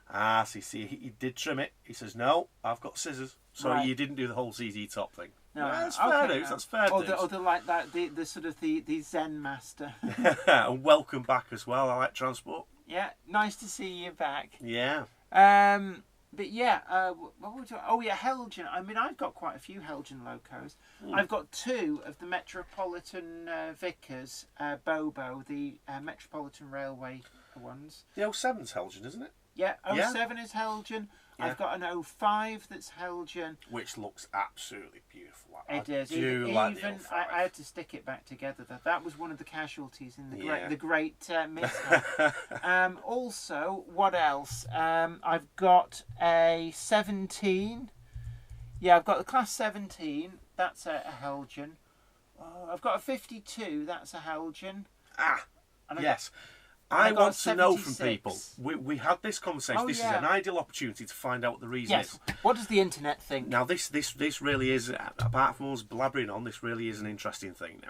Ah, see, he did trim it. He says, no, I've got scissors. So you didn't do the whole ZZ Top thing. No, that's fair news. That's fair news. Or the like that, the sort of the Zen master. And welcome back as well. I like transport. Yeah, nice to see you back. Yeah. But yeah, what would Heljan. I mean, I've got quite a few Heljan locos. I've got 2 of the Metropolitan Vickers Bobo, the Metropolitan Railway ones. The 07's Heljan, isn't it? Yeah, 07 is Heljan. Yeah. I've got an 05 that's Heljan. Which looks absolutely beautiful. It is. Like the 05. I had to stick it back together. That was one of the casualties in the great mishap. Also, what else? I've got a 17. Yeah, I've got the Class 17. That's a Heljan. I've got a 52. That's a Heljan. Yes. I want to know from people. We had this conversation. This is an ideal opportunity to find out what the reason is. What does the internet think? Now, this really is, apart from us blabbering on, this really is an interesting thing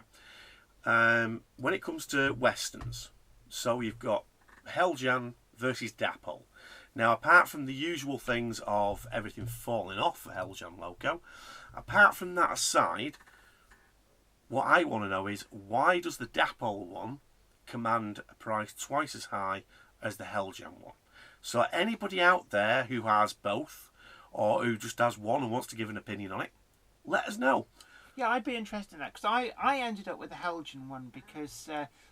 now. When it comes to Westerns, so you've got Heljan versus Dapol. Now, apart from the usual things of everything falling off for Heljan Loco, apart from that aside, what I want to know is, why does the Dapol one command a price twice as high as the Heljan one? So anybody out there who has both, or who just has one and wants to give an opinion on it, let us know. Yeah, I'd be interested in that, because I ended up with the Heljan one because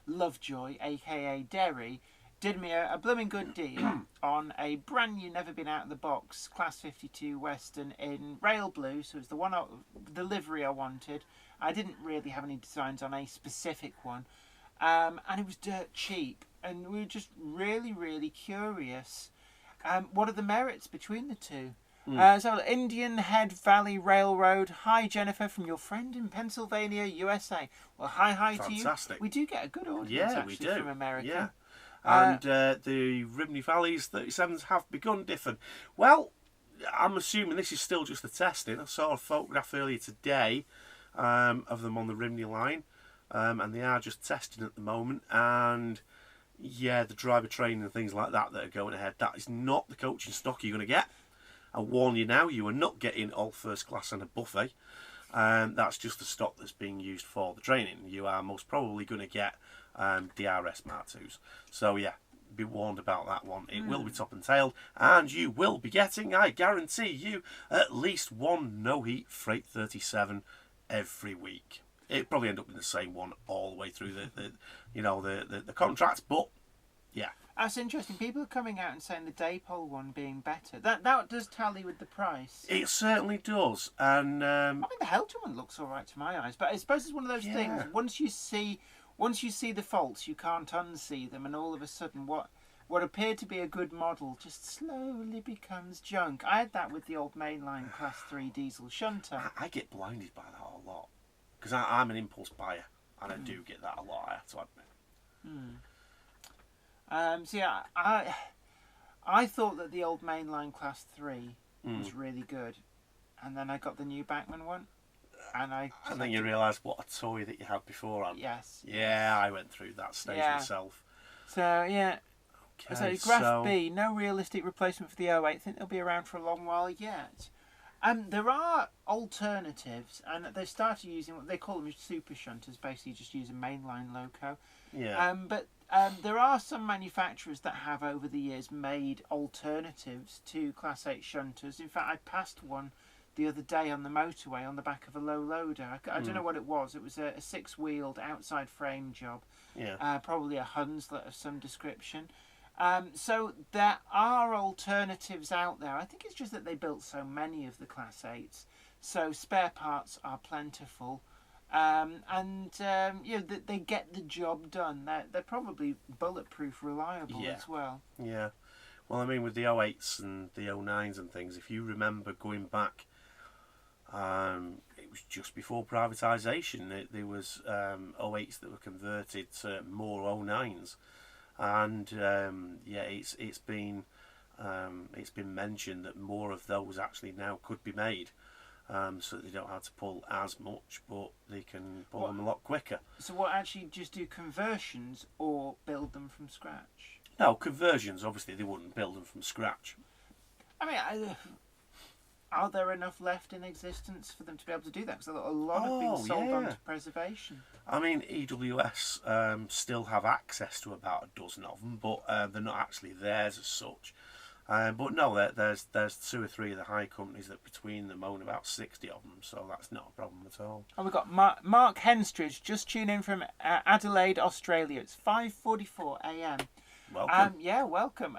Lovejoy, aka Derry, did me a blooming good deal on a brand new, never been out of the box Class 52 Western in Rail Blue. So it was the livery I wanted. I didn't really have any designs on a specific one. And it was dirt cheap, and we were just really, really curious. What are the merits between the two? So, Indian Head Valley Railroad. Hi, Jennifer, from your friend in Pennsylvania, USA. Well, hi to you. Fantastic. We do get a good audience actually from America. Yeah. And the Ribney Valley's 37s have begun different. Well, I'm assuming this is still just the testing. I saw a photograph earlier today of them on the Ribney line. And they are just testing at the moment, and the driver training and things like that are going ahead. That is not the coaching stock you're going to get. I warn you now, you are not getting all first class and a buffet. That's just the stock that's being used for the training. You are most probably going to get DRS Mark IIs. So be warned about that one. It will be top and tailed, and you will be getting, I guarantee you, at least one no-heat Freight 37 every week. It'd probably end up in the same one all the way through the contract, but that's interesting. People are coming out and saying the Dapol one being better. That does tally with the price. It certainly does. And I mean, the Heljan one looks all right to my eyes, but I suppose it's one of those things. Once you see the faults, you can't unsee them, and all of a sudden, what appeared to be a good model just slowly becomes junk. I had that with the old mainline Class 3 diesel shunter. I get blinded by that a lot. Because I'm an impulse buyer. and I do get that a lot, I have to admit. So yeah, I thought that the old mainline Class 3 was really good, and then I got the new Bachmann one, and then you realise what a toy that you had beforehand. Yes. Yeah, I went through that stage myself. So yeah. Okay, So Graph B, no realistic replacement for the 08. I think they'll be around for a long while yet. There are alternatives, and they've started using what they call them super shunters, basically just use a mainline loco. Yeah. But there are some manufacturers that have over the years made alternatives to Class 8 shunters. In fact, I passed one the other day on the motorway on the back of a low loader. I don't know what it was. It was a 6-wheeled outside frame job. Yeah. Probably a Hunslet of some description. So there are alternatives out there. I think it's just that they built so many of the Class 8s, so spare parts are plentiful, they get the job done. They're probably bulletproof, reliable as well. Yeah. Well, I mean, with the 08s and the 09s and things, if you remember going back, it was just before privatisation. There was 08s that were converted to more 09s. And it's been mentioned that more of those actually now could be made, so that they don't have to pull as much, but they can pull them a lot quicker. So what, actually just do conversions or build them from scratch? No, conversions, obviously they wouldn't build them from scratch. I mean, are there enough left in existence for them to be able to do that? Because a lot have been sold on to preservation. I mean, EWS still have access to about a dozen of them, but they're not actually theirs as such. But no, there's 2 or 3 of the high companies that between them own about 60 of them, so that's not a problem at all. And we've got Mark Henstridge just tuning in from Adelaide, Australia. It's 5:44 a.m. Welcome. Welcome.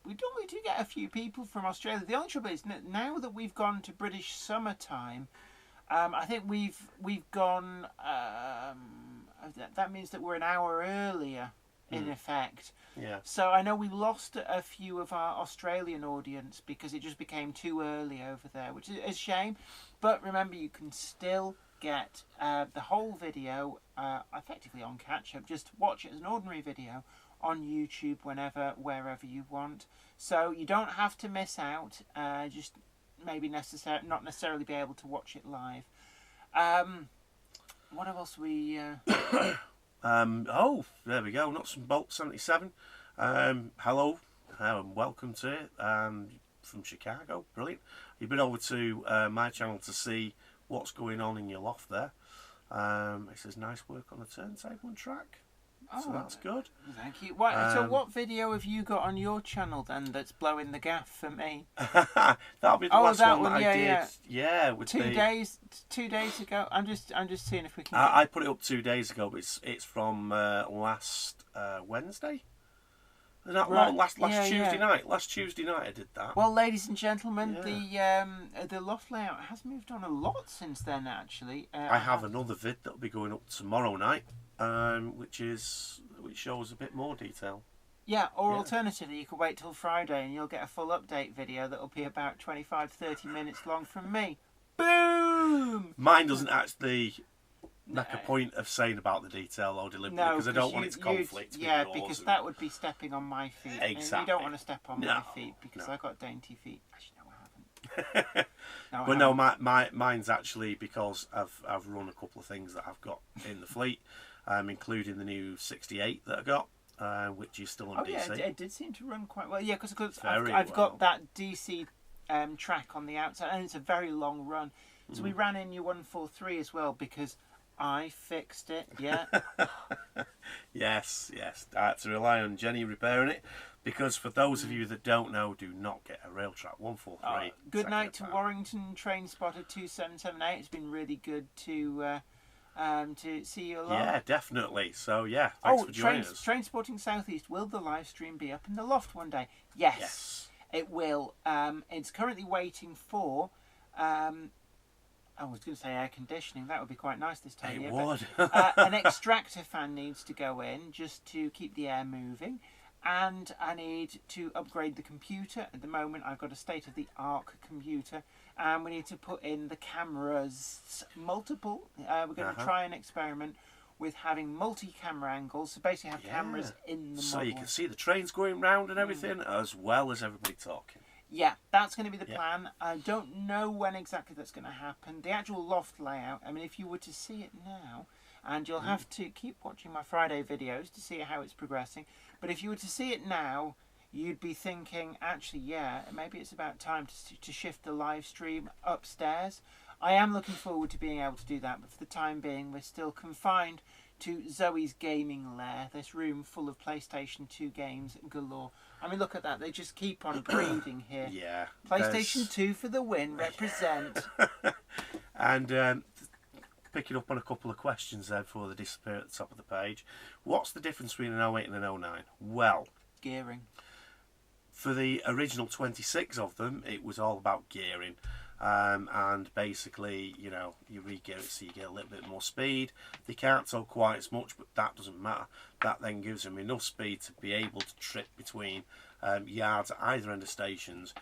We do get a few people from Australia. The only trouble is now that we've gone to British summertime, I think we've gone. That means that we're an hour earlier, in effect. Yeah. So I know we lost a few of our Australian audience because it just became too early over there, which is a shame. But remember, you can still get the whole video effectively on catch-up. Just watch it as an ordinary video on YouTube wherever you want. So you don't have to miss out. Just maybe not necessarily be able to watch it live. What else we? There we go. Nuts and Bolts 77. Hello, and welcome to it. From Chicago. Brilliant. You've been over to my channel to see what's going on in your loft there. It says nice work on the turntable and track. So that's good. Thank you. So what video have you got on your channel then that's blowing the gaff for me? That'll be the last one that I did. Yeah. Yeah, with 2 days ago. I'm just seeing if we can. I put it up 2 days ago, but it's from last Wednesday. Not right. long, last Tuesday night. Last Tuesday night I did that. Well, ladies and gentlemen, the loft layout has moved on a lot since then. Actually, I have another vid that'll be going up tomorrow night. Which shows a bit more detail. Yeah, or alternatively, you could wait till Friday and you'll get a full update video that'll be about 25-30 minutes long from me. Boom! Mine doesn't actually make a point of saying about the detail though deliberately because I don't want it to conflict with yours. Because that would be stepping on my feet. Exactly. And you don't want to step on my feet because I've got dainty feet. Actually, no, I haven't. But mine's actually because I've run a couple of things that I've got in the fleet. Including the new 68 that I got, which is still on DC. Yeah, it did seem to run quite well. Yeah, because I've got that DC track on the outside, and it's a very long run. So we ran in your 143 as well because I fixed it. Yeah. Yes. I had to rely on Jenny repairing it because for those of you that don't know, do not get a Realtrack 143. Good night to Warrington Train Spotter 2778. It's been really good to see you along. Yeah, definitely. So yeah, thanks for joining us. Train Sporting Southeast, will the live stream be up in the loft one day? Yes. It will. It's currently waiting for I was going to say air conditioning. That would be quite nice this time of year. It would. An extractor fan needs to go in just to keep the air moving. And I need to upgrade the computer. At the moment, I've got a state-of-the-art computer. And we need to put in the cameras. Multiple. We're going to try an experiment with having multi-camera angles, so basically have cameras in the so model. you can see the trains going round and everything, as well as everybody talking. Yeah, that's going to be the plan. I don't know when exactly that's going to happen. The actual loft layout, I mean, if you were to see it now, and you'll have to keep watching my Friday videos to see how it's progressing, but if you were to see it now, you'd be thinking, actually, yeah, maybe it's about time to shift the live stream upstairs. I am looking forward to being able to do that, but for the time being, we're still confined to Zoe's gaming lair, this room full of PlayStation 2 games galore. I mean, look at that. They just keep on breathing here. Yeah. PlayStation 2 for the win, represent. And picking up on a couple of questions there before they disappear at the top of the page. What's the difference between an 08 and an 09? Well, Gearing. for the original 26 of them, it was all about gearing. And basically, you know, you re-gear it so you get a little bit more speed. They can't tow quite as much, but that doesn't matter. That then gives them enough speed to be able to trip between yards at either end of stations,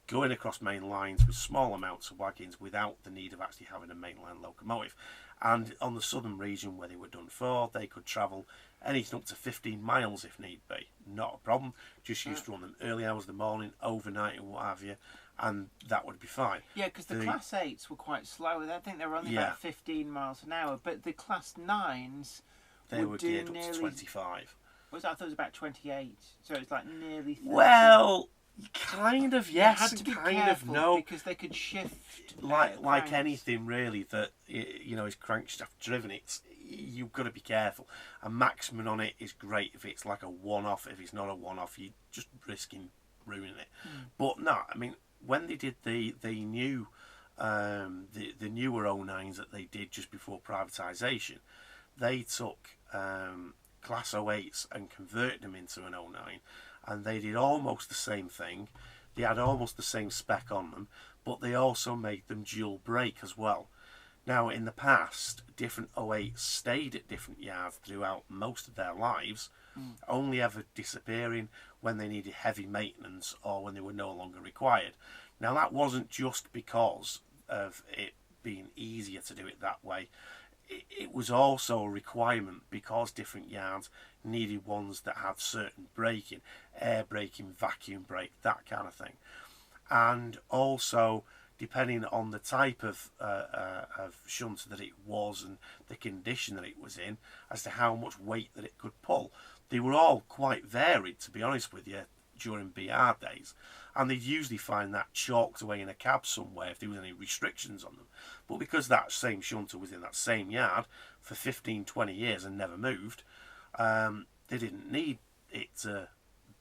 going across main lines with small amounts of wagons without the need of actually having a mainline locomotive. And on the southern region where they were done for, they could travel anything up to 15 miles if need be. Not a problem. Just used to run them early hours of the morning, overnight and what have you, and that would be fine. Yeah, because the Class 8s were quite slow. I think they were only about 15 miles an hour, but the Class 9s they were geared up to 25. I thought it was about 28, so it's like nearly 30. Well, kind of yes, had to be kind careful of no. because they could shift. Like anything really that you know is crankshaft driven, you've got to be careful. A maximum on it is great if it's like a one-off. If it's not a one-off, you're just risking ruining it. But no, I mean when they did the new the newer 09s that they did just before privatisation, they took Class 08s and converted them into an 09, and they did almost the same thing. They had almost the same spec on them, but they also made them dual brake as well. Now, in the past, different 08s stayed at different yards throughout most of their lives, only ever disappearing when they needed heavy maintenance or when they were no longer required. Now, that wasn't just because of it being easier to do it that way. It was also a requirement because different yards needed ones that had certain braking, air braking, vacuum brake, that kind of thing. And also, depending on the type of shunter that it was and the condition that it was in, as to how much weight that it could pull. They were all quite varied, to be honest with you, during BR days. And they'd usually find that chalked away in a cab somewhere if there was any restrictions on them. But because that same shunter was in that same yard for 15, 20 years and never moved, they didn't need it to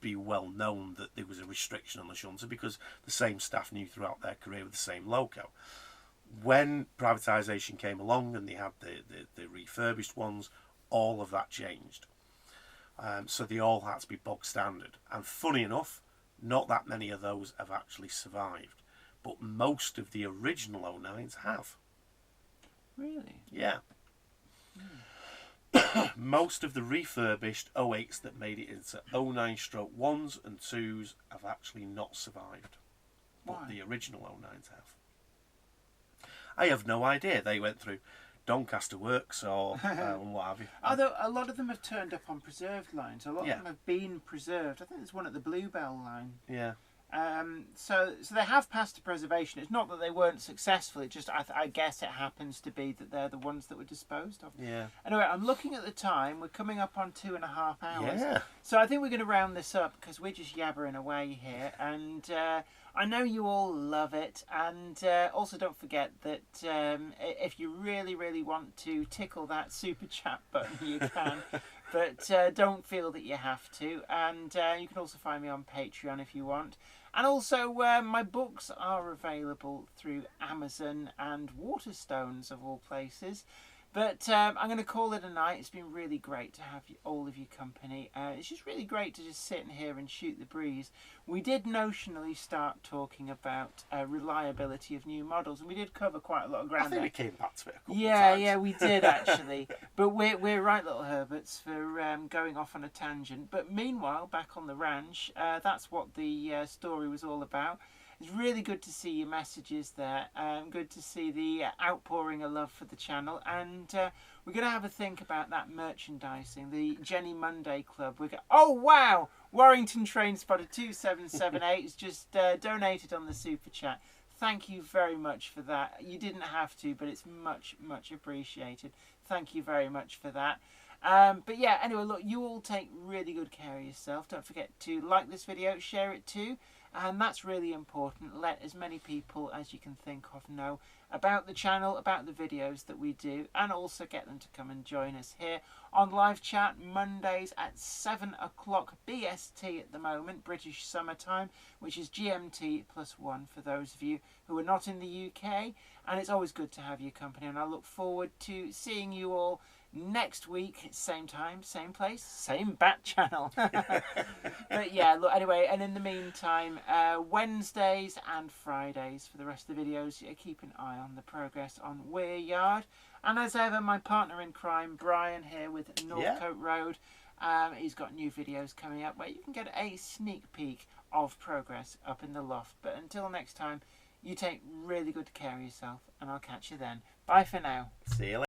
be well known that there was a restriction on the shunter because the same staff knew throughout their career with the same loco. When privatisation came along and they had the refurbished ones, all of that changed. So they all had to be bog standard. And funny enough, not that many of those have actually survived. But most of the original 09s have. Really? Yeah. Most of the refurbished 08s that made it into 09/1s and 2s have actually not survived. But the original 09s have. I have no idea. They went through Doncaster Works or what have you. Although a lot of them have turned up on preserved lines. A lot of Yeah. them have been preserved. I think there's one at the Bluebell line. Yeah. So they have passed to preservation. It's not that they weren't successful. It just I guess it happens to be that they're the ones that were disposed of. Yeah. Anyway, I'm looking at the time. We're coming up on 2.5 hours. Yeah. So I think we're going to round this up because we're just yabbering away here, and I know you all love it. And also don't forget that if you really, really want to tickle that super chat button, you can. But don't feel that you have to. And you can also find me on Patreon if you want. And also, my books are available through Amazon and Waterstones, of all places. But I'm going to call it a night. It's been really great to have all of your company. It's just really great to just sit in here and shoot the breeze. We did notionally start talking about reliability of new models, and we did cover quite a lot of ground. I think we came back to it a couple of times. Yeah, we did actually. But we're right, little Herberts, for going off on a tangent. But meanwhile, back on the ranch, that's what the story was all about. It's really good to see your messages there. Good to see the outpouring of love for the channel. And we're going to have a think about that merchandising. The Jenny Monday Club. Oh, wow! Warrington Train Spotter 2778 has just donated on the Super Chat. Thank you very much for that. You didn't have to, but it's much, much appreciated. Thank you very much for that. But yeah, anyway, look, you all take really good care of yourself. Don't forget to like this video, share it too. And that's really important. Let as many people as you can think of know about the channel, about the videos that we do, and also get them to come and join us here on live chat Mondays at 7 o'clock BST at the moment, British Summer Time, which is GMT +1 for those of you who are not in the UK. And it's always good to have your company, and I look forward to seeing you all next week, same time, same place, same bat channel. But yeah, look, anyway, and in the meantime, Wednesdays and Fridays for the rest of the videos, keep an eye on the progress on Weir Yard. And as ever, my partner in crime, Brian, here with Northcote Road, he's got new videos coming up where you can get a sneak peek of progress up in the loft. But until next time, you take really good care of yourself, and I'll catch you then. Bye for now. See you later.